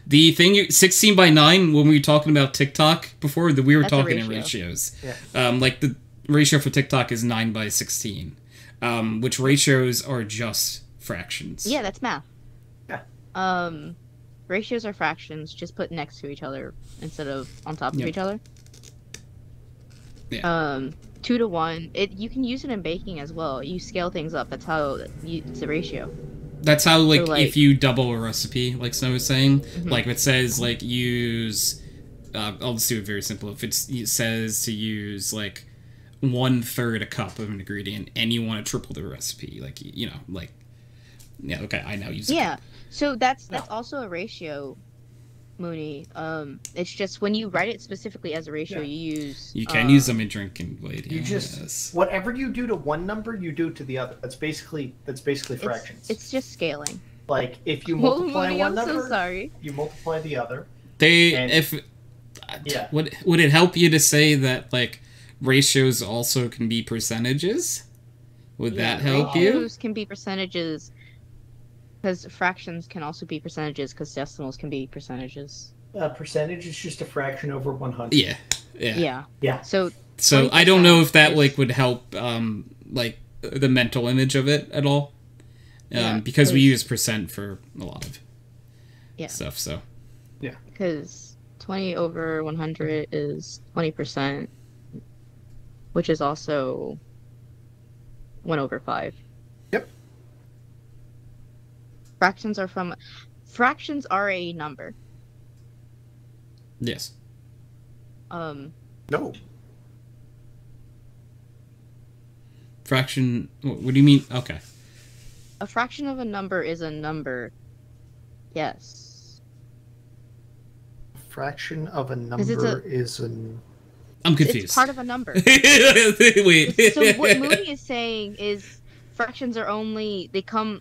The thing, 16 by 9, when we were talking about TikTok before, we were That's a talking in ratio. ratios. Yeah. Like the ratio for TikTok is 9 by 16, which ratios are just fractions. Yeah, that's math. Yeah. Ratios are fractions, just put next to each other instead of on top of Yep. each other. Yeah. 2 to 1. You can use it in baking as well. You scale things up. That's how it's a ratio. That's how, like, like- if you double a recipe, like Snow was saying, Mhm. like, if it says, like, use, I'll just do it very simple. If it says to use, like, 1/3 a cup of an ingredient, and you want to triple the recipe, like, you know, like, yeah, okay, I now use a Yeah. cup. So that's also a ratio, Mooney. It's just when you write it specifically as a ratio, Yeah. you use. You can use them in drinking blade. You just whatever you do to one number, you do to the other. That's basically fractions. It's just scaling. Like if you Well, multiply Mooney, one I'm number, so sorry. you multiply the other. They And- if Yeah. would it help you to say that, like, ratios also can be percentages? Would that help you? Ratios can be percentages. Because fractions can also be percentages, because decimals can be percentages. Percentage is just a fraction over 100. Yeah. Yeah. Yeah. So So I don't know if that 20% like would help like the mental image of it at all. Yeah, Because we 'cause- use percent for a lot of Yeah. stuff, so because 20 over 100 is 20%, which is also 1 over 5. Yep. Fractions are a number. yes. No. Fraction what do you mean? Okay. A fraction of a number is a number. Yes. Fraction of a it's number is an. I'm confused. It's part of a number. Wait. So what Mooney is saying is fractions are only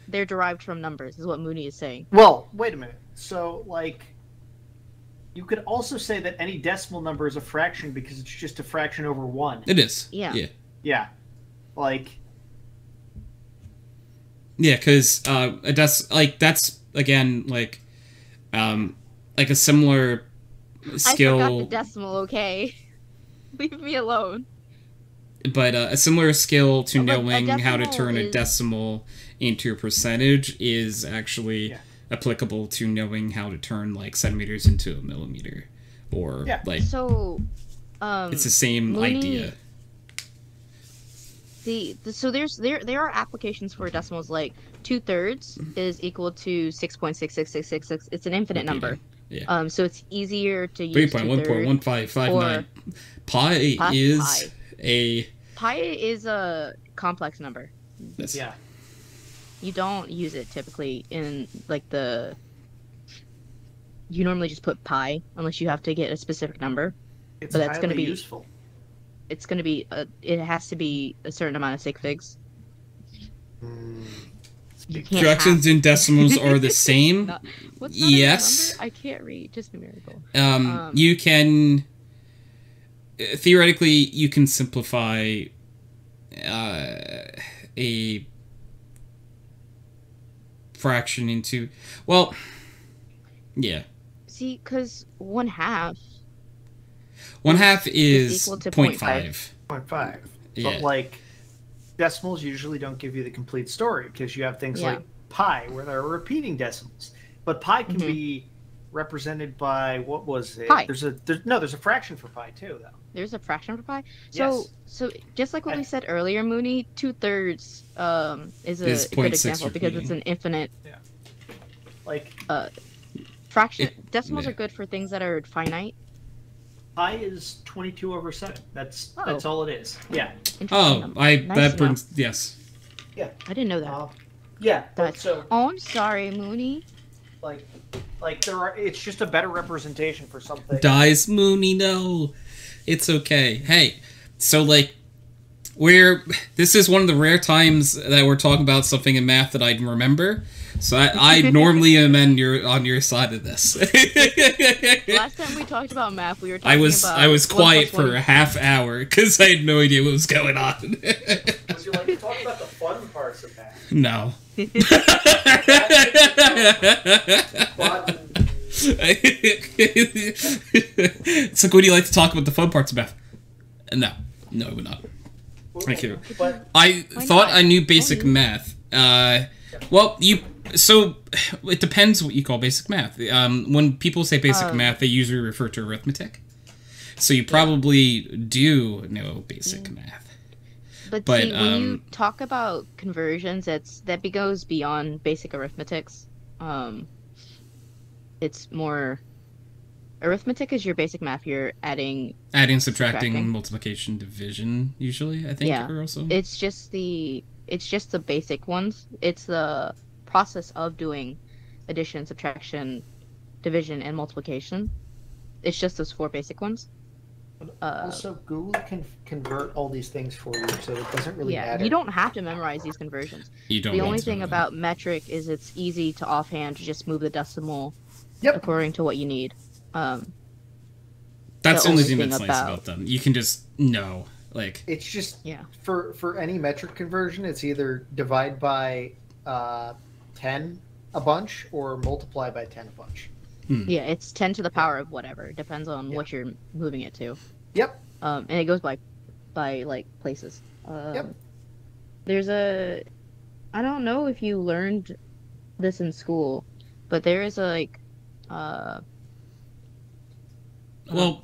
they're derived from numbers is what Mooney is saying. Well, wait a minute. So, like, you could also say that any decimal number is a fraction because it's just a fraction over 1. It is. Yeah. Yeah. Yeah. Like, Yeah, because that's again like a similar skill. I forgot the decimal, okay? Leave me alone. But a similar skill to But a knowing how to decimal turn a is- decimal into a percentage is actually Yeah. applicable to knowing how to turn like centimeters into a millimeter, or Yeah. like So, it's the same Mooney- idea. So there are applications for decimals like 2/3 is equal to 6.66666. It's an infinite number. Yeah. So it's easier to use 3.1.1559. Pi Pi- is pi. a Pi is a complex number. yes. yeah. You don't use it typically in like the you normally just put pi unless you have to get a specific number. It's But that's highly gonna be- useful. It's going to be it has to be a certain amount of sig figs. You can't Fractions and decimals are the same. What's not Yes. a number? I can't read. Just a miracle. You can theoretically you can simplify a fraction into yeah. See, because 1/2. 1/2 is equal to 0.5. 0.5. Yeah. But like decimals usually don't give you the complete story because you have things Yeah. like pi where there are repeating decimals. But pi can be represented by what was it? Pi. There's a fraction for pi too though. There's a fraction for pi. Yes. So just like what we said earlier, Mooney, 2/3 is a Is good 0.6 example because it's an infinite Like fraction. Decimals are good for things that are finite. pi is 22/7. That's Oh. all it is. Yeah. Interesting. Nice that to brings yes. Yeah. I didn't know that. Yeah. That's- So Oh, I'm sorry, Mooney. like there are it's just a better representation for something. Dies Mooney, no. It's okay. Hey, so like this is one of the rare times that we're talking about something in math that I remember. So I normally am on your side of this. Last time we talked about math, we were talking about I was 1 quiet plus 1. for a half hour because I had no idea what was going on. Would you like to talk about the fun parts of math? No. It's like, would you like to talk about the fun parts of math? No, I would not. Thank you. But I thought I knew basic math. So it depends what you call basic math. When people say basic math, they usually refer to arithmetic. So you probably do know basic math. But see, when you talk about conversions, that goes beyond basic arithmetics. It's more arithmetic is your basic math. You're adding, subtracting, multiplication, division. Usually, I think. Yeah. Or also. It's just the basic ones. It's the process of doing addition, subtraction, division, and multiplication. It's just those 4 basic ones. also, Google can convert all these things for you, so it doesn't really matter. You don't have to memorize these conversions. You don't. The only thing about metric is it's easy to offhand to just move the decimal Yep. according to what you need. That's the only thing that's nice about about them. You can just know, like. It's just Yeah. for any metric conversion, it's either divide by 10 a bunch or multiply by 10 a bunch. Yeah, it's 10 to the power of whatever. It depends on what you're moving it to. Yep. And it goes by like places. Yep. There's I don't know if you learned this in school, but there is Well,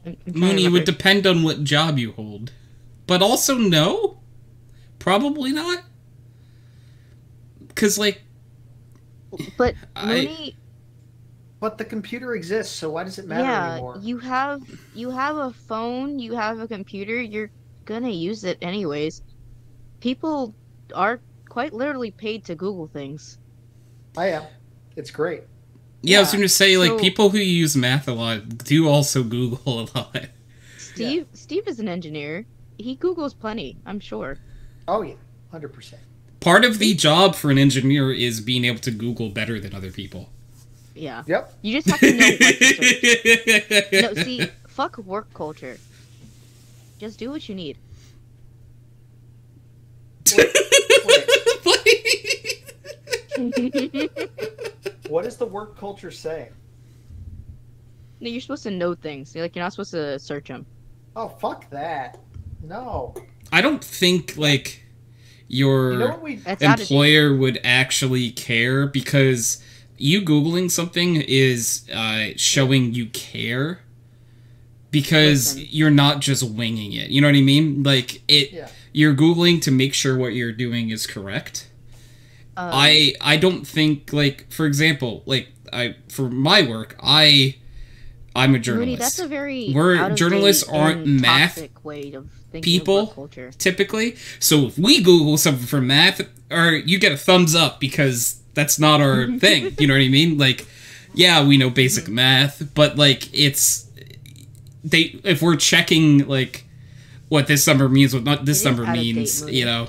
I'm trying to Mooney, it would remember. depend on what job you hold. But also, no? Probably not? Because, like... But Mooney, But the computer exists, so why does it matter anymore? you have a phone, you have a computer, you're gonna use it anyways. People are quite literally paid to Google things. I am. It's great. Yeah, I was going to say, like, so- people who use math a lot do also Google a lot. Steve is an engineer. He Googles plenty, I'm sure. Oh yeah, 100%. Part of the job for an engineer is being able to Google better than other people. Yeah. Yep. You just have to know what to search. No, see, fuck work culture. Just do what you need. What does the work culture say? No, you're supposed to know things. You're not supposed to search them. Oh, fuck that. No. I don't think, like, your You know what we... That's out of date. employer would actually care, because you Googling something is showing you care, because Listen. you're not just winging it. You know what I mean? Like, Yeah. you're Googling to make sure what you're doing is correct. I don't think, like, for example, like, for my work, I'm a journalist. Mooney, that's a very Journalists out-of-date aren't and math toxic way of thinking people, of work culture. typically. So if we Google something for math, or you get a thumbs up because that's not our thing. You know what I mean? Like, yeah, we know basic math, but like if we're checking like what this number means, what not this number means, you know.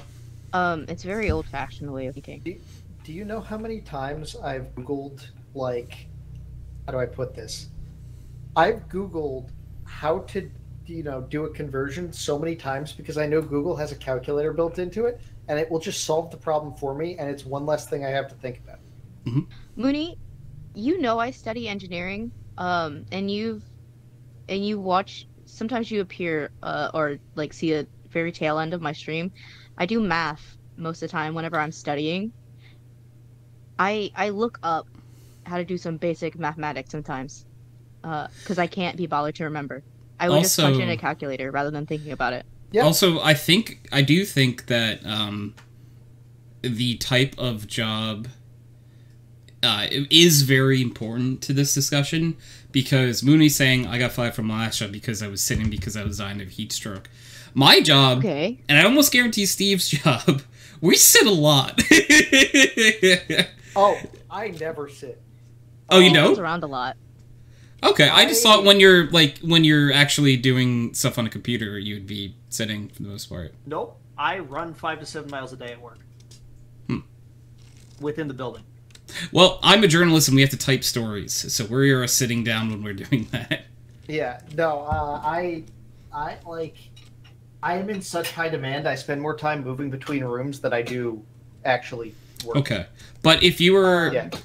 It's very old-fashioned way of thinking. Do you know how many times I've Googled, like, how do I put this? I've Googled how to, do a conversion so many times because I know Google has a calculator built into it, and it will just solve the problem for me, and it's one less thing I have to think about. Mooney, I study engineering, and you watch, sometimes you appear, or like see a very tail end of my stream. I do math most of the time whenever I'm studying. I look up how to do some basic mathematics sometimes, because I can't be bothered to remember. I would just punch in a calculator rather than thinking about it. Yep. Also, I do think that the type of job is very important to this discussion, because Mooney's saying I got fired from my last job because I was sitting because I was dying of heat stroke. My job, and I almost guarantee Steve's job, we sit a lot. Oh, I never sit. Oh, you know? I was around a lot. Okay, I just thought when you're actually doing stuff on a computer, you'd be sitting for the most part. Nope, I run 5 to 7 miles a day at work. Within the building. Well, I'm a journalist and we have to type stories, so we're sitting down when we're doing that. Yeah, no, I am in such high demand, I spend more time moving between rooms than I do actually work. Okay, but if you weren't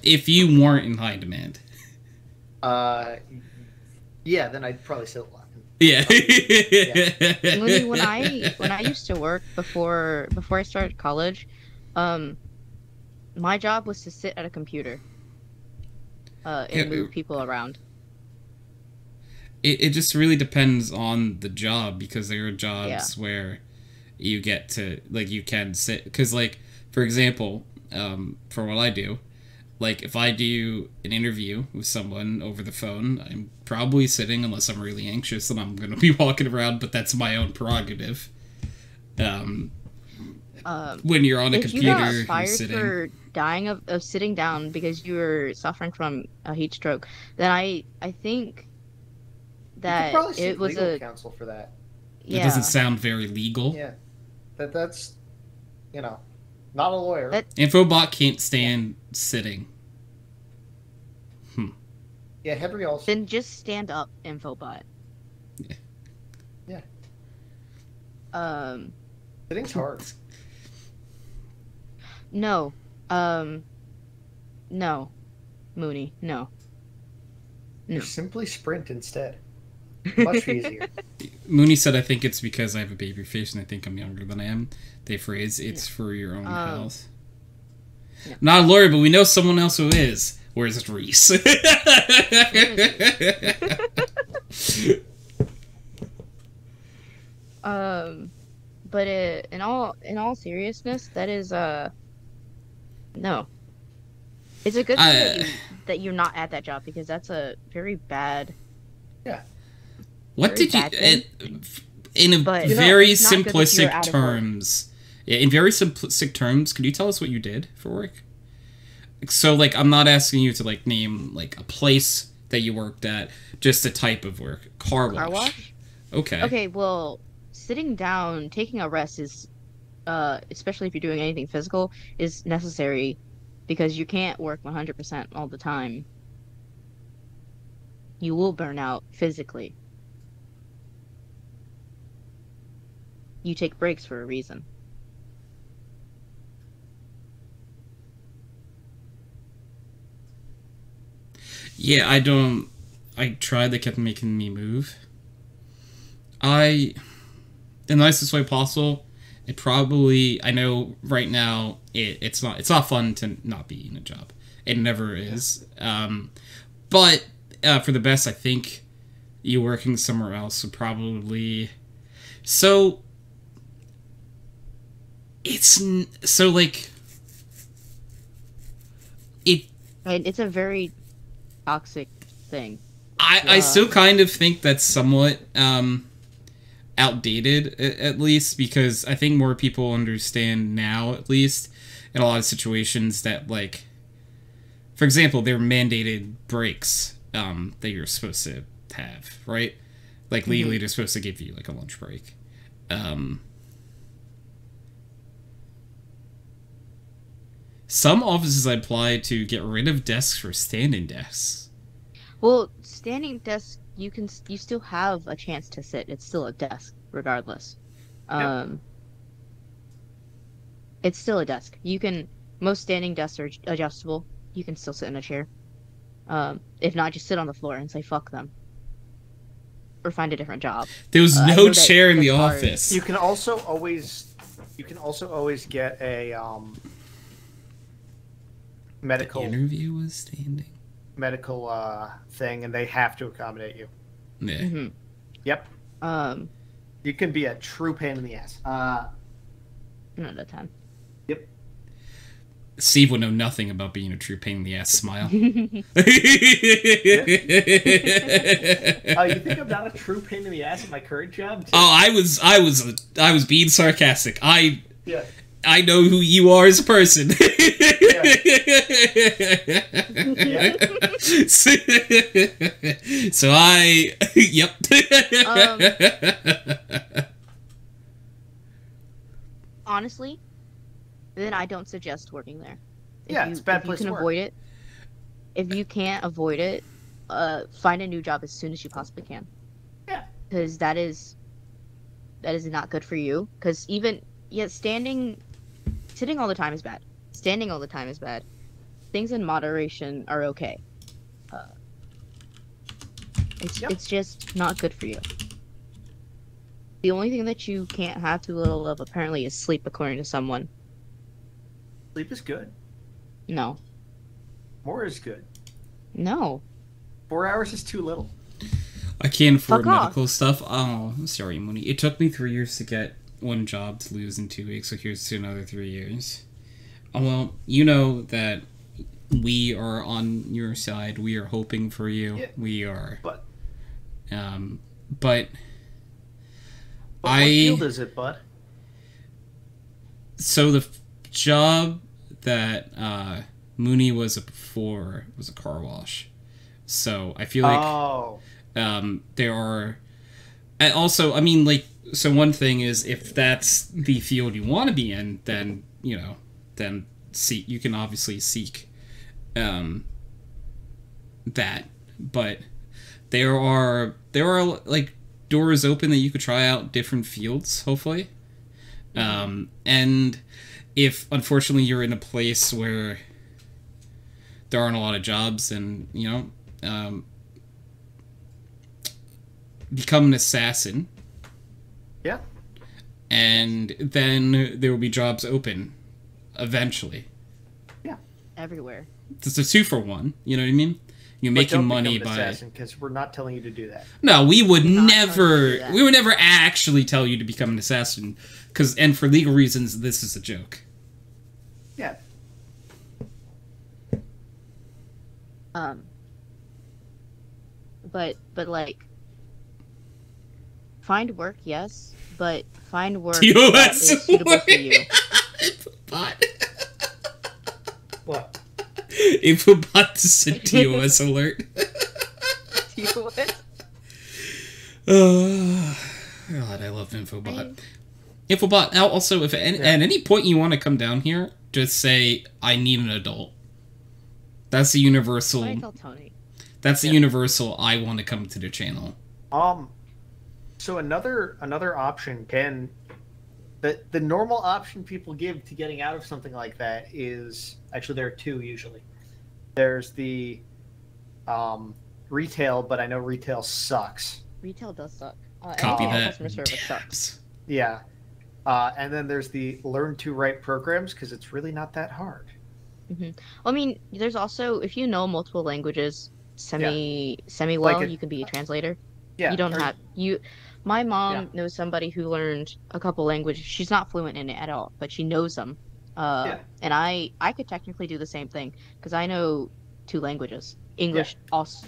in high demand, yeah, then I'd probably sit a lot. Yeah. When I used to work before I started college, my job was to sit at a computer and move people around. It just really depends on the job, because there are jobs where you get to, like, you can sit, because, like, for example, for what I do, like, if I do an interview with someone over the phone, I'm probably sitting unless I'm really anxious and I'm going to be walking around, but that's my own prerogative. When you're on a computer, if you got fired sitting. for dying of sitting down because you were suffering from a heat stroke, then I think that you could probably it was legal counsel for that. It doesn't sound very legal. Yeah, that's not a lawyer. Infobot can't stand sitting. Yeah, Henry also. Then just stand up, Infobot. Yeah. Sitting's hard. No. No. Mooney, no. You simply sprint instead. Much easier. Mooney said, I think it's because I have a baby face and I think I'm younger than I am. They phrase, it's for your own health. Yeah. Not a lawyer, but we know someone else who is. Where's Reese? But in all seriousness, that is no. It's a good thing that you're not at that job, because that's a very bad. Yeah. What did you in very simplistic terms? Yeah, in very simplistic terms, could you tell us what you did for work? So, like, I'm not asking you to, like, name, like, a place that you worked at, just a type of work. Car wash? Okay. Okay, well, sitting down, taking a rest is, especially if you're doing anything physical, is necessary, because you can't work 100% all the time. You will burn out physically. You take breaks for a reason. Yeah, I tried, they kept making me move. The nicest way possible, I know right now, it's not fun to not be in a job. It never is. But, for the best, I think you working somewhere else would probably, it's a very toxic thing. I still kind of think that's somewhat outdated, at least, because I think more people understand now, at least, in a lot of situations, that, like, For example, there are mandated breaks that you're supposed to have, right? Like, legally, they're supposed to give you, like, a lunch break. Some offices I applied to get rid of desks for standing desks. Well, standing desk, you still have a chance to sit. It's still a desk, regardless. It's still a desk. Most standing desks are adjustable. You can still sit in a chair. If not, just sit on the floor and say fuck them. Or find a different job. There was no chair in the hard. office. You can also always get a medical The interview was standing. medical thing, and they have to accommodate you. Yeah. Yep. You can be a true pain in the ass. Not at a time. Yep. Steve would know nothing about being a true pain in the ass. Smile. You think I'm not a true pain in the ass at my current job? Too? Oh, I was being sarcastic. Yeah. I know who you are as a person. So yep. Honestly, then I don't suggest working there. It's a bad place to work. Avoid it. If you can't avoid it, find a new job as soon as you possibly can. Yeah. Because that is not good for you. Because sitting all the time is bad. Standing all the time is bad. Things in moderation are okay. It's just not good for you. The only thing that you can't have too little of, apparently, is sleep, according to someone. Sleep is good. No. More is good. No. 4 hours is too little. I can't afford Fuck medical off. stuff. Oh, I'm sorry, Mooney. It took me 3 years to get one job to lose in 2 weeks, so here's to another 3 years. Oh, well, you know that we are on your side. We are hoping for you. Yeah. We are. But what what field is it, bud? So the job that Mooney was before was a car wash. So I feel like there are, and also, I mean, like, so one thing is, if that's the field you want to be in, then you can obviously seek that. But there are like doors open that you could try out different fields, hopefully. And if unfortunately you're in a place where there aren't a lot of jobs, and become an assassin. Yeah. And then there will be jobs open eventually. Yeah. Everywhere. It's a 2-for-1. You know what I mean? You're making money by. Because we're not telling you to do that. No, we would never. that. We would never actually tell you to become an assassin, and for legal reasons, this is a joke. Yeah. But like, find work, yes, but find work TOS that is suitable for you. What? Infobot just a TOS alert. TOS? God, I love Infobot. Infobot, now also, if at any point you want to come down here, just say, I need an adult. That's the universal. Why tell Tony? That's the universal, I want to come to the channel. So another option the normal option people give to getting out of something like that is, actually there are two usually. There's the retail, but I know retail sucks. Retail does suck. Copy and that. Customer service sucks. Yeah. And then there's the learn to write programs, because it's really not that hard. Mm-hmm. Well, I mean, there's also, if you know multiple languages semi well, you can be a translator. Yeah. You don't have My mom knows somebody who learned a couple languages. She's not fluent in it at all, but she knows them. And I could technically do the same thing, because I know 2 languages. English also,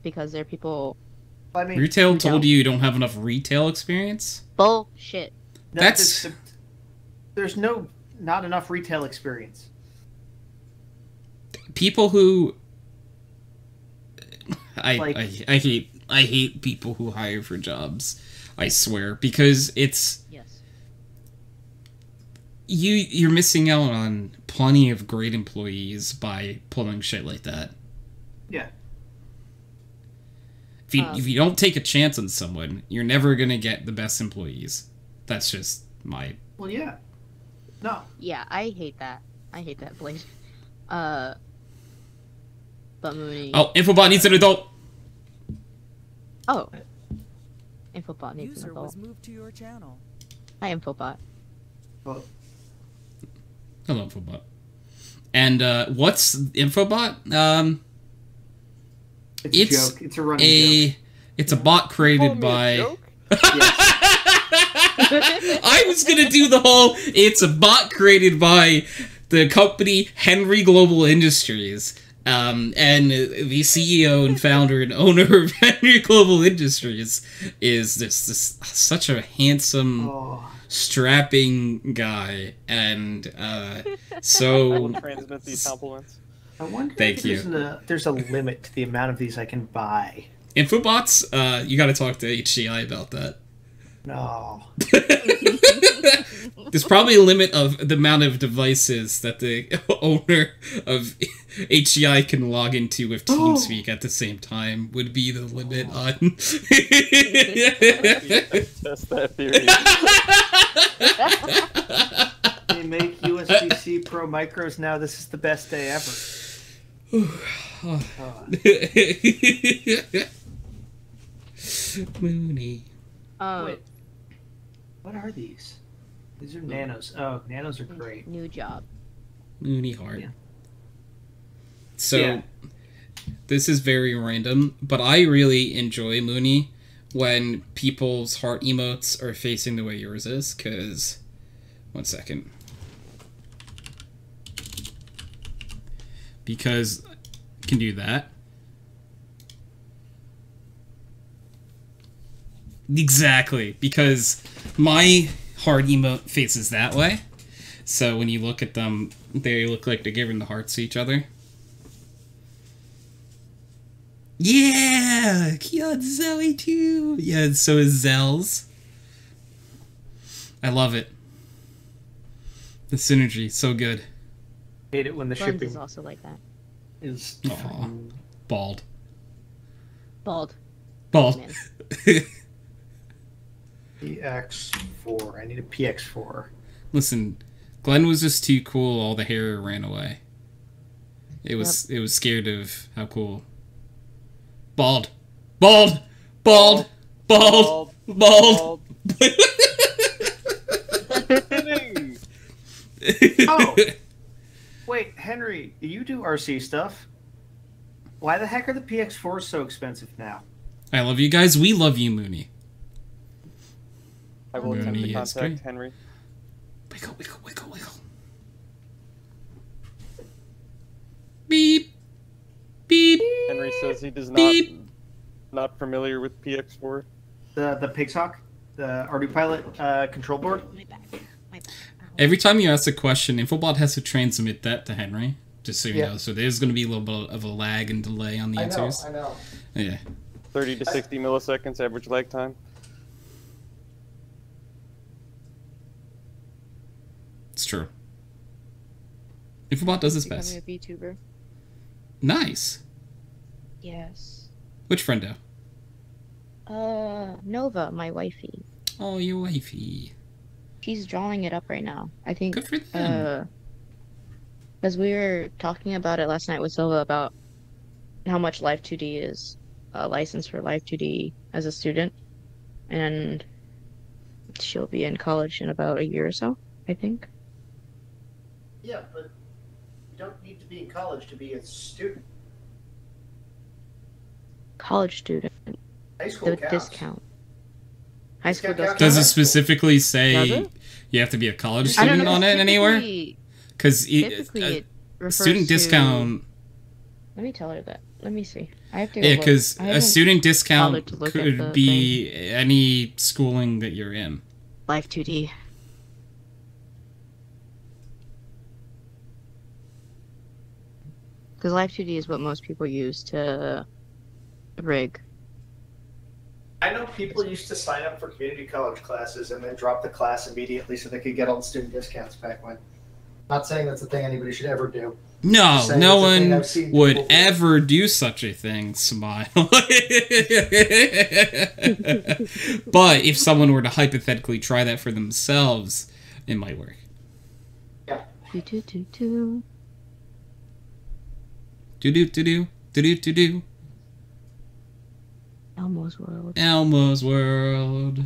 because there are people. I mean, retail told you don't have enough retail experience? Bullshit. No, there's not enough retail experience. people who Like- I hate people who hire for jobs. I swear, because it's Yes. you're missing out on plenty of great employees by pulling shit like that. Yeah. If you don't take a chance on someone, you're never gonna get the best employees. That's just my. Well, yeah. No. Yeah, I hate that. I hate that, Blade. But Mooney. Oh, Infobot needs an adult. Oh. Infobot needs an User adult. was moved to your channel. Hi, Infobot. Well, Hello, Infobot. And what's Infobot? it's a It's joke. It's a running joke. It's a bot created by. Yes. I was gonna do the whole. It's a bot created by the company Henry Global Industries. And the CEO and founder and owner of Henry Global Industries is this such a handsome, Oh. strapping guy, and I so will transmit these compliments. I wonder Thank if you. there's a limit to the amount of these I can buy. Infobots, you got to talk to HCI about that. No. There's probably a limit of the amount of devices that the owner of HCI can log into with TeamSpeak at the same time would be the limit on. Test that theory. They make USB-C Pro micros now. This is the best day ever. Mooney. Wait. What are these? These are nanos. Oh, nanos are great. New job. Mooney Heart. Yeah. So, Yeah. this is very random, but I really enjoy Mooney when people's heart emotes are facing the way yours is, because... One second. Because I can do that. Exactly, because my heart emote faces that way. So when you look at them, they look like they're giving the hearts to each other. Yeah! Kion Zoe too! Yeah, so is Zell's. I love it. The synergy, so good. Hate it when the Buns shipping is also like that. is Aw. Bald. Bald. Bald. Man. PX4. I need a PX4. Listen, Glenn was just too cool, all the hair ran away. It was scared of how cool. Bald. Bald! Bald! Bald! Bald! Oh! Wait, Henry, you do RC stuff. Why the heck are the PX4s so expensive now? I love you guys. We love you, Mooney. I will attempt to Mooney is contact great. Henry. Wiggle, wiggle, wiggle, wiggle. Beep. Beep. Henry says he does Beep. not familiar with PX4. The Pixhawk? The Ardu Pilot control board? My back. My back. Ow. Every time you ask a question, Infobot has to transmit that to Henry, just so you Yeah. know. So there's going to be a little bit of a lag and delay on the answers. I know. Yeah. 30 to 60 milliseconds average lag time. It's true. Infobot does his Becoming best. a VTuber. Nice. Yes. Which friendo? Nova, my wifey. Oh, your wifey. She's drawing it up right now. I think. Good for them. Because we were talking about it last night with Silva about how much Live 2D is a license for Live 2D as a student, and she'll be in college in about a year or so, I think. Yeah, but you don't need to be in college to be a student. College student, High school the counts. discount. High school Discount discount. Does it Does specifically Does say it? you have to be a college I don't student know. on it anywhere? Typically- Because Typically, it refers student to- discount. Let me tell her that. Let me see. I have to. Yeah, look. because I a haven't student discount bothered to look at could the be any schooling that you're in. Live 2D. Because Live 2D is what most people use to rig. I know people used to sign up for community college classes and then drop the class immediately so they could get all the student discounts back when. Not saying that's a thing anybody should ever do. No, no one would people do. ever do such a thing, Smile. But if someone were to hypothetically try that for themselves, it might work. Yeah. Do-do-do-do. Do-do-do-do. Do-do-do-do. Elmo's World. Elmo's World.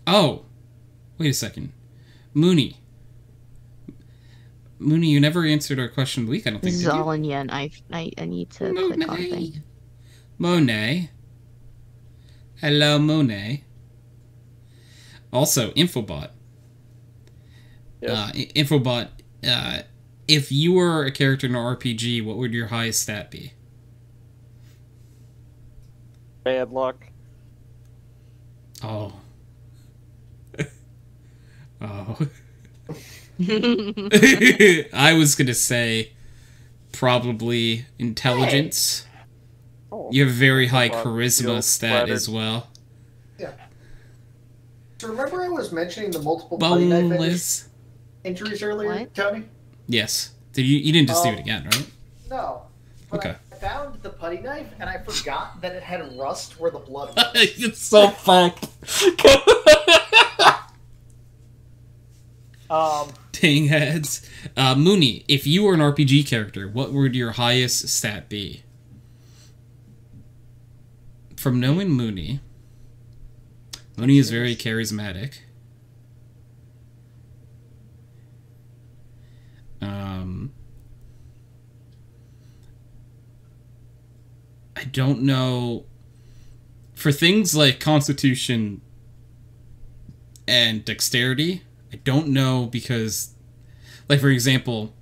Oh. Wait a second. Mooney, you never answered our question of the week, I don't think, This is did you? all in yen. I need to click on thing. Monet. Hello, Monet. Also, Infobot. Yes. Infobot, if you were a character in an RPG, what would your highest stat be? Bad luck. Oh. Oh. I was gonna say probably intelligence. Oh. You have very high Well, charisma feel stat flattered. as well. Yeah. So remember I was mentioning the multiple putty knife Boneless. injuries earlier, What? Tony? Yes. Did you didn't just do it again, right? No. But Okay. I found the putty knife and I forgot that it had rust where the blood was. It's so fucked. Dang heads. Mooney, if you were an RPG character, what would your highest stat be? From knowing Mooney is very charismatic. I don't know. For things like Constitution and Dexterity, I don't know because, like, for example,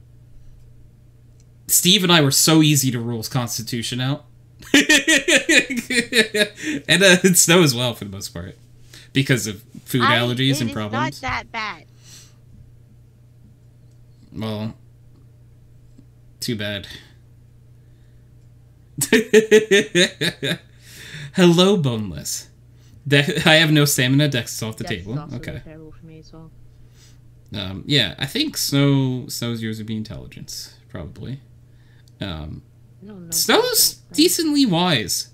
Steve and I were so easy to rule Constitution out. And Snow as well, for the most part. Because of food allergies and problems. It's not that bad. Well, too bad. Hello, Boneless. I have no stamina. Dex is off the Dex is table. also Okay. terrible for me as well. Yeah, I think Snow's yours would be intelligence, probably. I don't know. Snow's decently wise.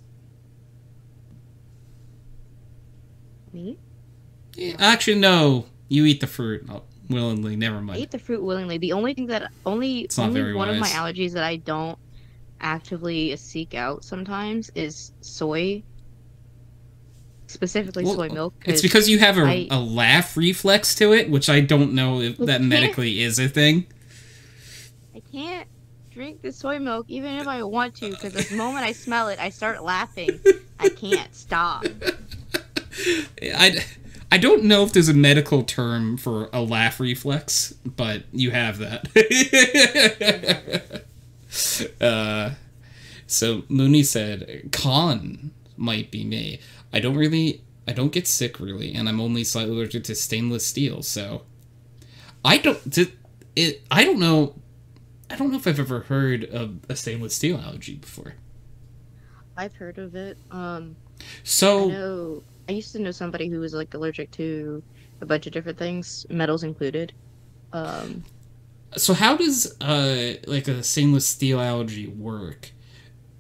Me? Yeah, actually, no. You eat the fruit willingly. Never I mind. eat the fruit willingly. The only thing that only not only very one of my wise. allergies that I don't actively seek out sometimes is soy. Specifically Well, soy milk. It's because you have I- a laugh reflex to it, which I don't know if that medically is a thing. I can't drink the soy milk even if I want to, because the moment I smell it, I start laughing. I can't stop. I don't know if there's a medical term for a laugh reflex, but you have that. So Mooney said, Collin might be me. I don't get sick really, and I'm only slightly allergic to stainless steel, so I don't know if I've ever heard of a stainless steel allergy before. I've heard of it. So I used to know somebody who was like allergic to a bunch of different things, metals included. So how does like a stainless steel allergy work?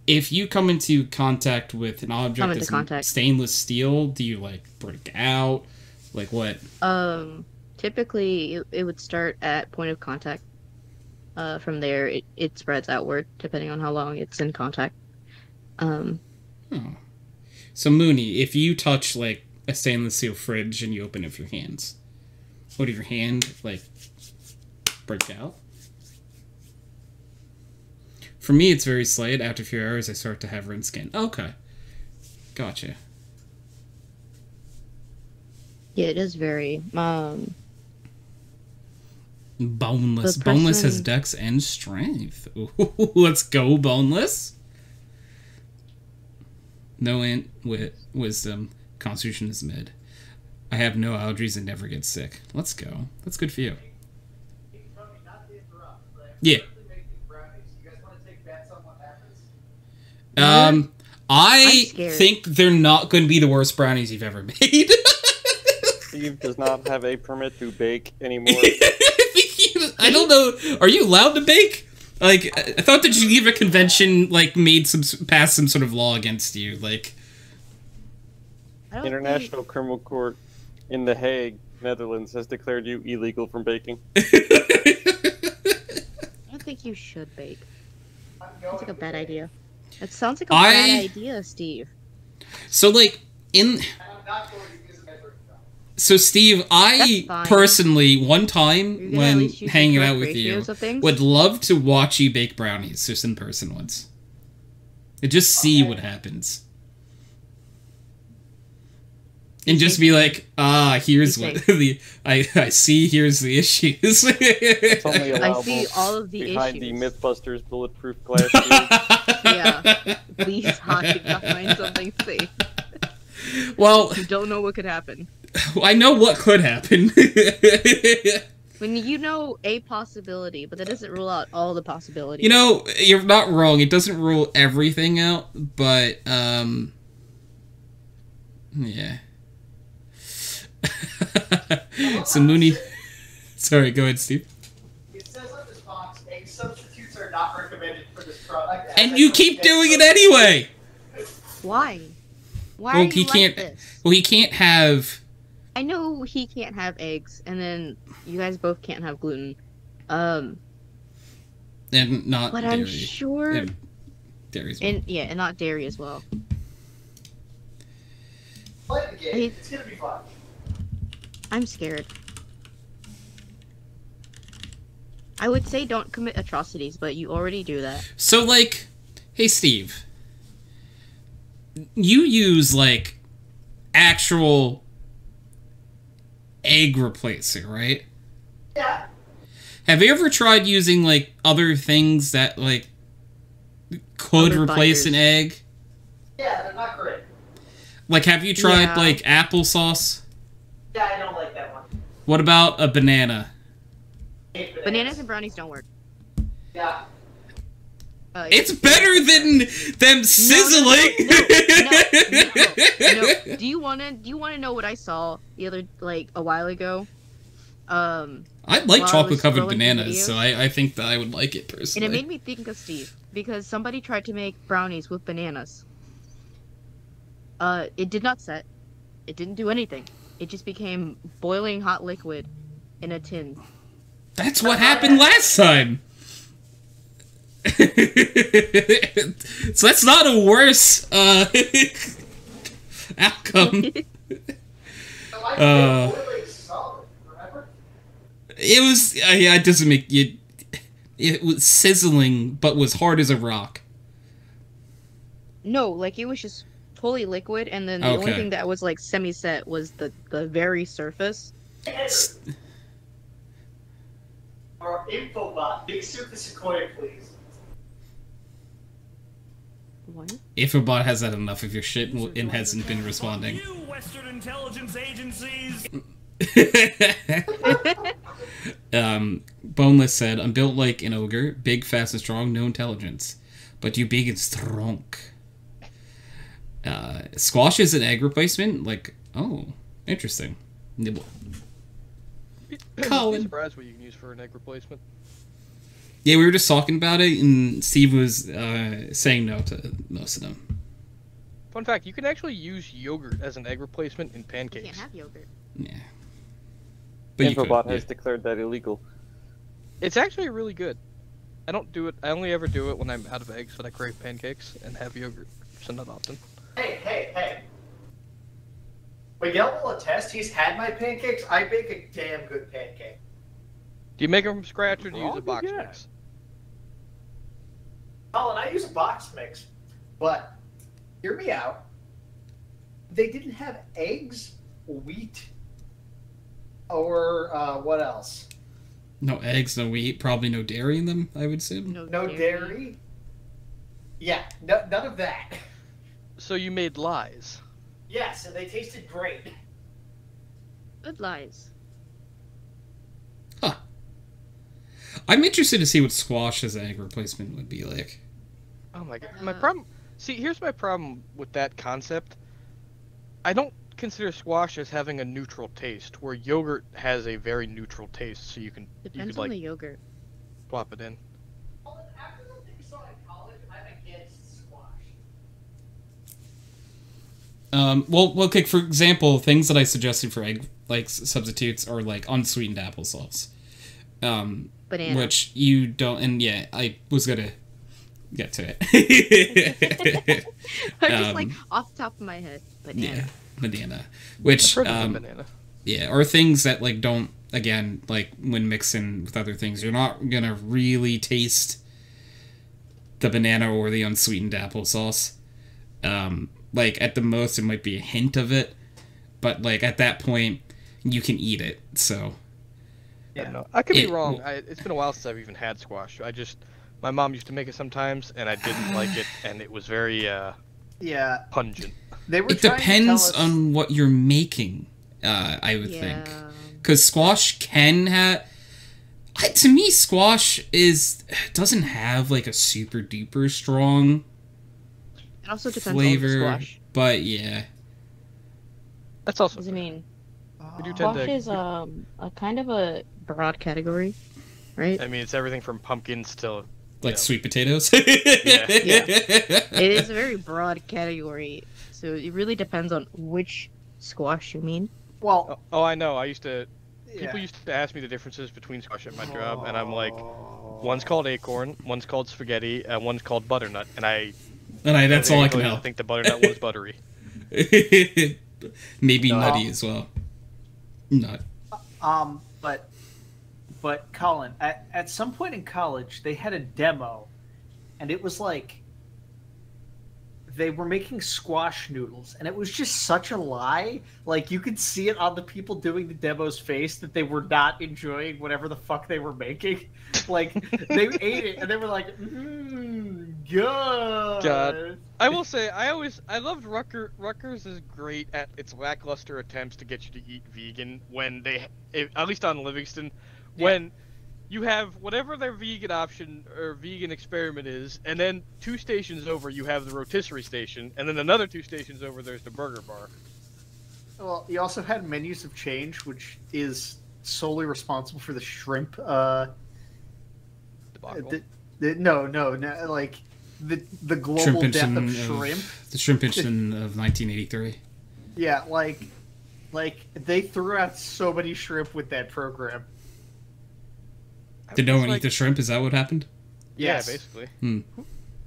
If you come into contact with an object that's stainless steel, do you like break out? Like what? Typically it would start at point of contact. From there it spreads outward depending on how long it's in contact. So Mooney, if you touch like a stainless steel fridge and you open it with your hands, what, your hand like break out? For me, it's very slight. After a few hours, I start to have red skin. Okay. Gotcha. Yeah, it is very. Boneless. Boneless has dex and strength. Ooh, let's go, Boneless. No int wisdom. Constitution is mid. I have no allergies and never get sick. Let's go. That's good for you. Yeah. Making brownies. You guys want to take bets on what happens? I I'm scared. think they're not going to be the worst brownies you've ever made. Steve does not have a permit to bake anymore. I don't know. Are you allowed to bake? Like, I thought the Geneva Convention like passed some sort of law against you. Like, I don't International Criminal Court in The Hague, Netherlands, has declared you illegal from baking. I don't think you should bake. Sounds like a bad idea. It sounds like a bad idea, Steve. So like I'm not going to use a measuring cup. So Steve, I That's fine. personally one time You're gonna at when least use the hanging correct out with you ratios of things? would love to watch you bake brownies just in person once. And just see what happens. And just be like, here's what I see, here's the issues. It's only I allowable see all of the behind issues. the Mythbusters bulletproof glass shield. Yeah. Please hide behind something safe. Well, You don't know what could happen. I know what could happen. When you know a possibility, but that doesn't rule out all the possibilities. You know, you're not wrong. It doesn't rule everything out, but, yeah. So Mooney... Sorry, go ahead, Steve. It says on this box, egg substitutes are not recommended for this product. And you keep doing it anyway! Why? Why Well, are you he can't... like this? Well, he can't have... I know he can't have eggs, and then you guys both can't have gluten. And not but dairy. I'm sure... And dairy's well. And not dairy as well. Play the game. It's gonna be fun. I'm scared. I would say don't commit atrocities, but you already do that. So, like... Hey, Steve. You use, like, actual egg replacer, right? Yeah. Have you ever tried using, like, other things that, like, could Other replace binders. an egg? Yeah, they're not great. Like, have you tried, Yeah. like, applesauce? Yeah, I don't like that one. What about a banana? Hate Bananas and brownies don't work. Yeah. It's better than them sizzling! No. Do you wanna know what I saw a while ago? I like While I chocolate was covered scrolling through bananas, so videos. I think that I would like it And personally. it made me think of Steve, because somebody tried to make brownies with bananas. It did not set. It didn't do anything. It just became boiling hot liquid in a tin. That's what happened last time! So that's not a worse, outcome. It was, yeah, it doesn't make you... It was sizzling, but was hard as a rock. No, like it was just fully liquid, and then the only Okay. thing that was like semi-set was the very surface. Or Infobot, big super Sequoia, please. What? Ifabot has had enough of your shit and hasn't been responding. You Western intelligence agencies! Boneless said, I'm built like an ogre, big, fast, and strong, no intelligence. But you big and strong. Squash is an egg replacement? Like, oh, interesting. Nibble. I'm surprised what you can use for an egg replacement. Yeah, we were just talking about it, and Steve was saying no to most of them. Fun fact, you can actually use yogurt as an egg replacement in You pancakes. can't have yogurt. Yeah. But you could, Infobot yeah. has declared that illegal. It's actually really good. I don't do it, I only ever do it when I'm out of eggs, but I crave pancakes and have yogurt, so not often. Hey. Miguel will attest, he's had my pancakes. I bake a damn good pancake. Do you make them from scratch or do you use Oh, a box yeah. mix? Colin, I use a box mix, but hear me out. They didn't have eggs, wheat, or what else? No eggs, no wheat, probably no dairy in them, I would assume. No dairy. Yeah, none of that. So you made lies. Yes, and they tasted great. Good lies. I'm interested to see what squash as egg replacement would be like. Oh my god. My problem. See, here's my problem with that concept. I don't consider squash as having a neutral taste, where yogurt has a very neutral taste, so you can Depends on the yogurt. swap it in. After the thing you saw in college, I'm against squash. Well, okay, for example, things that I suggested for egg like substitutes are like unsweetened applesauce. Banana. Which you don't, and yeah, I was gonna get to it. I'm just like off the top of my head, banana. Yeah, banana. Which Banana. yeah, are things that like don't, again, like when mixing with other things, you're not gonna really taste the banana or the unsweetened applesauce. Like at the most it might be a hint of it, but like at that point you can eat it. So Yeah, no, I could be wrong. It's been a while since I've even had squash. My mom used to make it sometimes, and I didn't like it, and it was very Yeah. pungent. They were it trying to tell depends us... on what you're making. I would think, because squash can have. To me, squash doesn't have like a super duper strong It also depends flavor, on the squash. but yeah. That's also. What does it mean? We do tend Squash to. is a kind of a broad category, right? I mean, it's everything from pumpkins to Like sweet potatoes. It is a very broad category, so it really depends on which squash you mean. Well, Oh, I know. People yeah. used to ask me the differences between squash at my job, and I'm like, one's called acorn, one's called spaghetti, and one's called butternut, and That's all I can really help. think the butternut one's buttery. Maybe No. nutty as well. Nut. But Collin, at some point in college, they had a demo, and it was like they were making squash noodles, and it was just such a lie. Like, you could see it on the people doing the demo's face that they were not enjoying whatever the fuck they were making. Like, they ate it, and they were like, good. God. I will say, I loved Rutgers is great at its lackluster attempts to get you to eat vegan when at least on Livingston, when you have whatever their vegan option or vegan experiment is, and then 2 stations over you have the rotisserie station, and then another 2 stations over there's the burger bar. Well, you also had Menus of Change, which is solely responsible for the shrimp. Debacle. No, like the global death of shrimp. The shrimp incident of 1983. Yeah, like they threw out so many shrimp with that program. Did no one eat the shrimp? Is that what happened? Yes, Yeah, basically.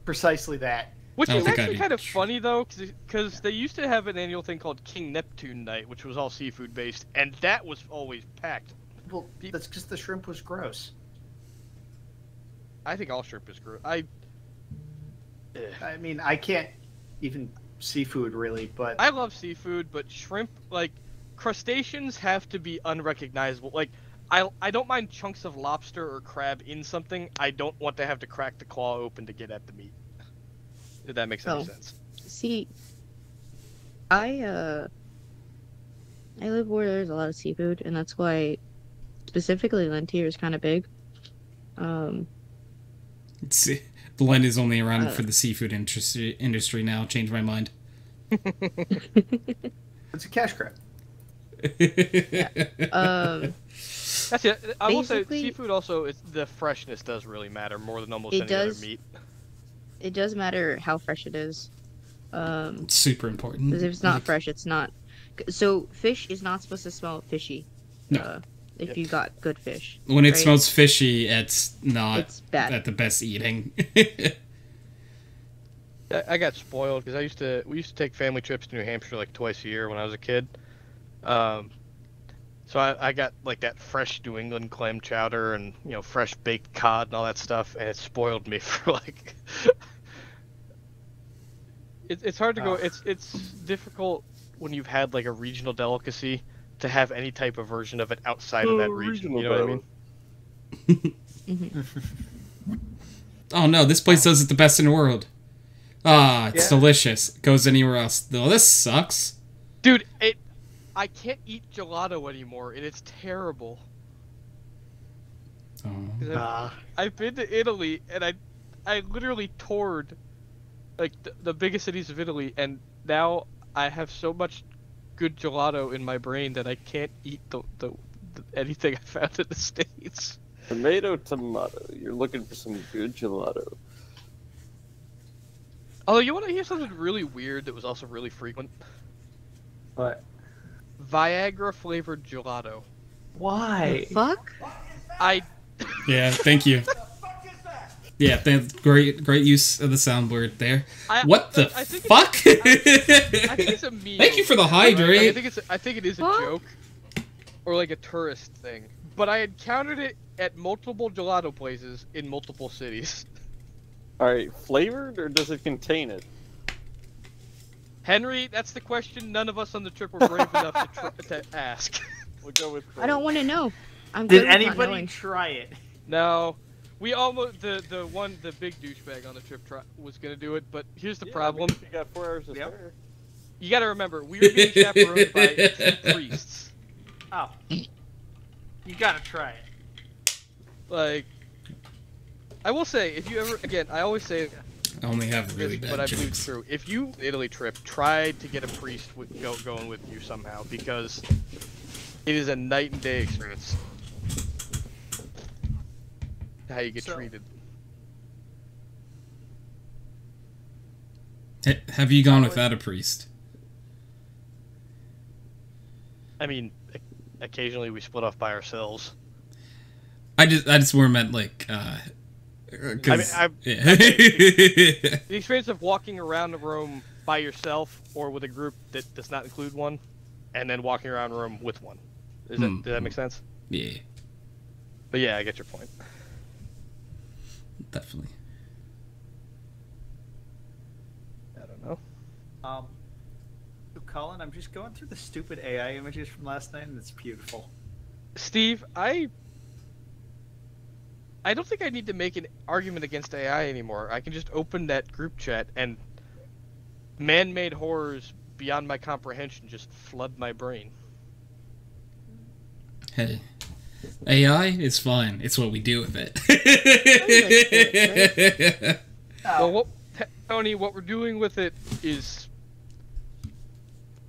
precisely that. Which I don't is think actually I'd kind of eat funny, though, because they used to have an annual thing called King Neptune Night, which was all seafood based, and that was always packed. Well, that's because the shrimp was gross. I think all shrimp is gross. I mean, I can't even seafood really, but I love seafood, but shrimp, like, crustaceans have to be unrecognizable. Like, I don't mind chunks of lobster or crab in something. I don't want to have to crack the claw open to get at the meat. If that makes any sense. See, I live where there's a lot of seafood, and that's why specifically Lentier is kind of big. The Len is only around for the seafood industry now. Changed my mind. it's a cash grab. That's it. I will say, Basically- seafood also, the freshness does really matter more than almost It any does. other meat. It does matter how fresh it is. It's super important. Because if it's not fresh, it's not. So fish is not supposed to smell fishy. No. If you got good fish. When it right? smells fishy, it's not It's bad. at the best eating. I got spoiled because we used to take family trips to New Hampshire like twice a year when I was a kid. So I got like that fresh New England clam chowder and fresh baked cod and all that stuff, and it spoiled me for like. It's hard to go. It's difficult when you've had like a regional delicacy to have any type of version of it outside of that region. You know what I mean? Oh no, this place does it the best in the world. It's delicious. Goes anywhere else. No, this sucks. Dude, I can't eat gelato anymore, and it's terrible. Oh. I've been to Italy, and I literally toured like the biggest cities of Italy, and now I have so much good gelato in my brain that I can't eat the anything I found in the States. Tomato. You're looking for some good gelato. Although, you want to hear something really weird that was also really frequent? What? Viagra flavored gelato. Why? Fuck? Yeah, thank you. Yeah, great use of the soundboard there. What the fuck? I think it's a meme. Thank you for the hydrate. I think it is a joke, or like a tourist thing. But I encountered it at multiple gelato places in multiple cities. Alright, flavored or does it contain it? Henry, that's the question none of us on the trip were brave enough to ask. We'll go with I don't want to know. I'm Did good with not anybody knowing. try it? No, we almost the big douchebag on the trip was gonna do it, but here's the problem. You got 4 hours to spare. You gotta remember, we were being chaperoned by 2 priests. Oh. You gotta try it. Like, I will say, if you ever, again, I always say I only have really this, bad but I believe it's jokes. true. If you Italy trip, try to get a priest going with you somehow, because it is a night and day experience. How you get treated. Have you gone without a priest? I mean, occasionally we split off by ourselves. I just more meant like Yeah. the The experience of walking around Rome by yourself or with a group that does not include one, and then walking around Rome with one. Does that make sense? Yeah, But yeah, I get your point. definitely. I don't know. So Colin, I'm just going through the stupid AI images from last night, and it's beautiful. Steve, I don't think I need to make an argument against AI anymore. I can just open that group chat and man-made horrors beyond my comprehension just flood my brain. Hey, AI is fine. It's what we do with it. Well, Tony, what we're doing with it is...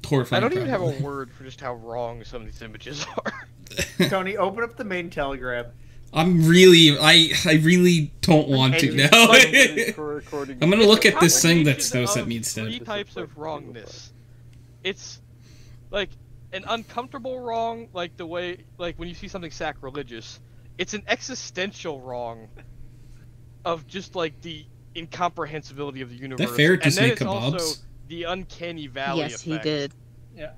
Horrifying. I don't even have probably. a word for just how wrong some of these images are. Tony, open up the main Telegram. I'm really, I really don't want to now. I'm gonna look at this thing that Snow sent me instead. 3 types of wrongness. It's like an uncomfortable wrong, like the way, like when you see something sacrilegious. It's an existential wrong of just like the incomprehensibility of the universe. That ferret just and then make it's also kebabs? the uncanny valley Yes, effect. he did. Yeah.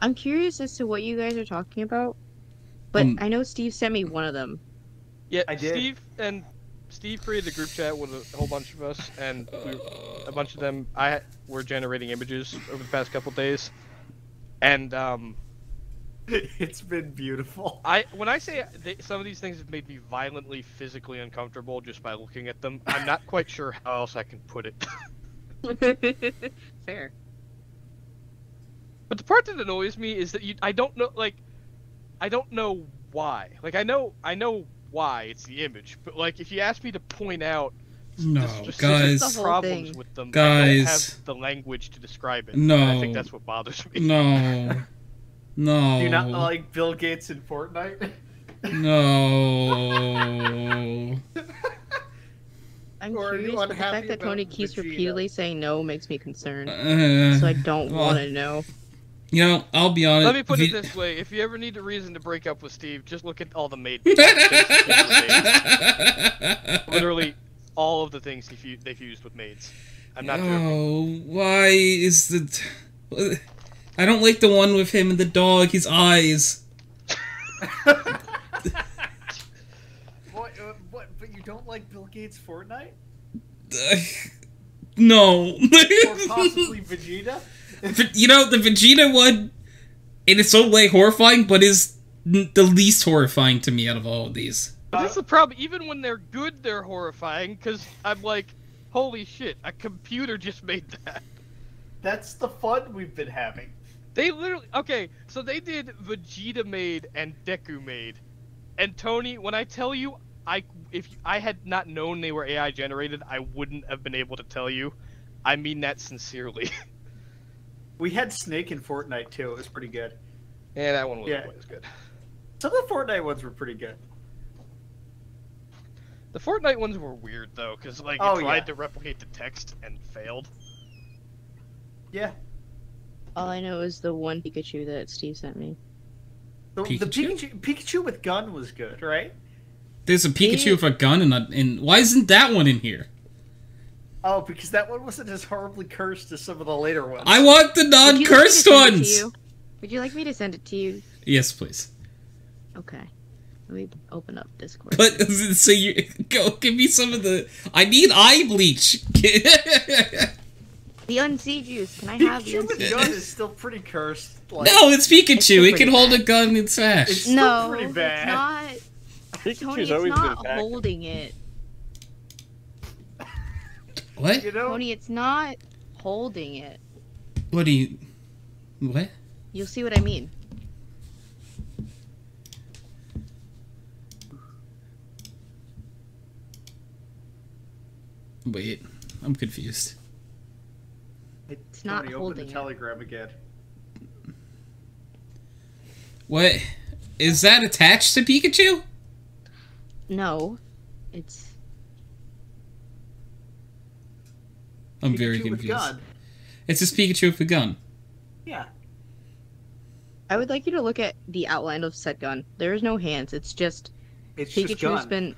I'm curious as to what you guys are talking about, but I know Steve sent me one of them. Yeah, I did. Steve created a group chat with a whole bunch of us, and a bunch of them were generating images over the past couple days, and It's been beautiful. when I say some of these things have made me violently physically uncomfortable just by looking at them, I'm not quite sure how else I can put it. Fair. But the part that annoys me is that I don't know, like, I don't know why. Like, I know why it's the image, but like, if you ask me to point out No, the specific guys. problems with them, I Guys. don't have the language to describe it. No. And I think that's what bothers me. No. No. Do you not like Bill Gates in Fortnite? No. I'm Or are you curious, but the unhappy fact that about Tony keeps Vegeta? repeatedly saying no makes me concerned. Uh, So I don't well, want to know. You know, I'll be honest. Let me put it this way: if you ever need a reason to break up with Steve, just look at all the maid. Literally, all of the things they've used with maids. I'm not joking. Oh, why is the? I don't like the one with him and the dog. His eyes. What? But you don't like Bill Gates Fortnite? No. Or possibly Vegeta? You know, the Vegeta one, it is so like horrifying, but is the least horrifying to me out of all of these. But that's the problem. Even when they're good, they're horrifying. Because I'm like, holy shit! A computer just made that. That's the fun we've been having. They literally so they did Vegeta made and Deku made And Tony, when I tell you, if I had not known they were AI generated, I wouldn't have been able to tell you. I mean that sincerely. We had Snake in Fortnite too. It was pretty good. Yeah, that one wasn't quite as good. Some of the Fortnite ones were pretty good. The Fortnite ones were weird though, because like it tried to replicate the text and failed. Yeah. All I know is the one Pikachu that Steve sent me. The Pikachu with gun was good, right? There's a Pikachu with a gun, and why isn't that one in here? Oh, because that one wasn't as horribly cursed as some of the later ones. I want the non-cursed ones! Would you like me to send it to you? Yes, please. Okay. Let me open up Discord. But, so you, go, give me some of the, I need eye bleach! The Unsea juice, can I have the Pikachu with Unsea gun juice? is still pretty cursed. Like, No, it's Pikachu, it can hold bad. a gun in sash. It's still No, pretty bad. it's not. Pikachu's Tony, it's always not been holding it. What? You know, Tony, it's not holding it. What do you, what? You'll see what I mean. Wait, I'm confused. It's not Tony, open holding the it. telegram again. What? Is that attached to Pikachu? No, it's. I'm very Pikachu with confused. gun. It's just Pikachu with a gun. Yeah. I would like you to look at the outline of said gun. There is no hands. It's just It's just gun.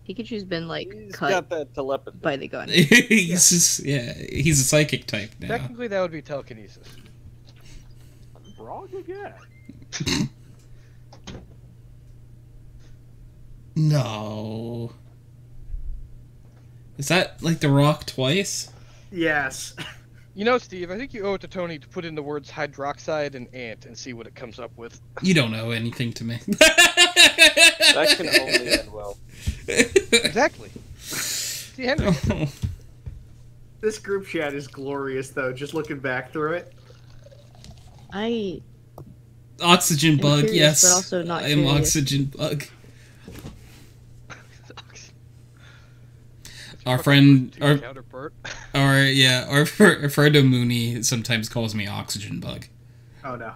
Pikachu's been like He's cut got that telepathy. by the gun. He's just, yeah, he's a psychic type now. Technically, that would be telekinesis. Wrong again. No. Is that like The Rock twice? Yes. You know, Steve, I think you owe it to Tony to put in the words hydroxide and ant and see what it comes up with. You don't owe anything to me. That can only end well. Exactly. See, Henry. This group chat is glorious, though, just looking back through it. Oxygen I'm bug, curious, yes. but also not I am curious. oxygen bug. Our friend, our counterpart. our friend Mooney sometimes calls me oxygen bug. Oh, no.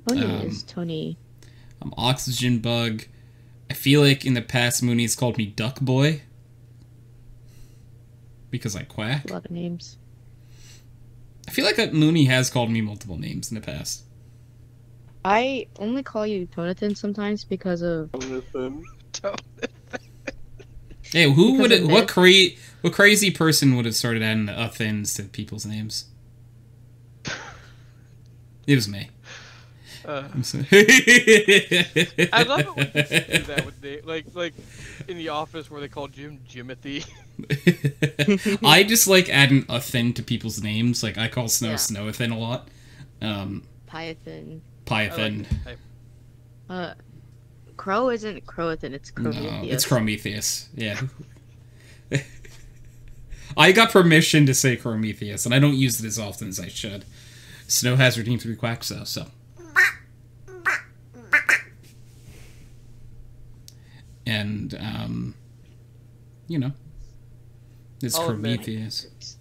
Tony is Tony. I'm oxygen bug. I feel like in the past Mooney's called me duck boy. Because I quack. A lot of names. I feel like that Mooney has called me multiple names in the past. I only call you Tonathan sometimes because of Hey, who Because would of what Nick. what crazy person would have started adding thins to people's names? It was me. I'm sorry. I love it when people do that with like in the office where they call Jim Jimothy. I just like adding a thin to people's names. Like I call Snow Yeah. Snowathin a lot. Python. Python. Crow isn't Crowathan, it's No, Prometheus. it's Prometheus. Yeah. I got permission to say Prometheus, and I don't use it as often as I should. Snow has redeemed 3 quacks, though, so. And, you know, it's I'll admit- Prometheus.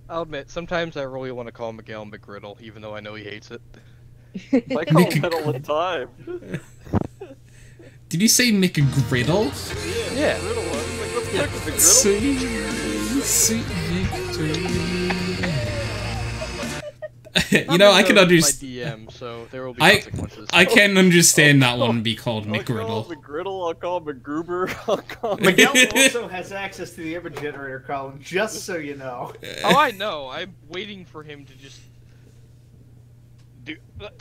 I'll admit, sometimes I really want to call Miguel McGriddle, even though I know he hates it. I call him that all the time. Did you say McGriddle? Yeah. Griddle. I was like, what the heck is the griddle? Sweet victory. You know, I can understand. My DM, so there will be consequences. I can understand that one be called I'll call McGriddle. him McGriddle, I'll call him McGruber, I'll call him... Miguel also has access to the image generator, Collin, just so you know. Oh, I know. I'm waiting for him to just do.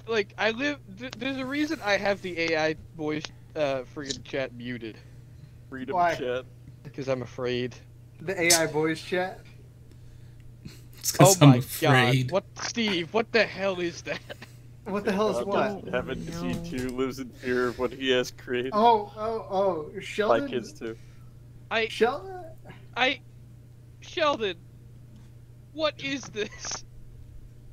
Like, I live. There's a reason I have the AI voice friggin' chat muted. Freedom Why? chat. Because I'm afraid. The AI voice chat. It's Oh 'cause I'm my afraid. god. What, Steve? What the hell is that? What the hell is God, what? Heaven, No. he too lives in fear of what he has created. Oh, My Sheldon. kids too. Sheldon. Sheldon. What is this?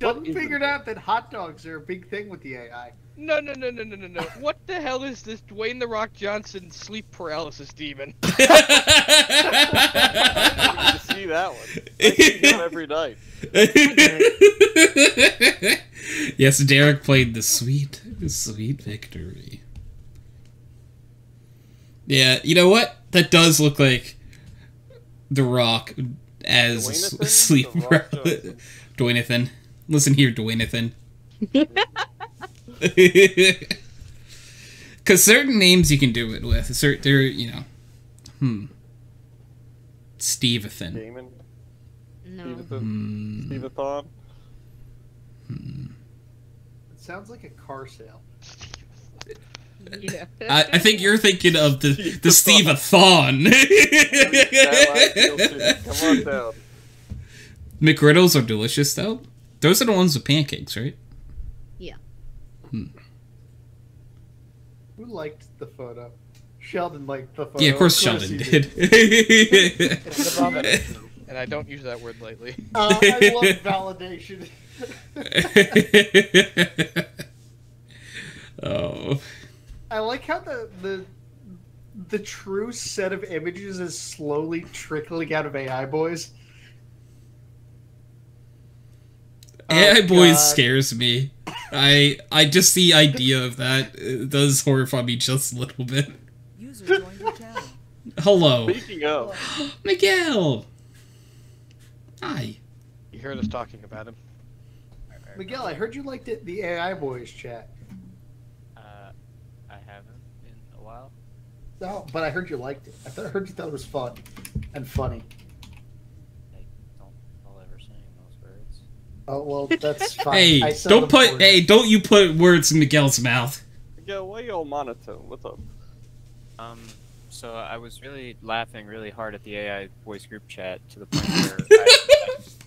Sheldon figured out that hot dogs are a big thing with the AI. No. What the hell is this Dwayne The Rock Johnson sleep paralysis demon? I didn't see that one. I see him every night. Yes, Derek played the sweet victory. Yeah, you know what? That does look like The Rock as Dwayne-athan? sleep The Rock paralysis. Dwayne-athan. Listen here, Dwayne-athan. Because certain names you can do it with. They're, you know. Steve-athan. Damon. No. Steve-a-thon. It sounds like a car sale. Yeah. I think you're thinking of the Steve-a-thon. Come on down. McGriddles are delicious, though. Those are the ones with pancakes, right? Yeah. Who liked the photo? Sheldon liked the photo. Yeah, of course Sheldon he did. And I don't use that word lightly. I love validation. Oh. I like how the true set of images is slowly trickling out of AI boys. AI Boys God. scares me. I just the idea of that does horrify me just a little bit. User joined your channel. Hello. Speaking of, Miguel! Hi. You heard us talking about him. Miguel, I heard you liked the AI boys chat. I haven't in a while. No, but I heard you liked it. I heard you thought it was fun and funny. I don't recall ever saying those words. Oh well, that's fine. Hey, I seldom forward. don't you put words in Miguel's mouth. Miguel, why you all monotone? What's up? So I was really laughing really hard at the AI voice group chat to the point where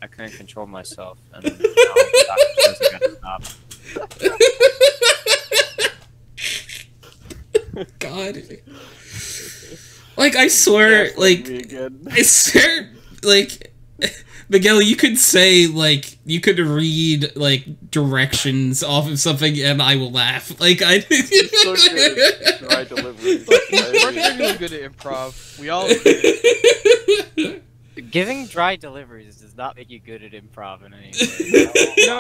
I couldn't control myself, and now the doctor says I gotta stop. God. Like, I swear, like, Me again. I swear, like, Miguel, you could say, like, you could read, like, directions off of something and I will laugh. Like, So good at dry delivery. We're really good at improv. We all agree. Giving dry deliveries does not make you good at improv in any way. No.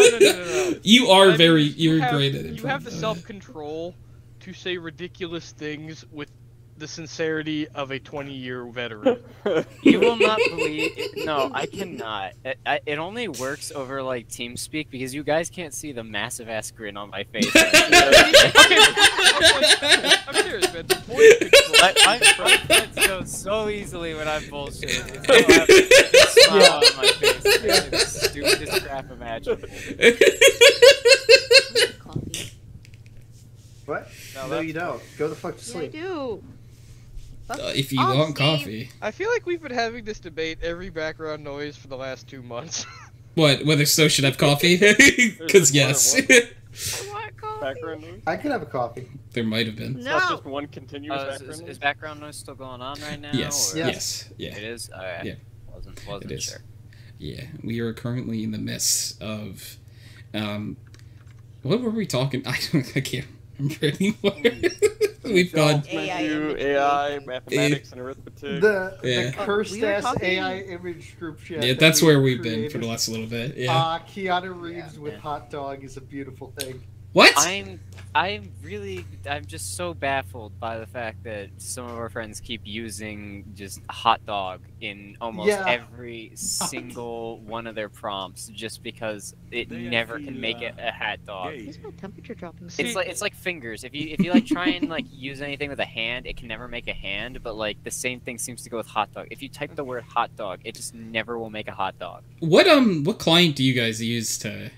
You are I mean, you're have, great at it. You have the self-control to say ridiculous things with the sincerity of a 20-year veteran. You will not believe it. No, I cannot. It only works over like TeamSpeak because you guys can't see the massive ass grin on my face. Okay, I'm serious, man. The voice control. My friends go so easily when I'm bullshitting. It's so smile on my face. It makes me the stupidest crap imaginable. Coffee. What? No, No, that's you don't. Go the fuck to Yeah, I sleep. do. If you Off, want Steve. coffee. I feel like we've been having this debate every background noise for the last 2 months. What, whether So should have coffee? Because yes. I want coffee. Background noise? I could have a coffee. There might have been. It's No. not just one continuous background Is noise? background noise still going on right now? Yes, or- yes, yeah. It is? Alright. Yeah. Wasn't It is. sure. Yeah, we are currently in the midst of, what were we talking? I can't remember anymore. We've gone. AI Menu, image AI, mathematics, and arithmetic. The Yeah. cursed We were ass talking- AI image group chat. Yeah, that that's we where we've been created. for the last little bit. Yeah. Keanu Reeves with Yeah. hot dog is a beautiful thing. What? I'm just so baffled by the fact that some of our friends keep using just hot dog in almost Yeah. every single one of their prompts just because it never can make it a hot dog. Why is my temperature dropping? It's like fingers. If you like try and like use anything with a hand, it can never make a hand, but like the same thing seems to go with hot dog. If you type the word hot dog, it just never will make a hot dog. What client do you guys use to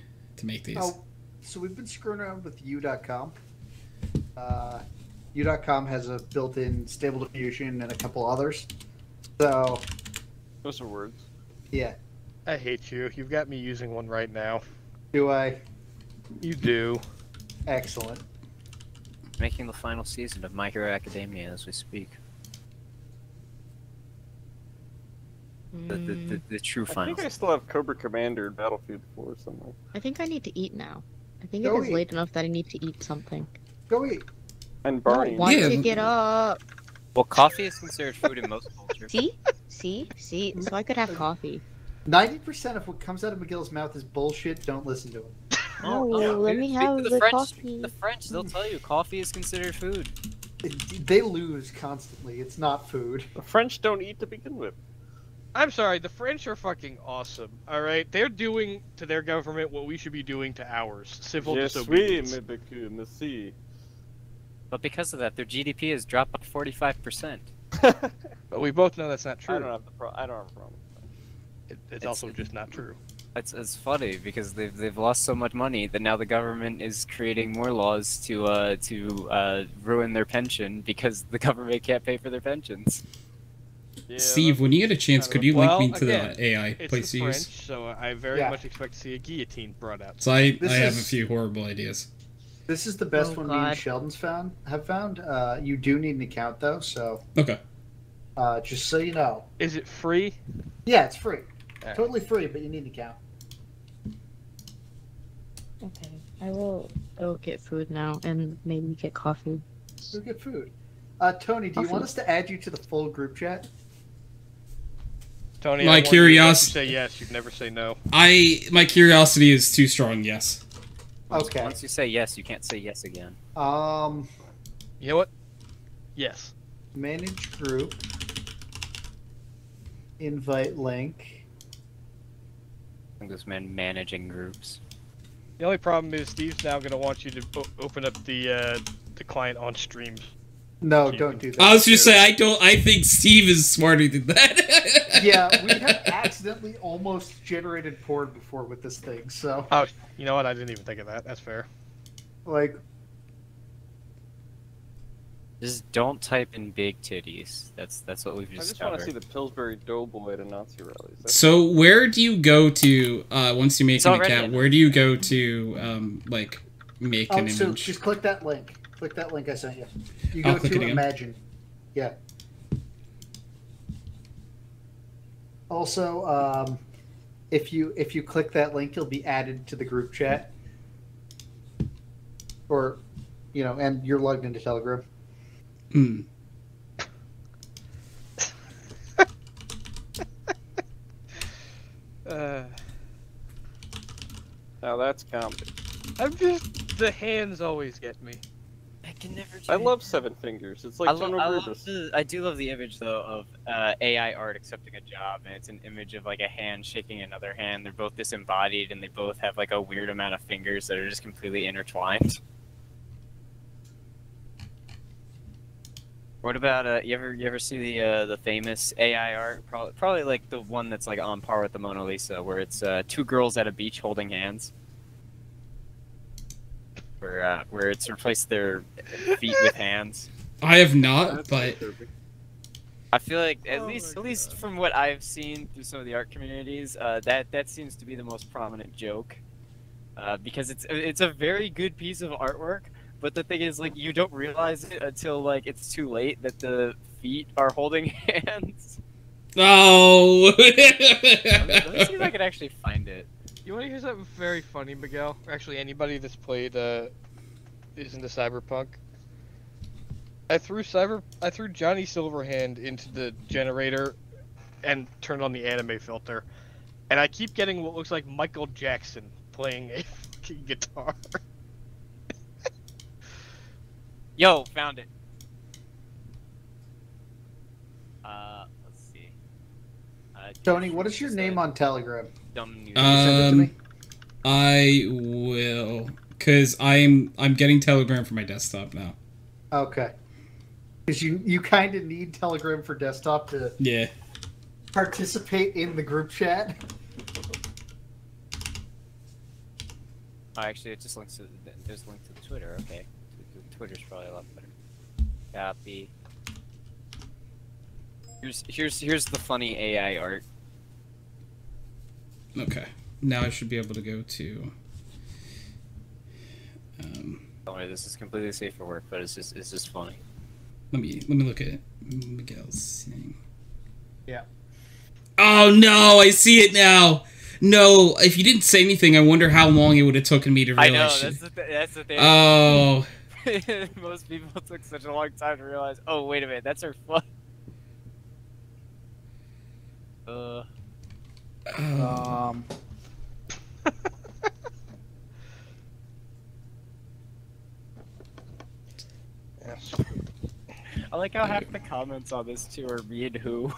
make these? Oh, so we've been screwing around with U.com. U.com has a built-in Stable Diffusion and a couple others. So, Those are words. yeah. I hate you. You've got me using one right now. Do I? You do. Excellent. Making the final season of My Hero Academia as we speak. The true I final. think I still have Cobra Commander and Battlefield 4 somewhere. I think I need to eat now. I think Go it is eat. late enough that I need to eat something. Go eat. And I Barney. don't want Yeah. to get up. Well, coffee is considered food in most cultures. See? So I could have coffee. 90% of what comes out of Miguel's mouth is bullshit. Don't listen to him. No, let me Speak have to the French. coffee. The French, they'll tell you coffee is considered food. They lose constantly. It's not food. The French don't eat to begin with. I'm sorry, the French are fucking awesome. All right, they're doing to their government what we should be doing to ours: civil Yes, oui, disobedience. merci. But because of that, their GDP has dropped by 45%. But we both know that's not I true. don't have a problem. It's also just not true. It's funny because they've lost so much money that now the government is creating more laws to ruin their pension because the government can't pay for their pensions. Yeah, Steve, when you get a chance, could you link Well, me to again, the AI It's place the you French, use? so I very Yeah. much expect to see a guillotine brought out. So I This have a is- few horrible ideas. This is the best Oh, one me and God. Sheldon's have found. You do need an account though, so Okay. just so you know. Is it free? Yeah, it's free. Alright. Totally free, but you need an account. Okay, I will go get food now and maybe get coffee. Go get food. Tony, do you Coffee. want us to add you to the full group chat? Tony, My I warned you, curiosity- once you say yes, you'd never say no. My curiosity is too strong. Yes. Okay. Once you say yes, you can't say yes again. You know what? Yes. Manage group. Invite link. I think this man managing groups. The only problem is Steve's now going to want you to open up the client on stream. No, Keep don't it. do that. I was just saying I think Steve is smarter than that. Yeah, we have accidentally almost generated porn before with this thing, so Oh, you know what? I didn't even think of that. That's fair. like Just don't type in big titties. That's what we've I just discovered. want to see the Pillsbury Doughboy at a Nazi rally. So where do you go to once you make It's an already account? in. Where do you go to like make an so image? just click that link. Click that link I sent you. You I'll go click it to again. Imagine. Yeah. Also, if you click that link, you'll be added to the group chat. Or, and you're logged into Telegram. Hmm. Now that's comedy. The hands always get me. I can never. I love Seven Fingers. It's like General Grievous. I do love the image though of AI art accepting a job, and it's an image of like a hand shaking another hand. They're both disembodied, and they both have like a weird amount of fingers that are just completely intertwined. What about you ever see the famous AI art? Probably like the one that's like on par with the Mona Lisa, where it's two girls at a beach holding hands. Where it's replaced their feet with hands. I have not, but I feel like at least from what I've seen through some of the art communities, that seems to be the most prominent joke, because it's a very good piece of artwork. But the thing is, like, you don't realize it until like it's too late that the feet are holding hands. oh. Let me see if I can actually find it. You want to hear something very funny, Miguel? Or actually, anybody that's played is into Cyberpunk. I threw Johnny Silverhand into the generator and turned on the anime filter, and I keep getting what looks like Michael Jackson playing a fucking guitar. Yo, found it. Let's see. Tony, what is your name on Telegram? Dumb news. Can you send it to me? I will, cause I'm getting Telegram for my desktop now. Okay. Because you kind of need Telegram for desktop to Yeah. participate in the group chat. Oh, actually, it just links to there's a link to the Twitter. Okay, Twitter's probably a lot better. Copy. Here's the funny AI art. Okay. Now I should be able to go to. Don't worry, this is completely safe for work, but it's just funny. Let me look at Miguel's thing. Yeah. Oh no, I see it now. No, if you didn't say anything, I wonder how long it would have taken me to I realize. know, that's the thing. Oh. Most people took such a long time to realize, oh, wait a minute, that's her foot. I like how half the comments on this too are me and who.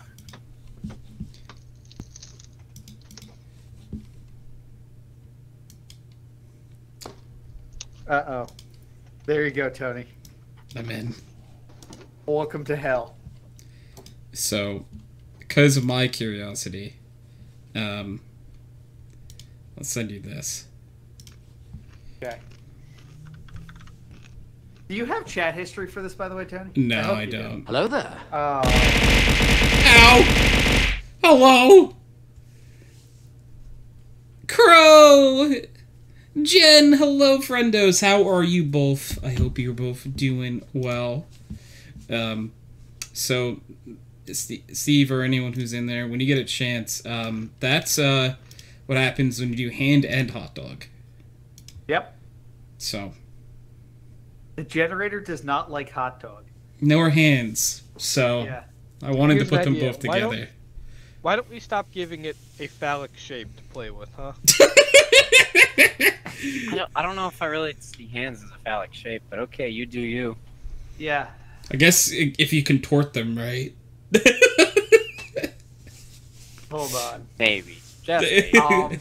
Uh-oh. There you go, Tony. I'm in. Welcome to hell. So, because of my curiosity, let's send you this. Okay. Do you have chat history for this, by the way, Tony? No, I hope you do. don't. Hello there. Oh. Ow! Hello! Crow! Jen, hello, friendos. How are you both? I hope you're both doing well. So, Steve or anyone who's in there, when you get a chance, that's what happens when you do hand and hot dog. Yep. So, The generator does not like hot dog. no hands. So, Yeah. I wanted Here's to put an them idea. both together. Why don't we stop giving it a phallic shape to play with, huh? I don't know if I really see hands as a phallic shape, but okay, you do you. Yeah. I guess if you contort them right. Hold on. Maybe. Just maybe.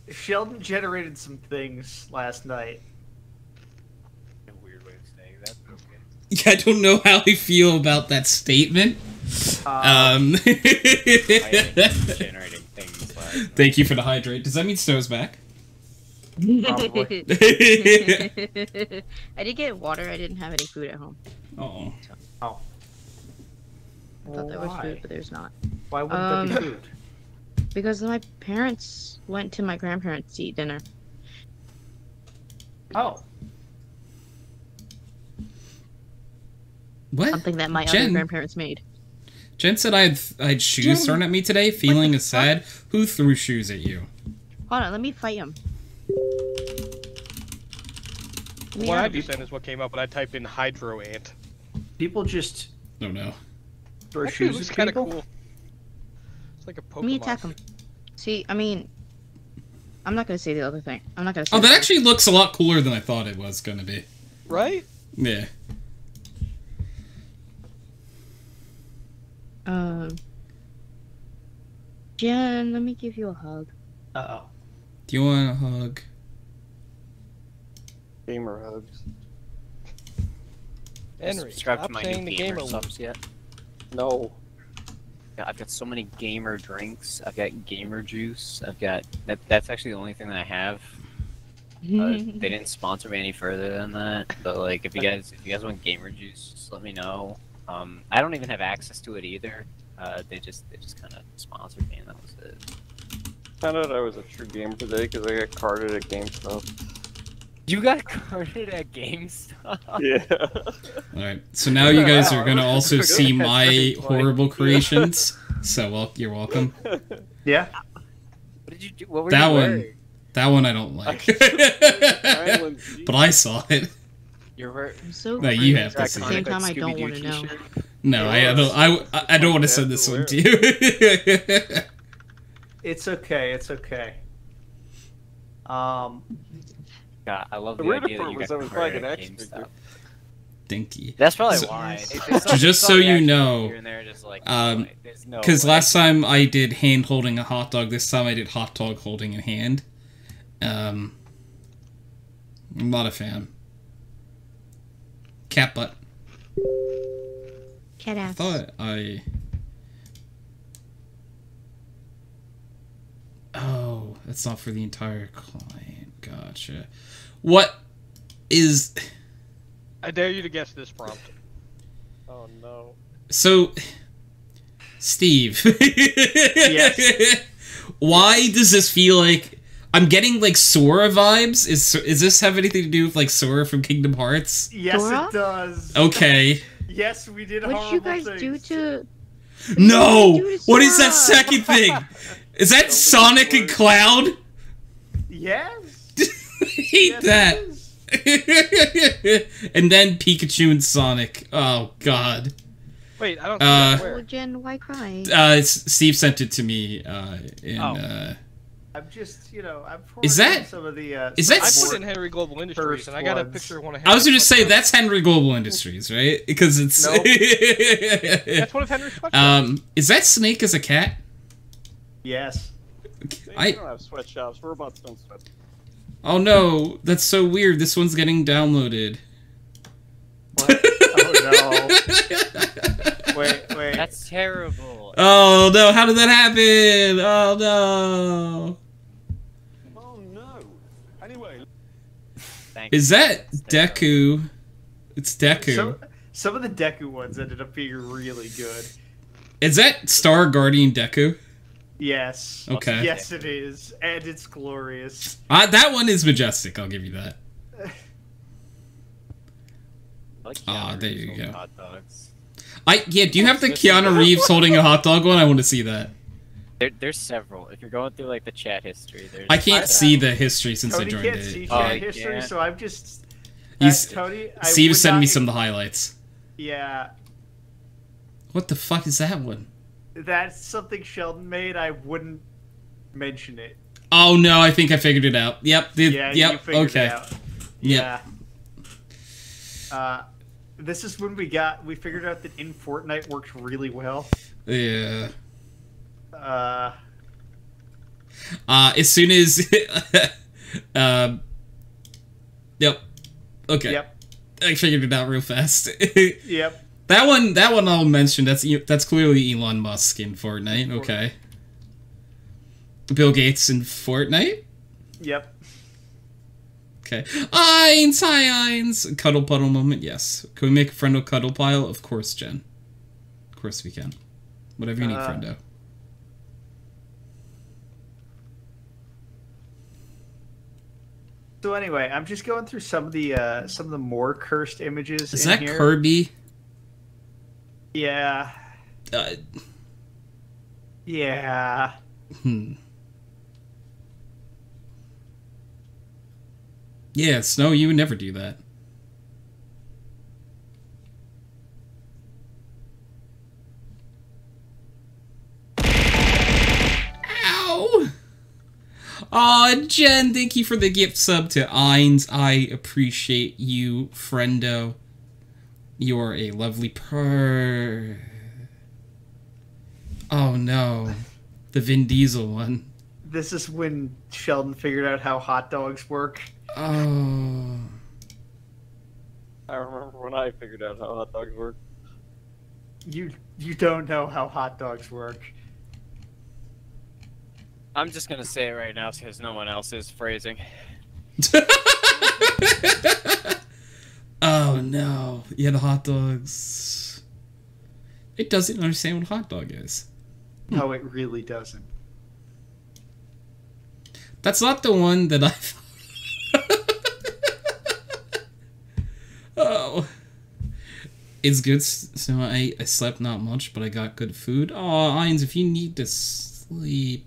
Sheldon generated some things last night. A weird way of saying that, but okay. Yeah, I don't know how I feel about that statement. I think generating things last night. Thank you for the hydrate. Does that mean Snow's back? Probably. I did get water. I didn't have any food at home. Oh. Oh. I thought there was Why? food, but there's not. Why wouldn't there be food? Because my parents went to my grandparents to eat dinner. Oh. What? Something that my Jen? other grandparents made. Jen said I had shoes Jen, thrown at me today, feeling the as sad. Who threw shoes at you? Hold on, let me fight him. What I just said is what came up when I typed in HydroxideAnt. People just Oh no. throw Actually, it shoes looks at kind of people? cool. It's like a Pokemon. Let me attack him. See, I mean, I'm not gonna say the other thing. I'm not gonna say Oh, that the other actually looks a lot cooler than I thought it was gonna be. Right? Yeah. Jen, let me give you a hug. Uh-oh. Do you want a hug? Gamer hugs. Henry, Subscribe stop to my saying new the gamer gamer subs yet? No. Yeah, I've got so many gamer drinks. I've got gamer juice. I've got that's actually the only thing that I have. They didn't sponsor me any further than that. But like, if you guys want gamer juice, just let me know. I don't even have access to it either. They just kind of sponsored me, and that was it. Found out I was a true gamer today because I got carded at GameStop. You got carded at GameStop? Yeah. Alright, so now you guys are gonna also That's see my pretty funny. horrible creations. So, well, you're welcome. Yeah. What did you do? What were That you one. wearing? That one I don't like. But I saw it. You're wearing. I'm so No, you crazy. have to At see the it. same time, I don't want to know. No, I don't want to send this one to you. It's okay. It's okay. God, I love The the weird idea that part you was got I was carded buying at an X GameStop. figure. Dinky. That's probably So- why. Just so you know, there's no because way. last time I did hand holding a hot dog, this time I did hot dog holding in hand. I'm not a fan. Cat butt. Cat I ass. thought I. Oh, that's not for the entire client. Gotcha. What is. I dare you to guess this prompt. Oh no. So. Steve. Yes. Why does this feel like. I'm getting like Sora vibes? Is this have anything to do with like Sora from Kingdom Hearts? Yes, Dora? it does. Okay. Yes, we did What did horrible you guys things. do to? No! Dude, it's What is that Sora. second thing? Is that Sonic and Cloud? Yes. I hate Yes, that. it is. And then Pikachu and Sonic. Oh god. Wait, I don't see that. Oh, Where? Jen, why cry? Steve sent it to me. I'm just, I'm Is that- some of the. is that I s- put in Henry Global Industries, first and I got a ones. picture of one of I was Henry's gonna say sweatshirts. that's Henry Global Industries, right? Because it's. Nope. That's one of Henry's sweatshirts. Is that Snake as a cat? Yes. We don't have sweatshops. Robots don't sweat. Oh no, that's so weird. This one's getting downloaded. Oh no. Wait. That's terrible. Oh no, how did that happen? Oh no. Oh no. Anyway. Thank Is you. that That's terrible. Deku? It's Deku. Some of the Deku ones ended up being really good. Is that Star Guardian Deku? Yes. Okay. Yes, it is, and it's glorious. That one is majestic, I'll give you that. I like Ah, Keanu there Reeves you holding go. Hot dogs. Do you have the Keanu Reeves holding a hot dog one? I want to see that. There's several. If you're going through like the chat history, there's. I can't see the history since I Tony joined can't it. see Oh, chat you history, can't? so I'm just. Steve Tony, sent me some of the highlights. Yeah, What the fuck is that one? that's something Sheldon made. I wouldn't mention it. Oh no, I think I figured it out. Yep. Yeah, you Yep. figured Okay. it out. Yep. Yeah. This is when we figured out that in Fortnite works really well. Yeah. As soon as. Yep. Okay. Yep. I figured it out real fast. Yep. That one I'll mention. That's clearly Elon Musk in Fortnite. Okay. Bill Gates in Fortnite. Yep. Okay. Eins, hi Eins. Cuddle puddle moment. Yes. Can we make a friendo cuddle pile? Of course, Jen. Of course we can. Whatever you need, friendo. So anyway, I'm just going through some of the more cursed images. Is in that here. Kirby? Yeah. Yeah. Yeah, Snow, you would never do that. Ow! Aw, Jen, thank you for the gift sub to Eins. I appreciate you, friendo. You're a lovely Oh no. The Vin Diesel one. This is when Sheldon figured out how hot dogs work. Oh. I remember when I figured out how hot dogs work. You don't know how hot dogs work. I'm just gonna say it right now because no one else is phrasing. Oh no. Yeah, the hot dogs. It doesn't understand what a hot dog is. No, it really doesn't. That's not the one that I. Oh. It's good. So I slept not much, but I got good food. Aw, Eins, if you need to sleep.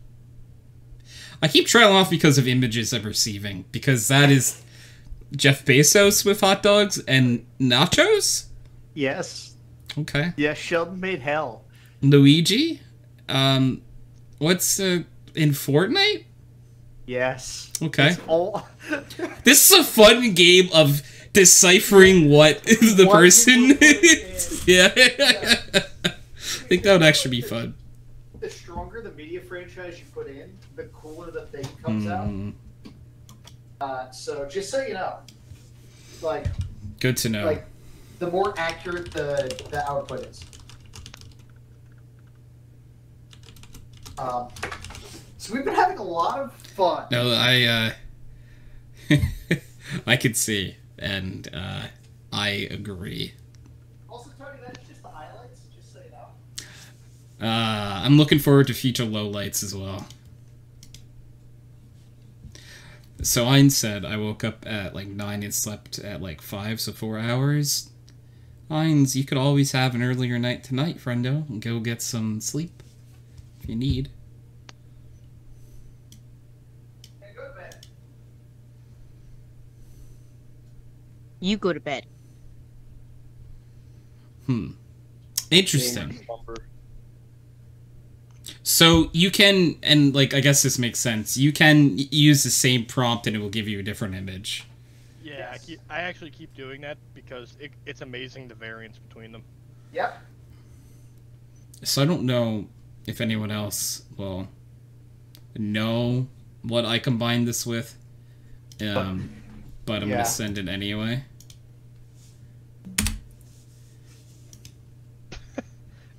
I keep trailing off because of images I'm receiving. Because that is Jeff Bezos with hot dogs and nachos? Yes. Okay. Yeah, Sheldon made hell. Luigi? What's in Fortnite? Yes. Okay. It's all... This is a fun game of deciphering what the What person people put is. Yeah. I think that would actually be fun. The stronger the media franchise you put in, the cooler the thing comes out. So just so you know, like, Good to know. like the more accurate the output is. So we've been having a lot of fun. No, I could see, and I agree. Also, Tony, that's just the highlights, just so you know. I'm looking forward to future lowlights as well. So Ein said I woke up at like 9 and slept at like 5, so 4 hours. Heinz, you could always have an earlier night tonight, friendo, and go get some sleep if you need. You go to bed. Interesting. So you can, and like, I guess this makes sense. You can use the same prompt and it will give you a different image. Yeah, I actually keep doing that because it's amazing the variance between them. Yep. So I don't know if anyone else will know what I combined this with, but I'm gonna send it anyway.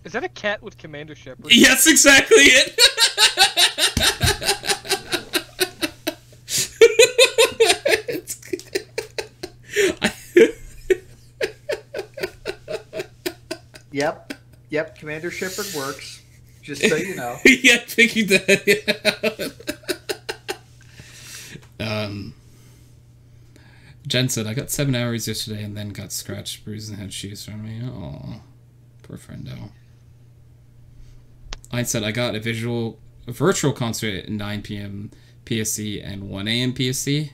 Is that a cat with Commander Shepard? Yes, exactly it. Yep, Commander Shepard works. Just so you know. Yeah, I figured that. Yeah. Jen said, I got 7 hours yesterday and then got scratched, bruised, and had shoes from me. Oh, poor friendo. I said, I got a virtual concert at 9 p.m. PST and 1 a.m. PST.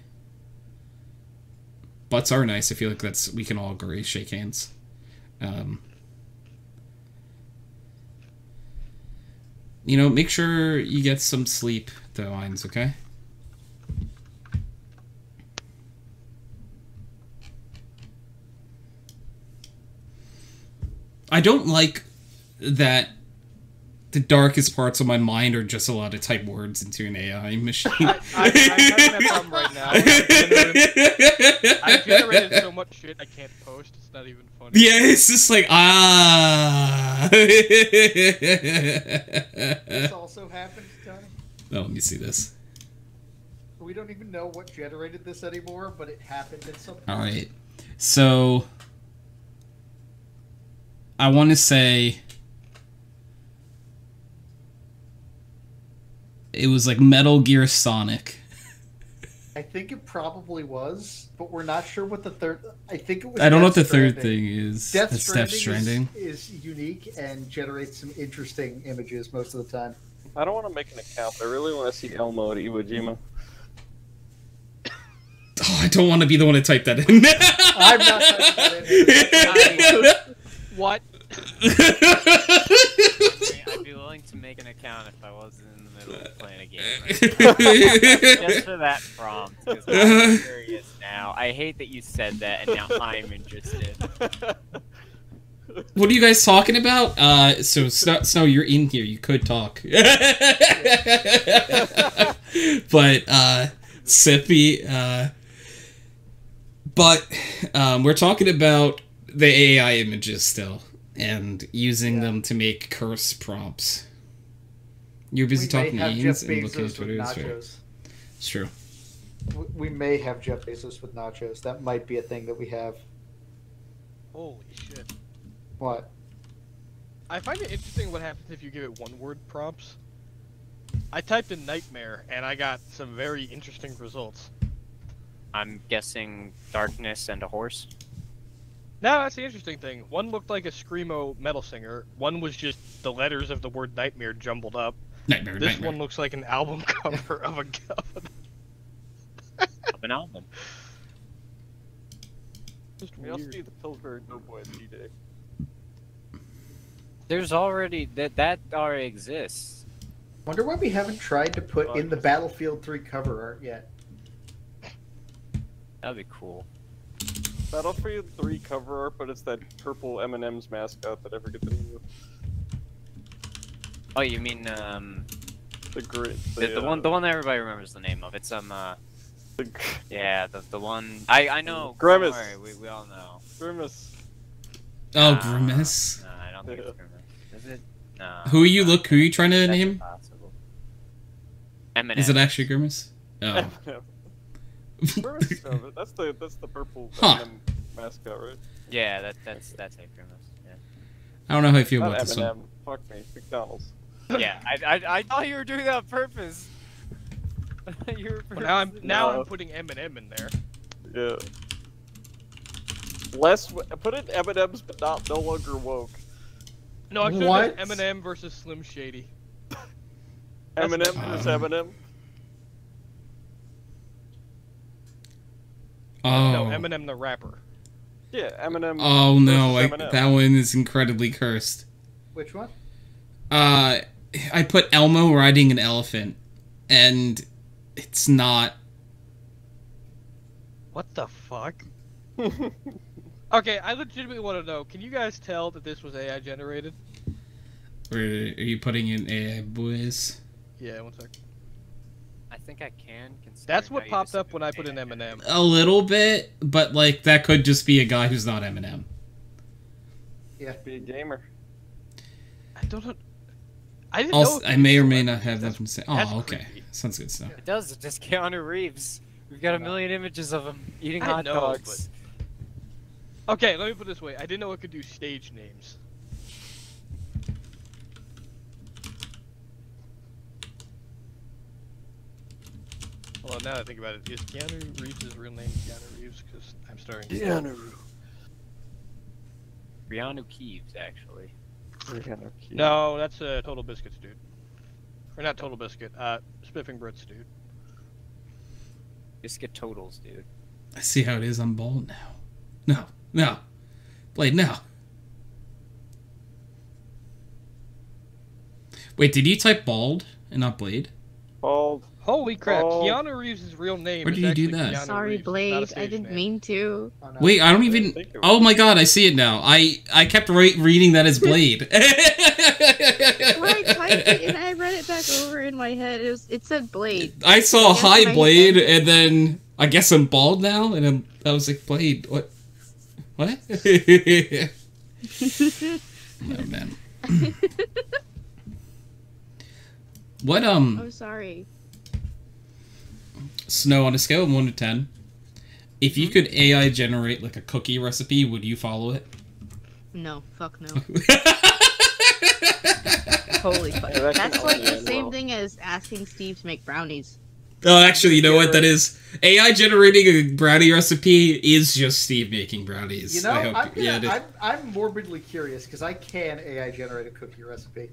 Butts are nice. I feel like we can all agree, shake hands. You know, make sure you get some sleep, though, Heinz, okay? I don't like that the darkest parts of my mind are just allowed to type words into an AI machine. I'm having that problem right now. I've generated so much shit I can't post. It's not even funny. Yeah, it's just like, This also happens, Johnny. Oh, let me see this. We don't even know what generated this anymore, but it happened at some point. Alright. So, I want to say it was like Metal Gear Sonic. I think it probably was, but we're not sure what the third. I think it was. I don't know what the Death third Stranding. thing is. Death That's Stranding, Death Stranding. Is unique and generates some interesting images most of the time. I don't want to make an account, but I really want to see Elmo at Iwo Jima. Oh, I don't want to be the one to type that in. I'm not typing that in. What? I'd be willing to make an account if I wasn't in the middle of playing a game. Right just for that prompt, because I'm curious now. I hate that you said that, and now I'm interested. What are you guys talking about? So Snow, you're in here. You could talk. But, Sippy, but, we're talking about the AI images still, and using them to make curse prompts. You're busy talking to Ian's and looking at Twitter. It's true. We may have Jeff Bezos with nachos. That might be a thing that we have. Holy shit. What? I find it interesting what happens if you give it one-word prompts. I typed in nightmare, and I got some very interesting results. I'm guessing darkness and a horse. Now, that's the interesting thing. One looked like a screamo metal singer. One was just the letters of the word nightmare jumbled up. Nightmare, This nightmare. one looks like an album cover of Of an album. Just We also weird. see the Pillsbury Doughboy at D-Day. There's already that already exists. Wonder why we haven't tried to put in the Battlefield 3 cover art yet. That'd be cool. Battlefield 3 cover art, but it's that purple M&M's mascot that I forget the name of. Oh, you mean The grid. the one that everybody remembers the name of? It's yeah, the one I know. Grimace. Don't worry, we all know. Grimace. Oh, Grimace. No, I don't think it's Grimace. Is it? No. Who are you trying to That's name? impossible. Eminem. Is it actually Grimace? Oh. Grimace, no, that's the purple Huh. M&M mascot, right? Yeah, that's a Grimace. Yeah. I don't know how I feel Not about this M&M. one. Fuck me, McDonald's. Yeah, I thought you were doing that on purpose. You were Well, now I'm No. putting Eminem in there. Yeah. Put in M&M's, but no longer woke. No, I should What? have Eminem versus Slim Shady. Eminem versus Eminem. No, Oh. Eminem the rapper. Yeah, Eminem. Oh no, versus Eminem. that one is incredibly cursed. Which one? I put Elmo riding an elephant, and it's not. What the fuck? Okay, I legitimately want to know, can you guys tell that this was AI generated? Or are you putting in AI boys? Yeah, one sec. I think I can. That's what popped up when I put in Eminem. A little bit, but like that could just be a guy who's not Eminem. Yeah. Be a gamer. I don't know. I didn't Also, know. I may or may not have that from say. That's Oh, okay. creepy. Sounds good stuff. It does. It's just Keanu Reeves. We've got a million images of him eating I hot know, dogs. Okay, let me put it this way. I didn't know it could do stage names. Well, now that I think about it, is Keanu Reeves' real name Keanu Reeves? Because I'm starting to... Rihanna Keeves, actually. No, that's Total Biscuits, dude. Or not Total Biscuit, Spiffing Brits, dude. Biscuit totals, dude. I see how it is. I'm bald now. No. Blade, no. Wait, did you type bald and not Blade? Bald. Holy crap, Oh. Keanu Reeves' real name Where is did you do actually that? Keanu Sorry, Reeves, not a Blade. stage I didn't name. mean to. Oh, no. Wait, I don't didn't even. think it was. Oh my god, I see it now. I kept reading that as Blade. When I typed it and I read it back over in my head, it said Blade. I saw Yes, hi my Blade, head. and then I guess I'm bald now, and I was like, Blade, what? What? Oh man. What Oh, sorry. Snow, on a scale of 1 to 10, if you could AI generate like a cookie recipe, would you follow it? No, fuck no. Yeah, Holy fuck. that can That's like only the end same well. thing as asking Steve to make brownies. Oh, actually, you know what that is? AI generating a brownie recipe is just Steve making brownies. You know, I hope, I'm, it is. I'm morbidly curious because I can AI generate a cookie recipe.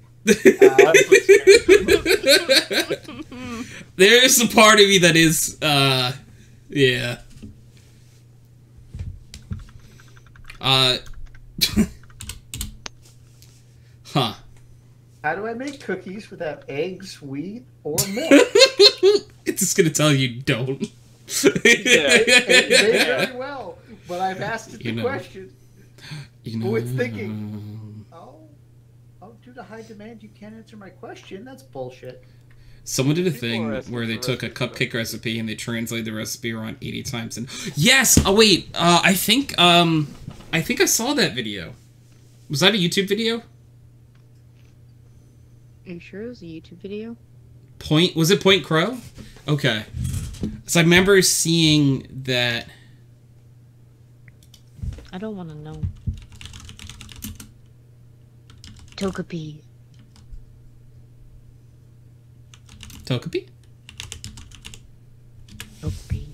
There's a part of me that is, yeah. Huh. How do I make cookies without eggs, wheat, or milk? It's just gonna tell you don't. It may very well, but I've asked it You the know. question. You know, Oh, it's thinking. Oh, due to high demand, you can't answer my question. That's bullshit. Someone did a People thing are asking where they for took a recipes, cupcake recipe and they translated the recipe around 80 times. And yes, oh wait, I think I saw that video. Was that a YouTube video? Are you sure it was a YouTube video? Was it Point Crow? Okay. So I remember seeing that. I don't want to know. Togepi. Togepi? Togepi.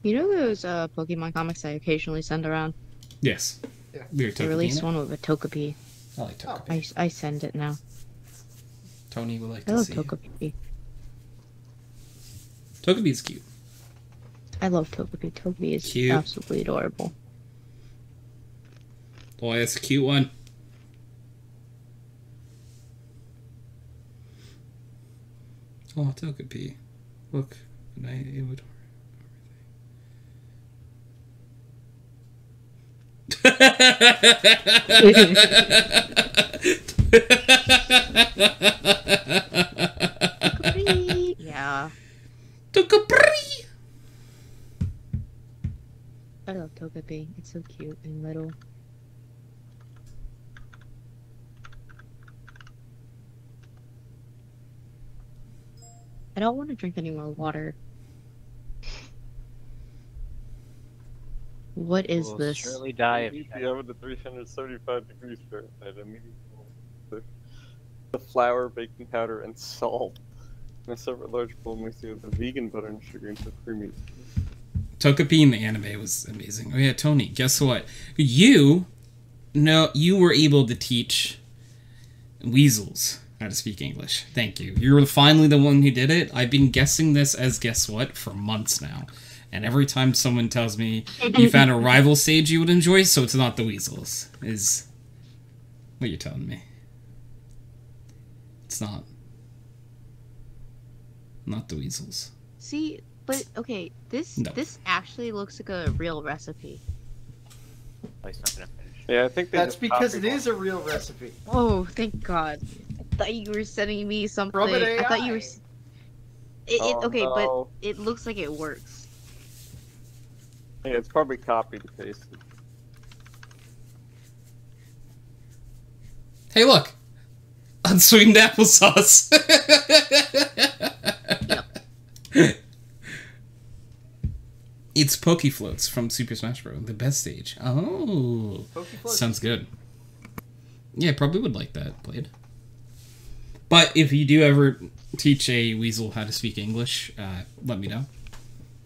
You know those Pokemon comics I occasionally send around? Yes. Yeah. We're They released one with a Togepi. I like Togepi. I send it now. Tony would like I to love see. Togepi. Togepi's cute. I love Togepi. Togepi is Cute. absolutely adorable. Boy, that's a cute one. Oh, Togepi. Look. It would. Togepi! Yeah. Togepi! I love Togepi. It's so cute and little. I don't want to drink any more water. What is We'll this? surely die if Heat the oven to 375 degrees Fahrenheit immediately. The flour, baking powder, and salt. In a separate large bowl, mix it with the vegan butter and sugar into a creamy. Togepi in the anime was amazing. Oh yeah, Tony, guess what? You were able to teach weasels how to speak English. Thank you. You were finally the one who did it. I've been guessing this as guess what for months now. And every time someone tells me you found a rival sage you would enjoy, so it's not the weasels, is what you're telling me. It's not. Not the weasels. See, but okay, this actually looks like a real recipe. Oh, he's not gonna finish. Yeah, I think That's because it is a real recipe. Oh, thank God! I thought you were sending me something. From an AI. I thought you were. Okay, no. but it looks like it works. Yeah, it's probably copied and pasted. Hey, look! Unsweetened applesauce! Yep. It's Pokefloats from Super Smash Bros. The best stage. Oh, sounds good. Yeah, probably would like that, Blade. But if you do ever teach a weasel how to speak English, let me know.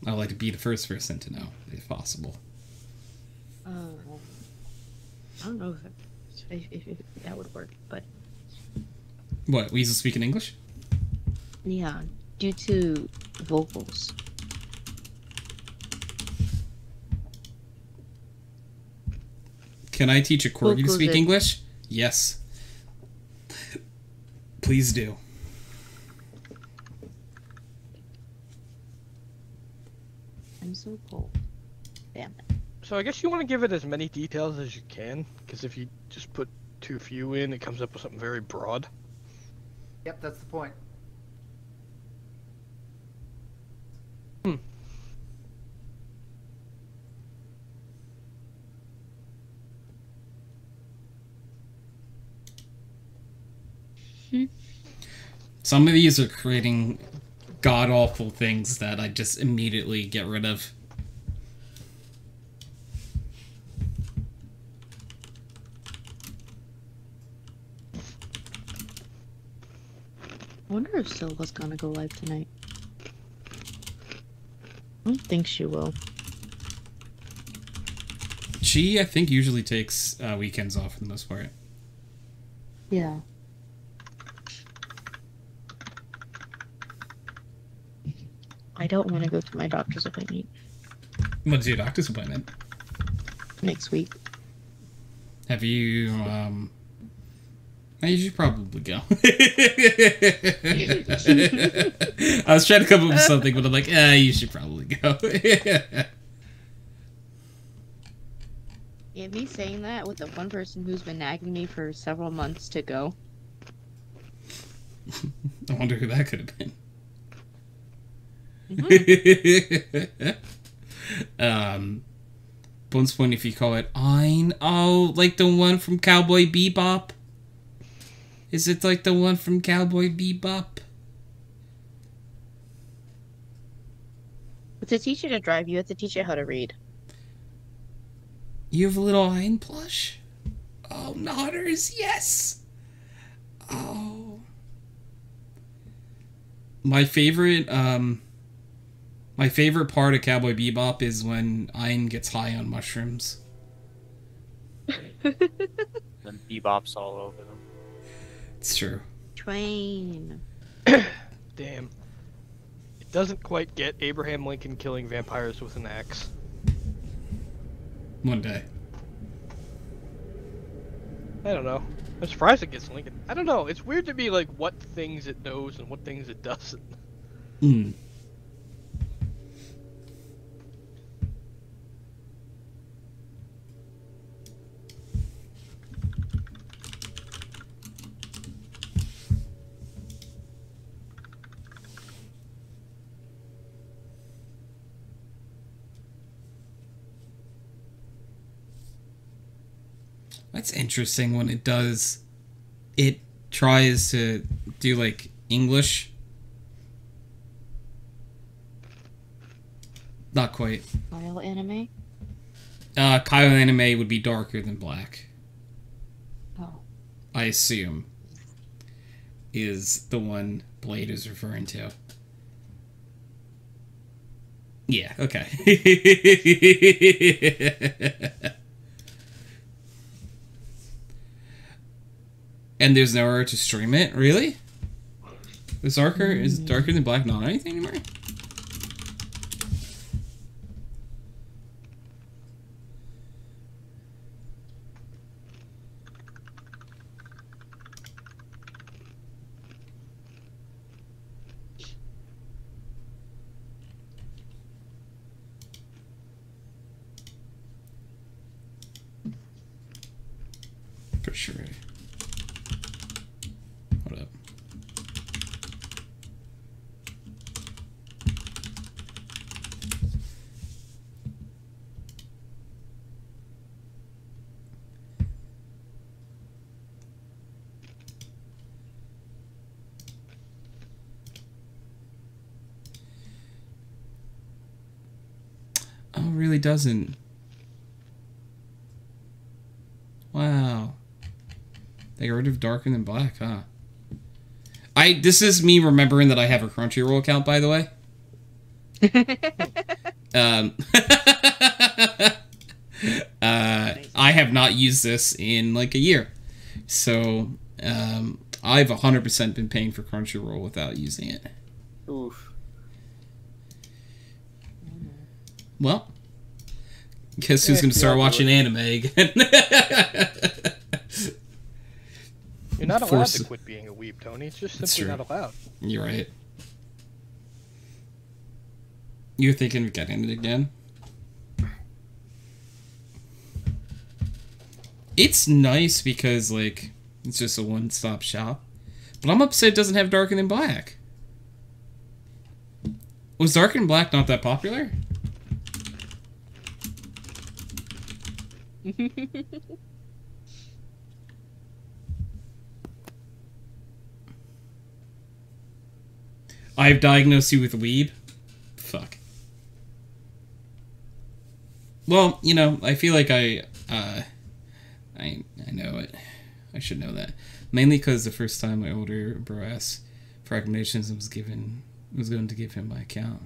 I'd like to be the first person to know, if possible. I don't know if that would work, but What, weasel speaking English? yeah, due to vocals. Can I teach a corgi to speak Vocals. English? Yes. Please do. I'm so cold. Damn it. So I guess you want to give it as many details as you can, because if you just put too few in, it comes up with something very broad. Yep, that's the point. Some of these are creating god-awful things that I just immediately get rid of. I wonder if Silva's gonna go live tonight. I don't think she will. She, I think, usually takes weekends off for the most part. Yeah. I don't want to go to my doctor's appointment What's your doctor's appointment? next week. Have you, you should probably go. I was trying to come up with something, but I'm like, you should probably go. Yeah, me saying that with the one person who's been nagging me for several months to go. I wonder who that could have been. Bones point if you call it Ein. Oh, like the one from Cowboy Bebop? Is it like the one from Cowboy Bebop? But to teach you to drive, you have to teach it how to read. You have a little Ein plush? Oh, Nodders, yes! Oh. My favorite part of Cowboy Bebop is when Ein gets high on mushrooms. Then Bebop's all over them. It's true. Train. Damn. It doesn't quite get Abraham Lincoln killing vampires with an axe. One day. I don't know. I'm surprised it gets Lincoln. I don't know. It's weird to me, like, what things it knows and what things it doesn't. Mm. That's interesting when it does. It tries to do like English. Not quite. Kyle anime? Kyle anime would be darker than black. Oh. I assume. Is the one Blade is referring to. Yeah, okay. And there's nowhere to stream it? Really? Is darker than black not anything anymore? For sure. Hold up. Oh, it really doesn't. Wow. They got rid of darker than black, huh? This is me remembering that I have a Crunchyroll account, by the way. I have not used this in like a year. So, I've 100% been paying for Crunchyroll without using it. Oof. Well, guess who's gonna start watching anime again? You're not allowed to quit being a weeb, Tony. It's just simply not allowed. You're right. You're thinking of getting it again? It's nice because, like, it's just a one-stop shop. But I'm upset it doesn't have Darker Than Black. Was Darker Than Black not that popular? I've diagnosed you with weeb? Fuck. Well, you know, I feel like I know it. I should know that. Mainly because the first time my older bro asked for recommendations, was going to give him my account.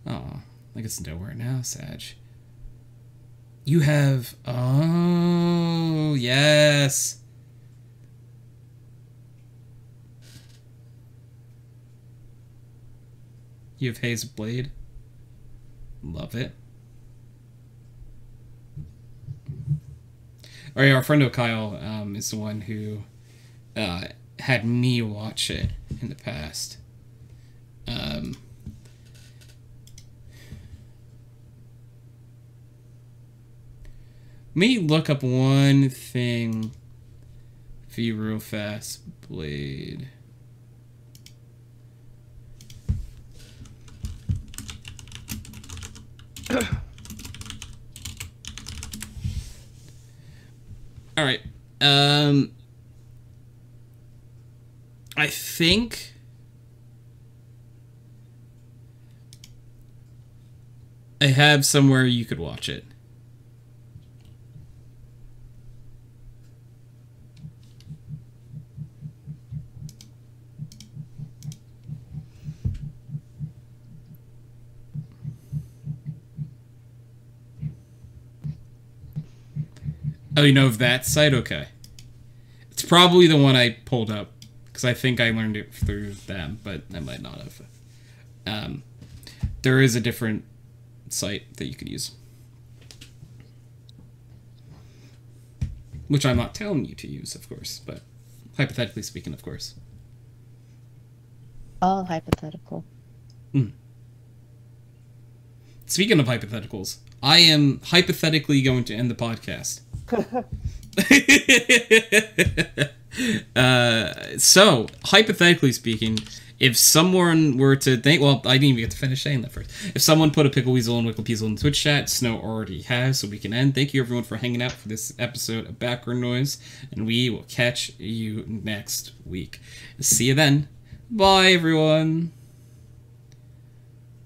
Oh, like it's nowhere now, Sag. You have... Oh, yes. You have Haze Blade. Love it. Oh yeah, our friend Kyle is the one who had me watch it in the past. Let me look up one thing for you real fast. Blade. All right. I think I have somewhere you could watch it. Oh, you know of that site? Okay. It's probably the one I pulled up, because I think I learned it through them, but I might not have. There is a different site that you could use. Which I'm not telling you to use, of course, but hypothetically speaking, of course. All hypothetical. Speaking of hypotheticals, I am hypothetically going to end the podcast. So, hypothetically speaking, if someone were to think, well, I didn't even get to finish saying that first. If someone put a Pickle Weasel and Wickle Peasel in the Twitch chat, Snow already has, so we can end. Thank you everyone for hanging out for this episode of Background Noise, and we will catch you next week. See you then. Bye, everyone.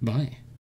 Bye.